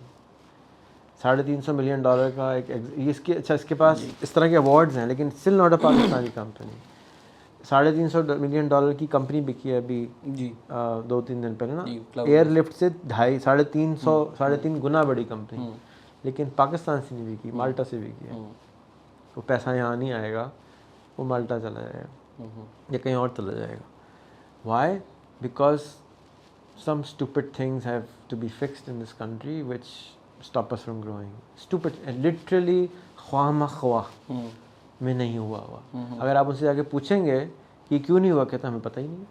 Speaker 2: $350 million का एक इसके, अच्छा इसके पास इस तरह के अवार्ड्स हैं, लेकिन still not a Pakistani company. $350 million की कंपनी बिकी है अभी जी 2-3 दिन पहले ना, एयरलिफ्ट से 3.5 गुना बड़ी कंपनी, लेकिन पाकिस्तान से नहीं बिकी, माल्टा से बिकी है। वो पैसा यहाँ नहीं आएगा, वो माल्टा चला जाएगा या कहीं और चला जाएगा। Why? Because some stupid things have to be fixed in this country which stop us from growing. Stupid, literally ख्वाह में नहीं हुआ। अगर आप उनसे जाके पूछेंगे कि क्यों नहीं हुआ, कहता हमें पता ही नहीं है।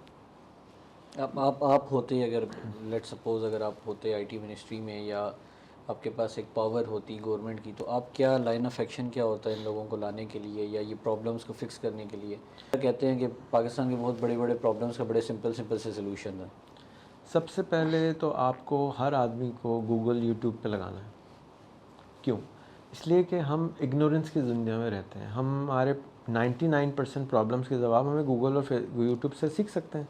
Speaker 1: आप होते, अगर लेट सपोज अगर आप होते आईटी मिनिस्ट्री में, या आपके पास एक पावर होती गवर्नमेंट की, तो आप क्या लाइन ऑफ एक्शन क्या होता है इन लोगों को लाने के लिए या ये प्रॉब्लम्स को फिक्स करने के लिए? कहते हैं कि पाकिस्तान के बहुत बड़े बड़े प्रॉब्लम्स का बड़े सिंपल सिंपल से सोल्यूशन है।
Speaker 2: सबसे पहले तो आपको हर आदमी को गूगल यूट्यूब पे लगाना है। क्यों? इसलिए कि हम इग्नोरेंस की दुनिया में रहते हैं। हमारे 99% प्रॉब्लम्स के जवाब हमें गूगल और यूट्यूब से सीख सकते हैं।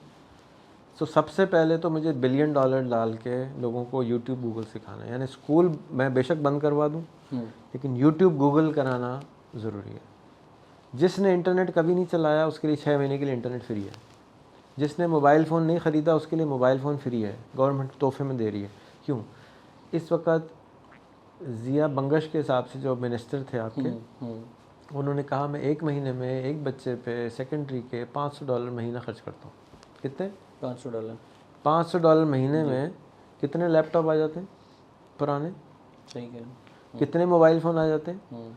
Speaker 2: तो सबसे पहले तो मुझे $1 बिलियन डाल के लोगों को यूट्यूब गूगल सिखाना है। यानी स्कूल मैं बेशक बंद करवा दूँ, लेकिन यूट्यूब गूगल कराना ज़रूरी है। जिसने इंटरनेट कभी नहीं चलाया उसके लिए 6 महीने के लिए इंटरनेट फ्री है। जिसने मोबाइल फ़ोन नहीं ख़रीदा उसके लिए मोबाइल फ़ोन फ्री है, गवर्नमेंट तोहफे में दे रही है। क्यों? इस वक्त ज़िया बंगश के हिसाब से जो मिनिस्टर थे आपके, उन्होंने कहा मैं 1 महीने में एक बच्चे पे सेकेंडरी के $500 महीना खर्च करता हूँ। कितने?
Speaker 1: $500।
Speaker 2: $500 महीने में कितने लैपटॉप आ जाते हैं पुराने?
Speaker 1: सही कह।
Speaker 2: कितने मोबाइल फ़ोन आ जाते हैं?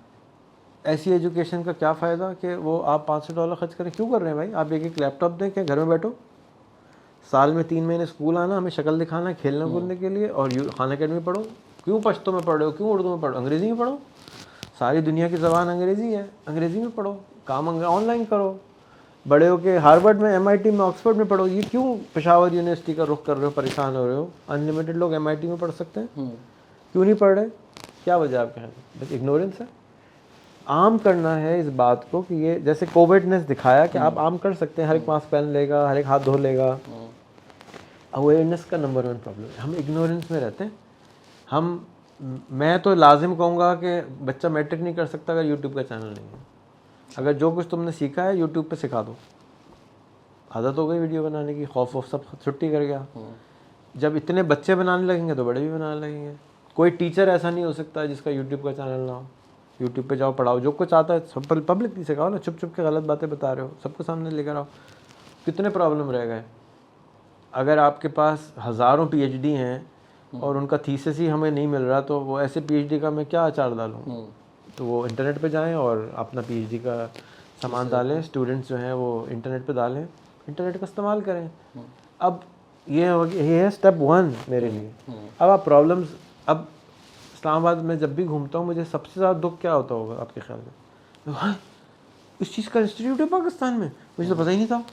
Speaker 2: ऐसी एजुकेशन का क्या फ़ायदा कि वो आप $500 खर्च करें? क्यों कर रहे हैं भाई? आप एक लैपटॉप दें क्या, घर में बैठो, साल में 3 महीने स्कूल आना, हमें शक्ल दिखाना, खेलने कूदने के लिए, और खान अकेडमी पढ़ो। क्यों पश्तो में पढ़ रहे हो? क्यों उर्दू में पढ़ो? अंग्रेज़ी में पढ़ो। सारी दुनिया की ज़बान अंग्रेज़ी है, अंग्रेज़ी में पढ़ो। काम ऑनलाइन करो। बड़े हो के हार्वर्ड में, MIT में, ऑक्सफोर्ड में पढ़ो। ये क्यों पेशावर यूनिवर्सिटी का रुख कर रहे हो, परेशान हो रहे हो? अनलिमिटेड लोग MIT में पढ़ सकते हैं, क्यों नहीं पढ़ रहे? क्या वजह आपके यहाँ? बस इग्नोरेंस है। आम करना है इस बात को कि ये जैसे कोविड ने दिखाया कि आप आम कर सकते हैं, हर एक मास्क पहन लेगा, हर एक हाथ धो लेगा। अवेयरनेस का नंबर 1 प्रॉब्लम है, हम इग्नोरेंस में रहते हैं। मैं तो लाजिम कहूँगा कि बच्चा मैट्रिक नहीं कर सकता अगर यूट्यूब का चैनल नहीं है। अगर जो कुछ तुमने सीखा है यूट्यूब पे सिखा दो। आदत हो गई वीडियो बनाने की, खौफ सब छुट्टी कर गया। जब इतने बच्चे बनाने लगेंगे तो बड़े भी बनाने लगेंगे। कोई टीचर ऐसा नहीं हो सकता जिसका यूट्यूब का चैनल ना हो। यूट्यूब पे जाओ, पढ़ाओ, जो कुछ आता है सब पब्लिक नहीं सिखाओ ना। चुप चुप के गलत बातें बता रहे हो, सबको सामने लेकर आओ। कितने प्रॉब्लम रह गए। अगर आपके पास हज़ारों PhD हैं और उनका थीसिस ही हमें नहीं मिल रहा, तो वो ऐसे PhD का मैं क्या अचार डालूँ? तो वो इंटरनेट पे जाएं और अपना PhD का सामान डालें। स्टूडेंट्स जो हैं वो इंटरनेट पे डालें, इंटरनेट का इस्तेमाल करें। अब ये है स्टेप 1 मेरे लिए। अब आप प्रॉब्लम्स, अब इस्लामाबाद में जब भी घूमता हूँ मुझे सबसे ज़्यादा दुख क्या होता होगा आपके ख्याल में? हाँ, इस चीज़ का इंस्टीट्यूट है पाकिस्तान में, मुझे तो पता ही नहीं था।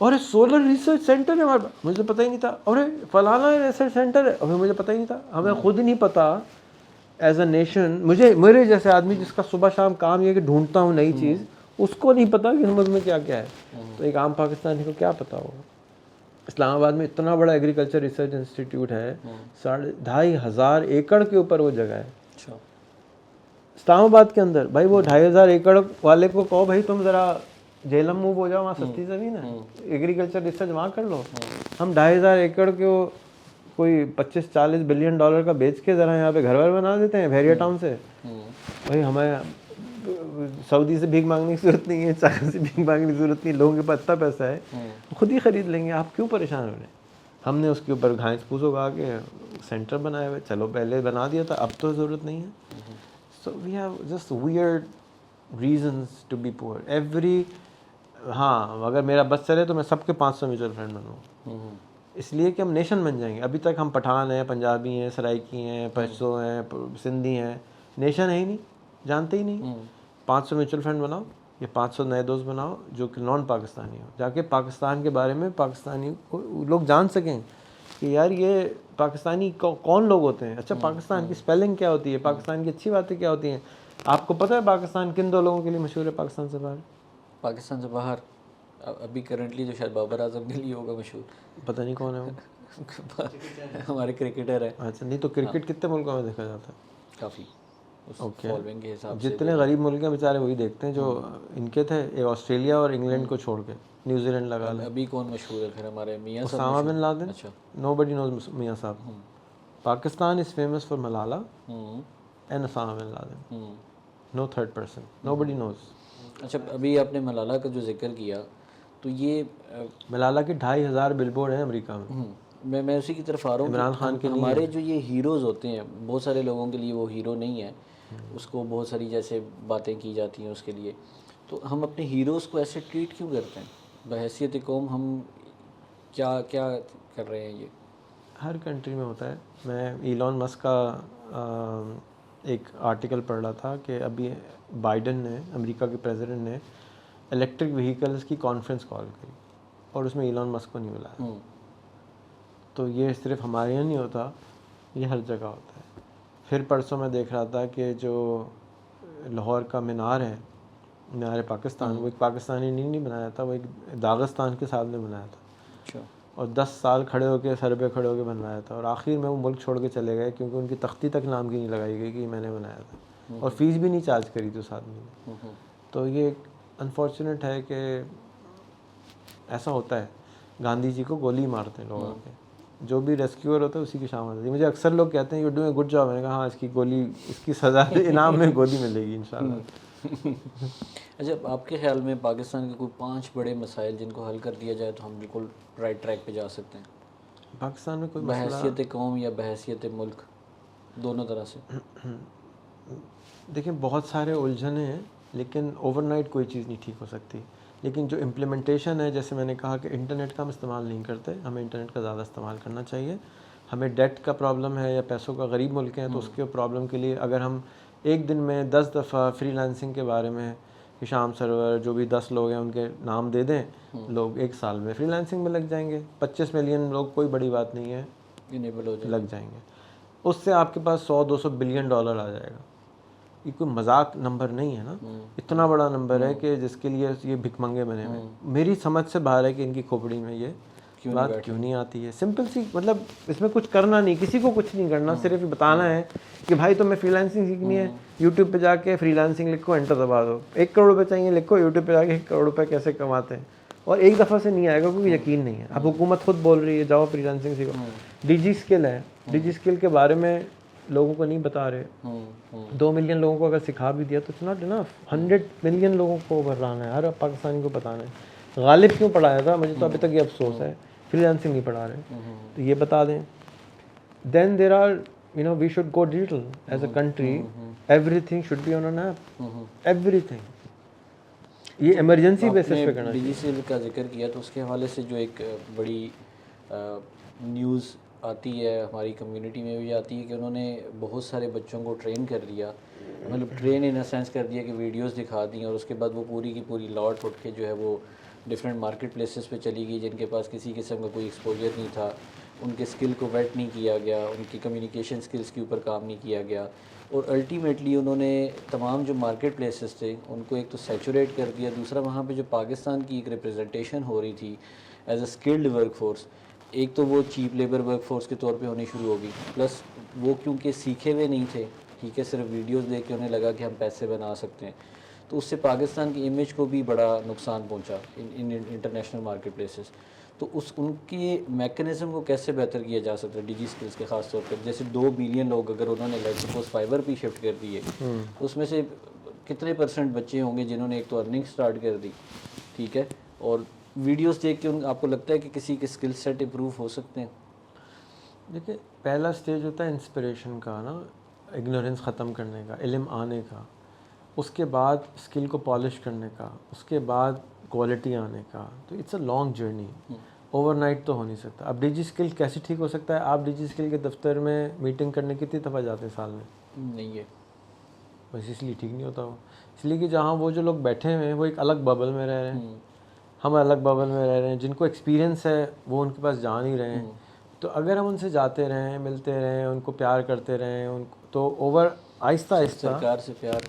Speaker 2: और सोलर रिसर्च सेंटर है हमारे, मुझे तो पता ही नहीं था। और फलाना रिसर्च सेंटर है, अभी मुझे पता ही नहीं था। हमें खुद ही नहीं पता एज अ नेशन। मेरे जैसे आदमी जिसका सुबह शाम काम ये कि ढूंढता हूँ नई चीज़, उसको नहीं पता कि समझ में क्या क्या है। तो एक आम पाकिस्तानी को क्या पता होगा? इस्लामाबाद में इतना बड़ा एग्रीकल्चर रिसर्च इंस्टीट्यूट है, 2,500 एकड़ के ऊपर वो जगह है इस्लामाबाद के अंदर। भाई वो 2,500 एकड़ वाले को कहो भाई तुम ज़रा झेलम मूव हो जाओ, वहाँ सस्ती ज़मीन है, एग्रीकल्चर रिसर्च वहाँ कर लो। हम 2,500 एकड़ को कोई 25-40 बिलियन डॉलर का बेच के ज़रा यहाँ पे घर वर बना देते हैं भेरिया टाउन से। भाई हमें सऊदी से भीख मांगने की ज़रूरत नहीं है, चाइना से भीख मांगने की ज़रूरत नहीं, लोगों के पास इतना पैसा है खुद ही ख़रीद लेंगे। आप क्यों परेशान हो रहे हैं? हमने उसके ऊपर घास फूस उगा के सेंटर बनाए हुए, चलो पहले बना दिया था, अब तो ज़रूरत नहीं है। So we have just weird reasons to be poor every. हाँ, अगर मेरा बस चले तो मैं सबके 500 म्यूचुअल फंड बनूँ, इसलिए कि हम नेशन बन जाएंगे। अभी तक हम पठान हैं, पंजाबी हैं, सराइकी हैं, पश्तो हैं, सिंधी हैं, नेशन है ही नहीं, जानते ही नहीं। 500 म्यूचुअल फंड बनाओ या 500 नए दोस्त बनाओ जो कि नॉन पाकिस्तानी हो, जाके पाकिस्तान के बारे में पाकिस्तानी को लोग जान सकें कि यार ये पाकिस्तानी कौन लोग होते हैं। अच्छा, पाकिस्तान की स्पेलिंग क्या होती है, पाकिस्तान की अच्छी बातें क्या होती हैं। आपको पता है पाकिस्तान किन 2 लोगों के लिए मशहूर है पाकिस्तान से बाहर?
Speaker 1: पाकिस्तान से बाहर अभी करंटली जो शायद बाबर आजम के लिए होगा मशहूर,
Speaker 2: पता नहीं कौन है वो।
Speaker 1: हमारे क्रिकेटर है।
Speaker 2: अच्छा, नहीं तो क्रिकेट कितने मुल्कों में देखा जाता है?
Speaker 1: काफ़ी उस
Speaker 2: ओके,
Speaker 1: फॉलोइंग के हिसाब से
Speaker 2: जितने गरीब मुल्क हैं बेचारे वही देखते हैं। जो इनके थे ये ऑस्ट्रेलिया और इंग्लैंड को छोड़ के, न्यूजीलैंड लगा लें।
Speaker 1: अभी कौन मशहूर है फिर? हमारे मियाँ साहब
Speaker 2: ओसामा बिन लादेन।
Speaker 1: अच्छा,
Speaker 2: नोबडी नोज मियाँ साहब। Pakistan is famous for Malala and Osama bin Laden, no third person, nobody knows.
Speaker 1: अच्छा, अभी आपने मलाला का जो जिक्र किया, तो ये
Speaker 2: मलाला के 2,500 बिलबोर्ड हैं अमेरिका में।
Speaker 1: मैं उसी की तरफ आ रहा हूँ।
Speaker 2: इमरान खान के
Speaker 1: हमारे जो ये हीरोज़ होते हैं, बहुत सारे लोगों के लिए वो हीरो नहीं है, उसको बहुत सारी जैसे बातें की जाती हैं उसके लिए। तो हम अपने हीरोज़ को ऐसे ट्रीट क्यों करते हैं? बहैसियत कौम हम क्या क्या कर रहे हैं ये?
Speaker 2: हर कंट्री में होता है। मैं इलॉन मस्क का एक आर्टिकल पढ़ रहा था कि अभी बाइडन ने, अमेरिका के प्रेसिडेंट ने इलेक्ट्रिक व्हीकल्स की कॉन्फ्रेंस कॉल करी और उसमें इलॉन मस्क को नहीं बुलाया। तो ये सिर्फ हमारे यहाँ नहीं होता, ये हर जगह होता है। फिर परसों मैं देख रहा था कि जो लाहौर का मीनार है, मीनार पाकिस्तान, वो एक पाकिस्तानी नहीं बनाया था, वो एक दागिस्तान के साथ ने बनाया था।
Speaker 1: अच्छा।
Speaker 2: और 10 साल खड़े होकर, सर पे खड़े होकर बनवाया था, और आखिर में वो मुल्क छोड़ के चले गए क्योंकि उनकी तख्ती तक नाम की नहीं लगाई गई कि मैंने बनाया था, और फीस भी नहीं चार्ज करी थी उस आदमी ने। तो ये अनफॉर्चुनेट है कि ऐसा होता है। गांधी जी को गोली मारते हैं लोग आके, जो भी रेस्क्यूअर होता है उसी की शाम आती है। मुझे अक्सर लोग कहते हैं यू डूइंग गुड जॉब, मैंने कहा हाँ, इसकी गोली, इसकी सज़ा इनाम में गोली मिलेगी इंशाल्लाह।
Speaker 1: अच्छा, आपके ख्याल में पाकिस्तान के कोई 5 बड़े मसाइल जिनको हल कर दिया जाए तो हम बिल्कुल राइट ट्रैक पे जा सकते हैं?
Speaker 2: पाकिस्तान में कोई मसला,
Speaker 1: बहैसियत कौम या बहैसियत मुल्क, दोनों तरह से।
Speaker 2: देखिए बहुत सारे उलझने हैं, लेकिन ओवरनाइट कोई चीज़ नहीं ठीक हो सकती। लेकिन जो इम्प्लीमेंटेशन है, जैसे मैंने कहा कि इंटरनेट का हम इस्तेमाल नहीं करते, हमें इंटरनेट का ज़्यादा इस्तेमाल करना चाहिए। हमें डेट का प्रॉब्लम है या पैसों का, गरीब मुल्क हैं तो उसके प्रॉब्लम के लिए अगर हम एक दिन में 10 दफ़ा फ्रीलांसिंग के बारे में, हिशाम सरवर, जो भी 10 लोग हैं उनके नाम दे दें, लोग 1 साल में फ्रीलांसिंग में लग जाएंगे। 25 मिलियन लोग, कोई बड़ी बात नहीं है,
Speaker 1: इनेबल हो जाए,
Speaker 2: लग जाएंगे। उससे आपके पास 100-200 बिलियन डॉलर आ जाएगा। ये कोई मजाक नंबर नहीं है ना, इतना बड़ा नंबर है कि जिसके लिए ये भिखमंगे बने हुए हैं। मेरी समझ से बाहर है कि इनकी खोपड़ी में ये बात क्यों नहीं आती है। सिंपल सी, मतलब इसमें कुछ करना नहीं, किसी को कुछ नहीं करना, सिर्फ बताना है कि भाई तुम्हें फ्रीलांसिंग सीखनी है, यूट्यूब पे जाके फ्रीलांसिंग लिखो, एंटर दबा दो। 1 करोड़ रुपये चाहिए, लिखो यूट्यूब पे जाके 1 करोड़ रुपये कैसे कमाते हैं, और एक दफ़ा से नहीं आएगा क्योंकि यकीन नहीं है। अब हुकूमत खुद बोल रही है जाओ फ्रीलांसिंग सीखो। डिजी स्किल है, डिजी स्किल के बारे में लोगों को नहीं बता रहे। 2 मिलियन लोगों को अगर सिखा भी दिया तो इट्स नॉट इनफ। 100 मिलियन लोगों को बढ़ाना है, हर पाकिस्तानी को बताना है। गालिब क्यों पढ़ाया था, मुझे तो अभी तक ये अफसोस है, फ्रीलांसिंग नहीं पढ़ा रहे, तो ये बता दें। Then there are, you know, we should go digital as a country, everything should be on an app, everything. ये इमरजेंसी बेसिस पे करना चाहिए।
Speaker 1: डिजिटल का जिक्र किया तो उसके हवाले से जो एक बड़ी न्यूज़ आती है हमारी कम्युनिटी में भी आती है कि उन्होंने बहुत सारे बच्चों को ट्रेन कर दिया, मतलब ट्रेन इन अ सेंस कर दिया कि वीडियोस दिखा दी, और उसके बाद वो पूरी की पूरी लॉट उठ के जो है वो डिफरेंट मार्केट प्लेसेस पे चली गई जिनके पास किसी किस्म का कोई एक्सपोजर नहीं था। उनके स्किल को वेट नहीं किया गया, उनकी कम्युनिकेशन स्किल्स के ऊपर काम नहीं किया गया, और अल्टीमेटली उन्होंने तमाम जो मार्केट प्लेसेस थे उनको एक तो सैचुरेट कर दिया, दूसरा वहाँ पे जो पाकिस्तान की एक रिप्रेजेंटेशन हो रही थी as a skilled work force, एक तो वो चीप लेबर वर्क फोर्स के तौर पे होनी शुरू होगी, प्लस वो क्योंकि सीखे हुए नहीं थे, ठीक है, सिर्फ वीडियोस देख के उन्हें लगा कि हम पैसे बना सकते हैं, तो उससे पाकिस्तान की इमेज को भी बड़ा नुकसान पहुंचा इन इंटरनेशनल मार्केट प्लेसेस। तो उस उनकी मैकेनिज़्म को कैसे बेहतर किया जा सकता है डिजी स्किल्स के ख़ास तौर पर? जैसे 2 बिलियन लोग अगर उन्होंने लेट सपोज फाइबर भी शिफ्ट कर दिए, तो उसमें से कितने % बच्चे होंगे जिन्होंने एक तो अर्निंग स्टार्ट कर दी, ठीक है, और वीडियोस देख के आपको लगता है कि किसी के स्किल सेट इम्प्रूव हो सकते हैं?
Speaker 2: देखिए, पहला स्टेज होता है इंस्पिरेशन का ना, इग्नोरेंस ख़त्म करने का, इल्म आने का, उसके बाद स्किल को पॉलिश करने का, उसके बाद क्वालिटी आने का। तो it's a long journey, overnight तो हो नहीं सकता। अब डिजी स्किल कैसे ठीक हो सकता है? आप डिजी स्किल के दफ्तर में मीटिंग करने कितनी दफ़ा जाते हैं साल में?
Speaker 1: नहीं है।
Speaker 2: बस इसलिए ठीक नहीं होता वो, इसलिए कि जहाँ वो जो लोग बैठे हुए हैं वो एक अलग बबल में रह रहे हैं, हम अलग बबल में रह रहे हैं। जिनको एक्सपीरियंस है वो उनके पास जा नहीं रहे हैं। तो अगर हम उनसे जाते रहें, मिलते रहें, उनको प्यार करते रहें, उनको तो ओवर आहिस्ता आहिस्ता।
Speaker 1: सरकार से प्यार?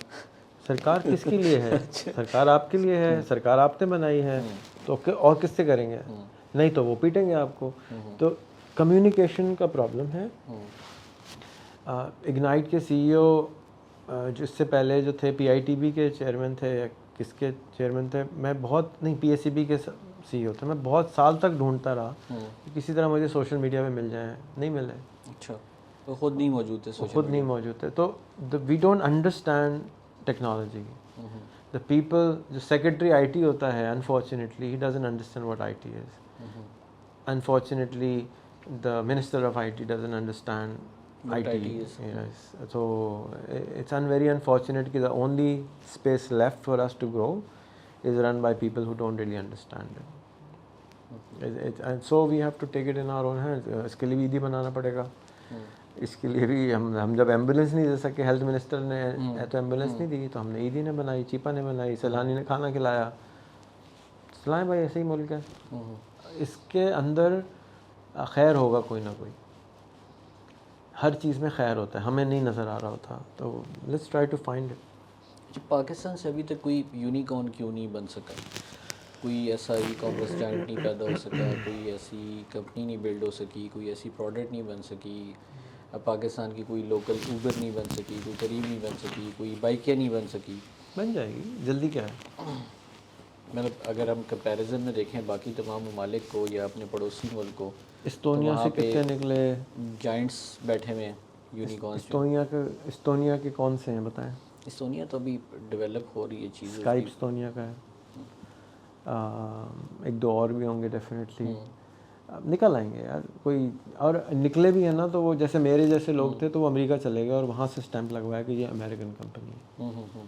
Speaker 2: सरकार किसके लिए है? सरकार आपके लिए है, सरकार आपने बनाई है, तो और किससे करेंगे? नहीं तो वो पीटेंगे आपको। तो कम्युनिकेशन का प्रॉब्लम है। इग्नाइट के सीईओ जो इससे पहले जो थे, पीआईटीबी के चेयरमैन थे या किसके चेयरमैन थे, मैं बहुत नहीं, पीएससीबी के सीईओ थे, मैं बहुत साल तक ढूंढता रहा कि किसी तरह मुझे सोशल मीडिया पे मिल जाए, नहीं मिले।
Speaker 1: अच्छा, तो खुद नहीं मौजूद थे सोशल
Speaker 2: खुद नहीं मौजूद थे। तो we don't understand technology. The people, जो सेक्रेटरी आईटी होता है, unfortunately he doesn't understand what IT is. Unfortunately the minister of IT doesn't understand IT is. Yes. So it's very unfortunate that the only space left for us to grow is run by people who don't really understand it. And so we have to take it in our own hands. इसके लिए भी ईदी बनाना पड़ेगा। इसके लिए भी हम जब एम्बुलेंस नहीं दे सके, हेल्थ मिनिस्टर ने तो एम्बुलेंस नहीं दी, तो हमने ईदी ने बनाई, चीपा ने बनाई, सैलानी ने खाना खिलाया। चलाएं भाई, ऐसे ही मुल्क है। इसके अंदर खैर होगा कोई ना कोई, हर चीज़ में खैर होता है, हमें नहीं नज़र आ रहा होता। तो let's try to find it.
Speaker 1: Pakistan से अभी तक कोई यूनिकॉर्न क्यों नहीं बन सका? कोई ऐसा ई कॉमर्स जायंट नहीं पैदा हो सका, कोई ऐसी कंपनी नहीं बिल्ड हो सकी, कोई ऐसी प्रोडक्ट नहीं बन सकी। अब पाकिस्तान की कोई लोकल ऊबर नहीं बन सकी, कोई करीब नहीं बन सकी, कोई बाइकें नहीं बन सकी।
Speaker 2: बन जाएगी, जल्दी क्या है।
Speaker 1: मतलब अगर हम कंपैरिजन में देखें बाकी तमाम ममालिक को या अपने पड़ोसी मुल्क को,
Speaker 2: इस्तोनिया से कितने निकले
Speaker 1: जाइंट्स बैठे हुए हैं यूनिकॉर्न्स।
Speaker 2: इस्तोनिया के कौन से हैं बताएं?
Speaker 1: इस्तोनिया तो अभी डेवलप हो रही है चीज़।
Speaker 2: स्काइप इस्तोनिया का है, एक दो और भी होंगे डेफिनेटली, निकल आएंगे यार कोई। और निकले भी हैं ना, तो वो जैसे मेरे जैसे लोग थे तो वो अमेरिका चले गए और वहाँ से स्टैंप लगवाया कि ये अमेरिकन कंपनी है।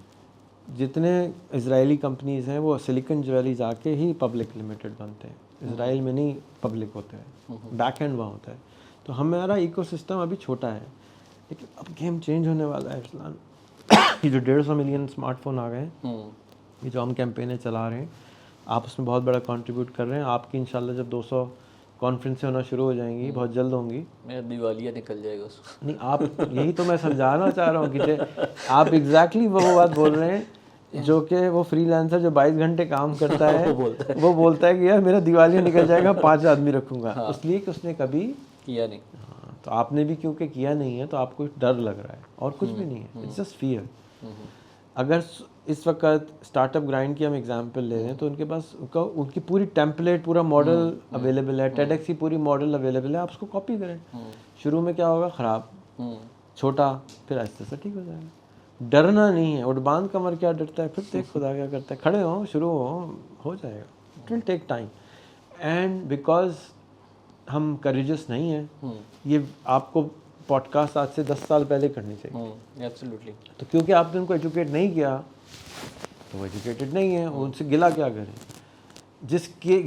Speaker 2: जितने इजरायली कंपनीज़ हैं वो सिलिकॉन वैली जाके ही पब्लिक लिमिटेड बनते हैं, इसराइल में नहीं पब्लिक होते हैं, बैक एंड वहाँ होता है। तो हमारा इकोसिस्टम अभी छोटा है, लेकिन अब गेम चेंज होने वाला है इस्लाम। ये जो 150 मिलियन स्मार्टफोन आ गए हैं, ये जो हम कैंपेनें चला रहे हैं, आप उसमें बहुत बड़ा कंट्रीब्यूट कर रहे हैं। आपकी इंशाल्लाह जब 200 कॉन्फ्रेंसें होना शुरू हो जाएंगी, बहुत जल्द होंगी,
Speaker 1: मेरा दिवालिया निकल जाएगा उसमें।
Speaker 2: नहीं आप यही तो मैं समझाना चाह रहा हूँ कि आप एग्जैक्टली वो बात बोल रहे हैं जो कि वो फ्रीलांसर जो 22 घंटे काम करता है वो बोलता है कि यार मेरा दिवालिया निकल जाएगा, 5 आदमी रखूँगा। हाँ। इसलिए कि उसने कभी
Speaker 1: किया नहीं।
Speaker 2: हाँ, तो आपने भी क्योंकि किया नहीं है तो आपको डर लग रहा है और कुछ भी नहीं है, इट्स जस्ट फियर। अगर इस वक्त स्टार्टअप ग्राइंड की हम एग्जांपल ले रहे हैं तो उनके पास उनकी पूरी टेम्पलेट, पूरा मॉडल अवेलेबल है, टेडेक्स की पूरी मॉडल अवेलेबल है, आप उसको कॉपी करें। शुरू में क्या होगा, ख़राब, छोटा, फिर आहिस्ते से ठीक हो जाएगा। डरना नहीं है, उड़बान कमर क्या डरता है, फिर देख खुदा क्या करता है, खड़े हो, शुरू हो जाएगा। It will take time and because हम करेजियस नहीं हैं, ये आपको पॉडकास्ट आज से 10 साल पहले करनी चाहिए।
Speaker 1: एब्सोल्युटली।
Speaker 2: तो क्योंकि आपने उनको एजुकेट नहीं किया तो वो एजुकेटेड नहीं है, उनसे गिला क्या करें।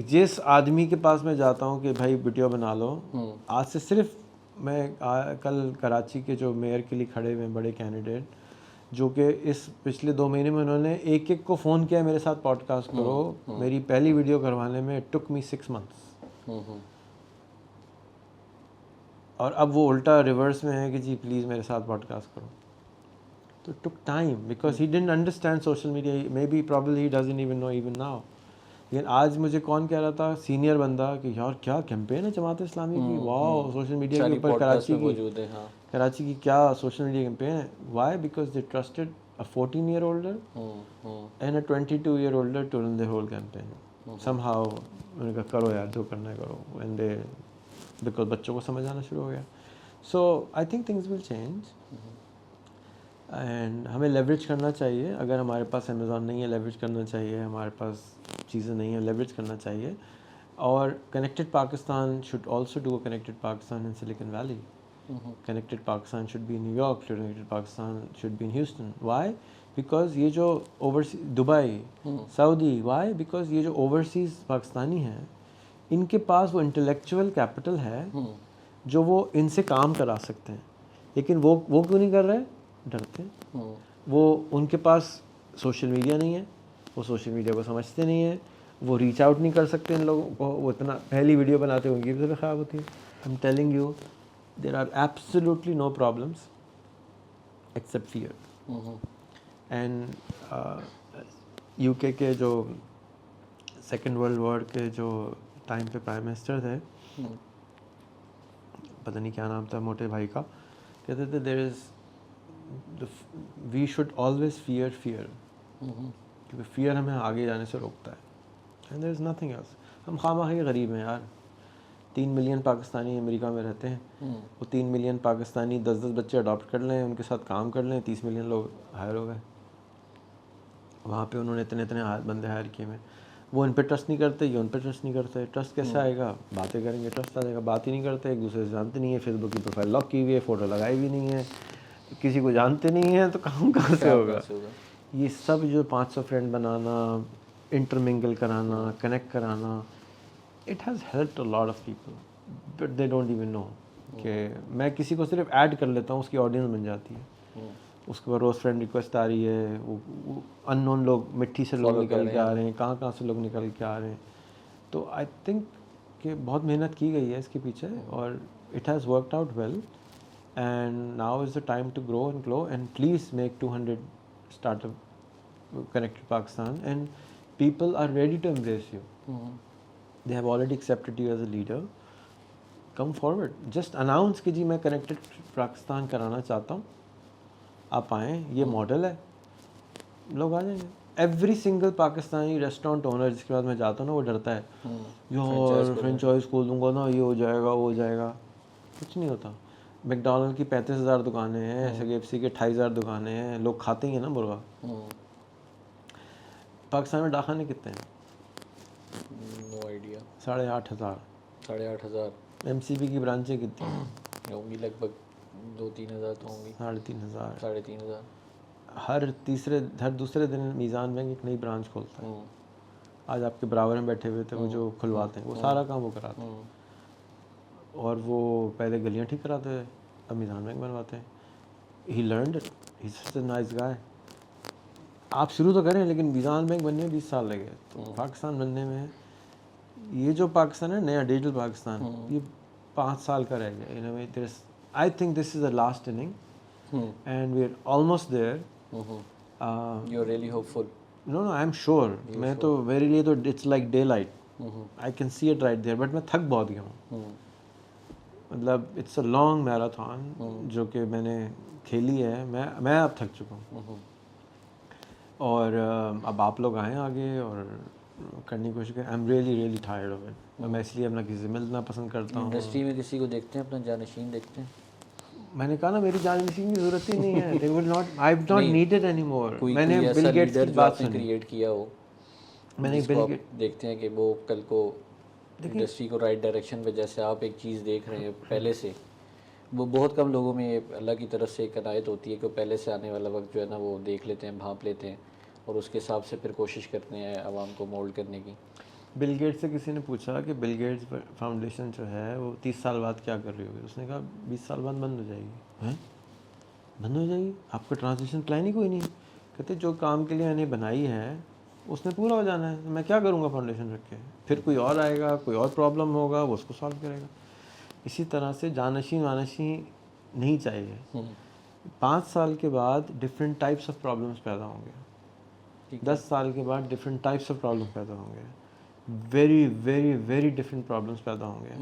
Speaker 2: जिस आदमी के पास मैं जाता हूँ कि भाई वीडियो बना लो, आज से सिर्फ मैं कल कराची के जो मेयर के लिए खड़े हुए बड़े कैंडिडेट, जो कि इस पिछले 2 महीने में उन्होंने एक एक को फ़ोन किया मेरे साथ पॉडकास्ट करो, मेरी पहली वीडियो करवाने में इट टुक मी 6 मंथ्स। और अब वो उल्टा रिवर्स में है कि जी प्लीज़ मेरे साथ पॉडकास्ट करो। तो took time because he didn't understand social media, may be probably he doesn't even know even now. लेकिन आज मुझे कौन कह रहा था, सीनियर बंदा, कि यार क्या कैंपेन है जमात इस्लामी की, वाह सोशल मीडिया के ऊपर कराची की क्या सोशल मीडिया कैंपेन है। Why? Because they trusted a 14-year-older and a 22-year-older to run the whole campaign. Somehow उन्होंने कहा करो यार जो करना है करो, एंड दे बिकॉज बच्चों को समझ आना शुरू हो गया। So I think things will change and हमें लेवरेज करना चाहिए। अगर हमारे पास अमेज़ॉन नहीं है, लेवरेज करना चाहिए। हमारे पास चीज़ें नहीं है, लेवरेज करना चाहिए। और connected Pakistan should also do a connected Pakistan in Silicon Valley. Connected Pakistan should be in New York, connected Pakistan should be in Houston. Why? Because ये जो overseas, Dubai, Saudi, why? Because ये जो ओवरसीज़ पाकिस्तानी हैं, इनके पास वो इंटेलेक्चुअल कैपिटल है जो वो इनसे काम करा सकते हैं। लेकिन वो क्यों नहीं कर रहे? डरते हैं। वो उनके पास सोशल मीडिया नहीं है, वो सोशल मीडिया को समझते नहीं है, वो रीच आउट नहीं कर सकते इन लोगों को। वो इतना पहली वीडियो बनाते होंगे, उनकी भी ख़राब होती है। I am telling you there are absolutely no problems except fear. And UK के जो सेकेंड वर्ल्ड वॉर के जो टाइम पे प्राइम मिनिस्टर थे, पता नहीं क्या नाम था मोटे भाई का, कहते थे there is we should always fear क्योंकि फियर हमें आगे जाने से रोकता है। And there is nothing else. हम खामखा गरीब हैं यार। 3 मिलियन पाकिस्तानी अमेरिका में रहते हैं, वो 3 मिलियन पाकिस्तानी 10-10 बच्चे अडॉप्ट कर लें, उनके साथ काम कर लें, 30 मिलियन लोग हायर हो गए। वहाँ पे उन्होंने इतने बंदे हायर किए हैं। वो इन पर ट्रस्ट नहीं करते, ये उन पर ट्रस्ट नहीं करते। ट्रस्ट कैसे आएगा? बातें करेंगे, ट्रस्ट आ जाएगा। बात ही नहीं करते, एक दूसरे से जानते नहीं है, फेसबुक की प्रोफाइल लॉक की हुई है, फ़ोटो लगाई भी नहीं है, किसी को जानते नहीं है, तो काम कहाँ से होगा? ये सब जो 500 फ्रेंड बनाना, इंटरमिंगल कराना, कनेक्ट कराना, it has helped a lot of people but they don't even know कि मैं किसी को सिर्फ ऐड कर लेता हूँ, उसकी ऑडियंस बन जाती है। उसके बाद रोज़ फ्रेंड रिक्वेस्ट आ रही है, वो अननोन लोग, मिट्टी से लोग निकल के आ रहे हैं, कहाँ से लोग निकल के आ रहे हैं। तो आई थिंक कि बहुत मेहनत की गई है इसके पीछे और it has worked out well and now is the time to grow and glow and please make 200 startup connected Pakistan and people are ready to embrace you. They have already accepted you as a leader. Come forward. Just announce कि जी मैं connected Pakistan कराना चाहता हूँ, आप आएँ, ये model है, लोग आ जाएंगे। Every single Pakistani restaurant owner जिसके बाद मैं जाता हूँ ना, वो डरता है यार फ्रेंचाइज खोल दूंगा ना, ये हो जाएगा वो हो जाएगा। कुछ नहीं होता। मैकडॉनल्ड की 35,000 दुकानें हैं, SKFC के 28,000 दुकानें हैं, लोग खाते ही हैं ना मुर्गा। पाकिस्तान में डाखाने कितने हैं?
Speaker 1: No idea.
Speaker 2: 8,500।
Speaker 1: 8,500।
Speaker 2: MCP की ब्रांचें कितनी हैं?
Speaker 1: होंगी लगभग 2-3 हज़ार तो होंगी।
Speaker 2: 3,500।
Speaker 1: 3,500।
Speaker 2: हर दूसरे दिन मीज़ान बैंक एक नई ब्रांच खोलता है। आज आपके बराबर में बैठे हुए थे वो जो खुलवाते हैं, वो सारा काम वो कराते हैं। और वो पहले गलियां ठीक कराते थे, अब मीज़ान बैंक बनवाते हैं। He learned it, he is such a nice guy. आप शुरू तो करें, लेकिन मीज़ान बैंक बनने में 20 साल लगे। तो पाकिस्तान बनने में ये जो पाकिस्तान है नया डिजिटल पाकिस्तान, ये 5 साल का रह गया। In way this, I think this is the last inning and we are almost there.
Speaker 1: You are really hopeful?
Speaker 2: No I am sure. मैं तो मेरे लिए तो it's like daylight, I can see it right there, but मैं थक बहुत गया हूँ। मतलब इट्स अ लॉन्ग मैराथन जो कि मैंने खेली है। मैं अब थक चुका हूँ और अब आप लोग आएँ आगे और करने की कोशिश करें। I am really tired of it. मैं इसलिए अपना किसी से मिलना पसंद करता हूँ।
Speaker 1: इंडस्ट्री में किसी को देखते हैं अपना जानशीन देखते हैं?
Speaker 2: मैंने कहा ना, मेरी जानशीन की ज़रूरत ही नहीं है। They will not, I have not needed anymore। मैंने
Speaker 1: कोई
Speaker 2: बिल
Speaker 1: ऐसा
Speaker 2: गेट्स
Speaker 1: लीडर
Speaker 2: की
Speaker 1: जो
Speaker 2: बात
Speaker 1: आपने
Speaker 2: सुनी।
Speaker 1: क्रिएट किया हो,
Speaker 2: मैंने
Speaker 1: जिसको
Speaker 2: बिल
Speaker 1: आप
Speaker 2: गेट
Speaker 1: देखते हैं कि वो कल को इंडस्ट्री को राइट डायरेक्शन पे, जैसे आप एक चीज़ देख रहे हैं पहले से, वो बहुत कम लोगों में ये अल्लाह की तरफ से एक अनायत होती है कि पहले से आने वाला वक्त जो है ना वो देख लेते हैं, भांप लेते हैं और उसके हिसाब से फिर कोशिश करते हैं आवाम को मोल्ड करने की।
Speaker 2: बिल गेट्स से किसी ने पूछा कि बिल गेट्स फाउंडेशन जो है वो 30 साल बाद क्या कर रही होगी? उसने कहा 20 साल बाद बंद हो जाएगी। हैं? बंद हो जाएगी? आपका ट्रांजिशन प्लान ही कोई नहीं? कहते जो काम के लिए मैंने बनाई है उसने पूरा हो जाना है, मैं क्या करूँगा फाउंडेशन रख के? फिर कोई और आएगा, कोई और प्रॉब्लम होगा, वो उसको सॉल्व करेगा। इसी तरह से जानशी वानशी नहीं चाहिए। 5 साल के बाद डिफरेंट टाइप्स ऑफ प्रॉब्लम्स पैदा होंगे, 10 साल के बाद डिफरेंट टाइप्स ऑफ प्रॉब्लम्स पैदा होंगे, very very very different problems पैदा होंगे।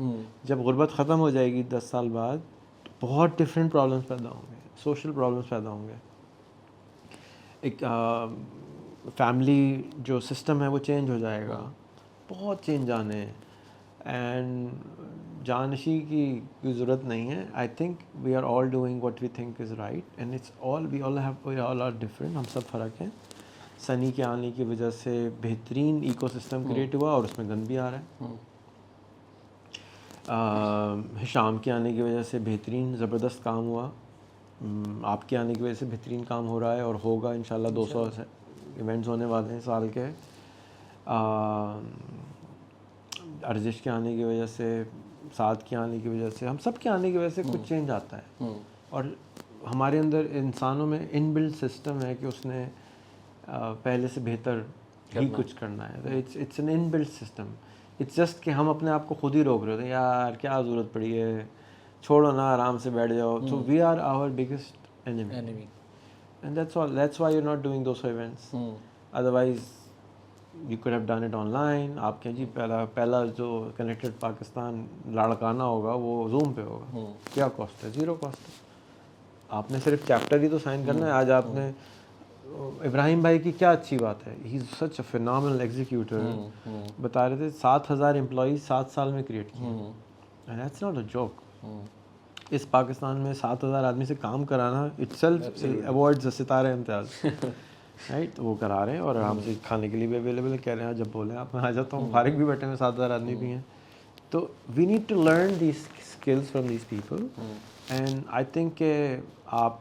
Speaker 2: जब गुर्बत ख़त्म हो जाएगी 10 साल बाद, तो बहुत डिफरेंट प्रॉब्लम्स पैदा होंगे, सोशल प्रॉब्लम्स पैदा होंगे। एक फैमिली जो सिस्टम है वो चेंज हो जाएगा, बहुत चेंज आने हैं। एंड जानशी की ज़रूरत नहीं है। I think we are all doing what we think is right and it's all we all are different. हम सब फ़र्क हैं। सनी के आने की वजह से बेहतरीन इकोसिस्टम क्रिएट हुआ और उसमें गंद भी आ रहा है। हिशाम के आने की वजह से बेहतरीन ज़बरदस्त काम हुआ। आपके आने की वजह से बेहतरीन काम हो रहा है और होगा इंशाल्लाह। 200 इवेंट्स होने वाले हैं साल के। अर्जिश के आने की वजह से, साद के आने की वजह से, हम सब के आने की वजह से कुछ चेंज आता है। और हमारे अंदर इंसानों में इनबिल्ट सिस्टम है कि उसने पहले से बेहतर ही कुछ करना है। तो it's an inbuilt system. It's just कि हम अपने आप को खुद ही रोक रहे होते हैं, यार क्या ज़रूरत पड़ी है, छोड़ो ना, आराम से बैठ जाओ। So we are our biggest enemy and that's all. That's why you are not doing those events. Otherwise you could have done it online. आप कहें जी पहला जो कनेक्टेड पाकिस्तान लड़काना होगा वो जूम पे होगा। क्या कॉस्ट है? ज़ीरो कॉस्ट है। आपने सिर्फ चैप्टर ही तो साइन करना है। आज आपने इब्राहिम भाई की क्या अच्छी बात है, he is such a phenomenal executor. बता रहे थे 7,000 एम्प्लॉयज़ 7 साल में क्रिएट किए and that's not a joke. इस पाकिस्तान में 7,000 आदमी से काम कराना इटसेल्फ अवॉर्ड्स सितारे इम्तियाज़ राइट। तो वो करा रहे हैं और आराम से खाने के लिए भी अवेलेबल है। कह रहे हैं जब बोले आप, मैं आ जाता हूँ। फारिग भी बैठे हैं, 7,000 आदमी भी हैं। तो we need to learn these skills from these people and I think आप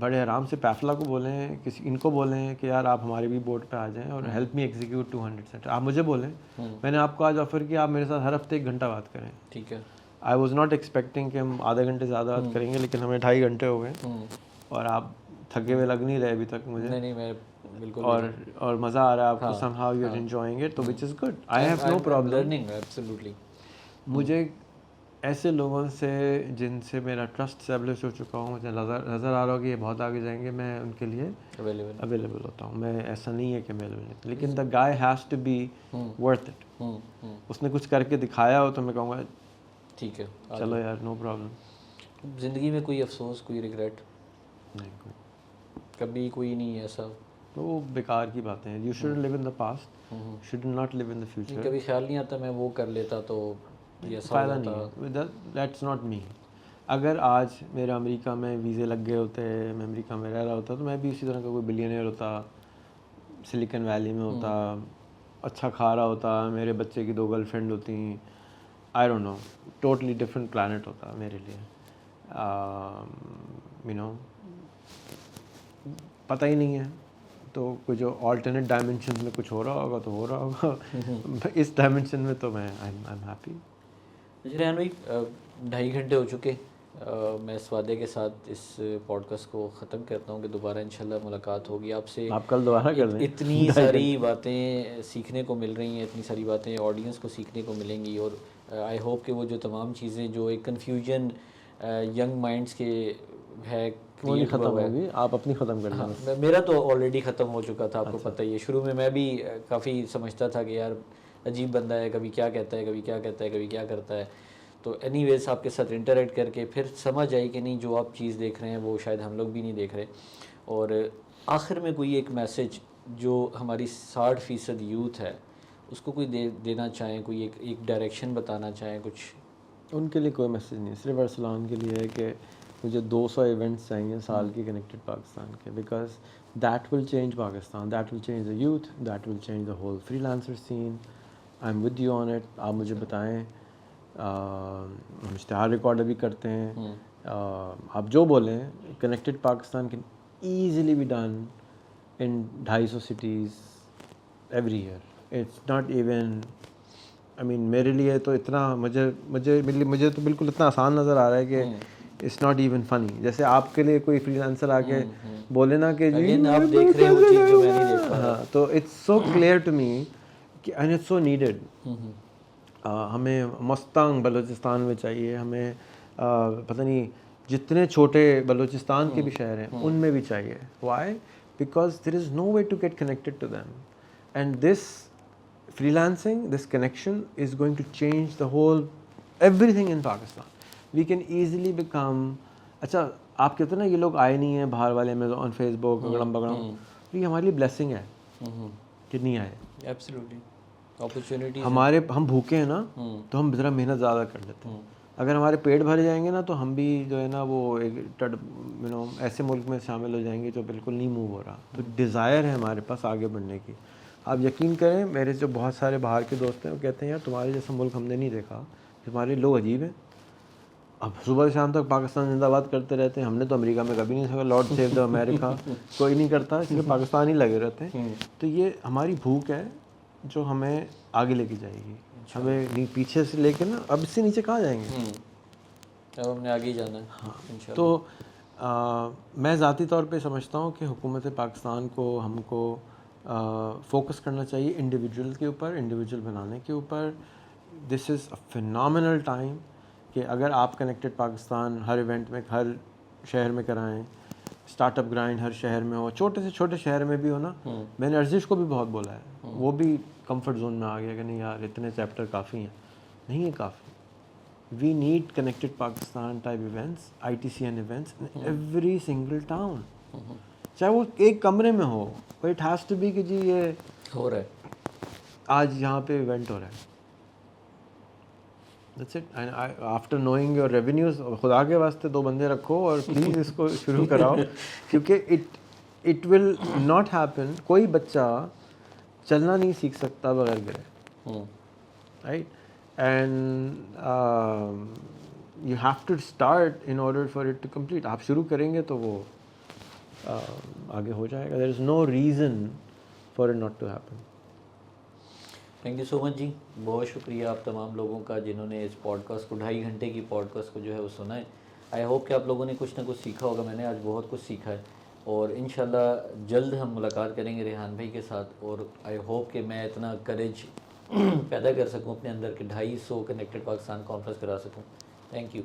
Speaker 2: बड़े आराम से पैफला को बोलें, किसी इनको बोलें कि यार आप हमारे भी बोर्ड पे आ जाएं और हेल्प मी एग्जीक्यूट 200 सेट। आप मुझे बोलें, मैंने आपको आज ऑफ़र किया, आप मेरे साथ हर हफ्ते 1 घंटा बात करें।
Speaker 1: ठीक है।
Speaker 2: आई वॉज नॉट एक्सपेक्टिंग कि हम आधे घंटे ज़्यादा बात करेंगे, लेकिन हमें 2.5 घंटे हो गए और आप थके हुए लग नहीं रहे अभी तक मुझे।
Speaker 1: नहीं मैं बिल्कुल
Speaker 2: और मज़ा आ रहा है आपको, somehow you're enjoying it, तो which is good. I have no problem.
Speaker 1: Learning absolutely.
Speaker 2: मुझे ऐसे लोगों से जिनसे मेरा ट्रस्ट एस्टेब्लिश हो चुका हूँ, मुझे नज़र आ रहा हो कि ये बहुत आगे जाएंगे, मैं उनके लिए अवेलेबल होता हूँ। मैं ऐसा नहीं है कि मैं अवेलेबल नहीं, लेकिन the guy has to be worth it. उसने कुछ करके दिखाया हो तो मैं कहूँगा
Speaker 1: ठीक है,
Speaker 2: चलो यार, नो प्रॉब्लम।
Speaker 1: ज़िंदगी में कोई अफसोस, कोई रिग्रेट
Speaker 2: नहीं, कोई
Speaker 1: कभी कोई नहीं है ऐसा?
Speaker 2: तो वो बेकार की बातें हैं। You should live in the past, should not live in the future.
Speaker 1: कभी ख्याल नहीं आता मैं वो कर लेता तो ये
Speaker 2: फ़ायदा नहीं है, दैट्स नॉट मी। अगर आज मेरा अमेरिका में वीज़े लग गए होते, मैं अमेरिका में रह रहा होता, तो मैं भी इसी तरह का कोई बिलियनियर होता, सिलिकन वैली में होता, अच्छा खा रहा होता, मेरे बच्चे की 2 गर्लफ्रेंड होती, I don't know, totally different planet होता मेरे लिए। यू नो, पता ही नहीं है, तो कोई जो ऑल्टरनेट डायमेंशन में कुछ हो रहा होगा तो हो रहा होगा। इस डायमेंशन में तो मैं आई एम हैप्पी।
Speaker 1: रेहान भाई, 2.5 घंटे हो चुके। मैं इस वादे के साथ इस पॉडकास्ट को ख़त्म करता हूँ कि दोबारा इंशाल्लाह मुलाकात होगी आपसे।
Speaker 2: आप कल दोबारा कर दें।
Speaker 1: इतनी सारी बातें सीखने को मिल रही हैं, इतनी सारी बातें ऑडियंस को सीखने को मिलेंगी, और आई होप कि वो जो तमाम चीज़ें जो एक कन्फ्यूजन यंग माइंड्स के है
Speaker 2: वो नहीं ख़त्म होगी, आप अपनी ख़त्म कर लें।
Speaker 1: हाँ, मेरा तो ऑलरेडी ख़त्म हो चुका था, आपको पता ही है। शुरू में मैं भी काफ़ी समझता था कि यार अजीब बंदा है, कभी क्या कहता है, कभी क्या कहता है, कभी क्या करता है। तो एनीवेज़ आपके साथ इंटरेक्ट करके फिर समझ आई कि नहीं, जो आप चीज़ देख रहे हैं वो शायद हम लोग भी नहीं देख रहे। और आखिर में कोई एक मैसेज जो हमारी 60% यूथ है उसको कोई देना चाहें, कोई एक डायरेक्शन बताना चाहें कुछ?
Speaker 2: उनके लिए कोई मैसेज नहीं, सिर्फ अरसलान के लिए है कि मुझे 200 इवेंट्स चाहिए साल की कनेक्टेड पाकिस्तान के, because that will change Pakistan, that will change the youth, that will change the whole freelancer scene. I am with you on it. आप मुझे बताएं, हम इश्तिहार रिकॉर्ड अभी करते हैं, आप जो बोलें, connected Pakistan can easily be done in 250 cities every year. It's not even, I mean मेरे लिए तो इतना मुझे तो बिल्कुल इतना आसान नज़र आ रहा है कि इट्स नॉट इवन फ़नी। जैसे आपके लिए कोई फ्रीलांसर आके बोले ना कि जी
Speaker 1: आप देख रहे हो चीज़ जो मैं नहीं देख पा रहा।
Speaker 2: हाँ, तो it's so clear to me कि एंड इट्स सो नीडेड। हमें मस्तांग बलूचिस्तान में चाहिए, हमें पता नहीं जितने छोटे बलूचिस्तान के भी शहर हैं उनमें भी चाहिए। Why? Because there is no way to get connected to them, and this freelancing, this connection is going to change the whole everything in Pakistan. We can easily become, अच्छा आप कहते हैं ना ये लोग आए नहीं हैं बाहर वाले, अमेज़ॉन, फेसबुक, अगड़म बगड़म, ये हमारे लिए ब्लेसिंग है कि नहीं आए।
Speaker 1: एब्सोल्युटली, अपॉर्चुनिटी
Speaker 2: हमारे हम भूखे हैं ना, तो हम ज़रा मेहनत ज़्यादा कर लेते हैं। अगर हमारे पेट भर जाएंगे ना, तो हम भी जो है ना वो एक ऐसे मुल्क में शामिल हो जाएंगे जो बिल्कुल नहीं मूव हो रहा। तो डिज़ायर है हमारे पास आगे बढ़ने की। आप यकीन करें, मेरे जो बहुत सारे बाहर के दोस्त हैं वो कहते हैं यार तुम्हारे जैसा मुल्क हमने नहीं देखा, तुम्हारे लोग अजीब हैं। अब सुबह शाम तक पाकिस्तान जिंदाबाद करते रहते हैं, हमने तो अमेरिका में कभी नहीं देखा लॉर्ड सेव द अमेरिका, कोई नहीं करता, सिर्फ पाकिस्तान ही लगे रहते हैं। तो ये हमारी भूख है जो हमें आगे लेके जाएगी, हमें पीछे से लेके ना अब इससे नीचे कहाँ जाएंगे,
Speaker 1: अब हमने आगे ही जाना है।
Speaker 2: हाँ, तो मैं ज़ाती तौर पे समझता हूँ कि हुकूमत पाकिस्तान को हमको फोकस करना चाहिए इंडिविजुअल के ऊपर, इंडिविजुअल बनाने के ऊपर। This is a phenomenal time कि अगर आप कनेक्टेड पाकिस्तान हर इवेंट में, हर शहर में कराएं, स्टार्टअप ग्राइंड हर शहर में हो, छोटे से छोटे शहर में भी हो ना। मैंने अर्जिश को भी बहुत बोला है, वो भी कंफर्ट जोन में आ गया कि नहीं यार इतने चैप्टर काफ़ी हैं। नहीं है काफ़ी, we need connected Pakistan type events, ITCN events in every single town, चाहे वो एक कमरे में हो, but it has to be कि जी ये
Speaker 1: हो रहा है,
Speaker 2: आज यहाँ पे इवेंट हो रहा है। That's it. And after knowing your revenues, खुदा के वास्ते 2 बंदे रखो और प्लीज़ इसको शुरू कराओ, क्योंकि इट विल नॉट हैपन। कोई बच्चा चलना नहीं सीख सकता बगैर गिरे, right? And you have to start in order for it to complete. आप शुरू करेंगे तो वो आगे हो जाएगा. There is no reason for it not to happen.
Speaker 1: Thank you so much जी, बहुत शुक्रिया आप तमाम लोगों का जिन्होंने इस पॉडकास्ट को 2.5 घंटे की पॉडकास्ट को जो है वो सुना है. आई होप कि आप लोगों ने कुछ ना कुछ सीखा होगा. मैंने आज बहुत कुछ सीखा है और इंशाल्लाह जल्द हम मुलाकात करेंगे रेहान भाई के साथ. और आई होप कि मैं इतना करेज पैदा कर सकूं अपने अंदर कि 250 कनेक्टेड पाकिस्तान कॉन्फ्रेंस करा सकूं. Thank you.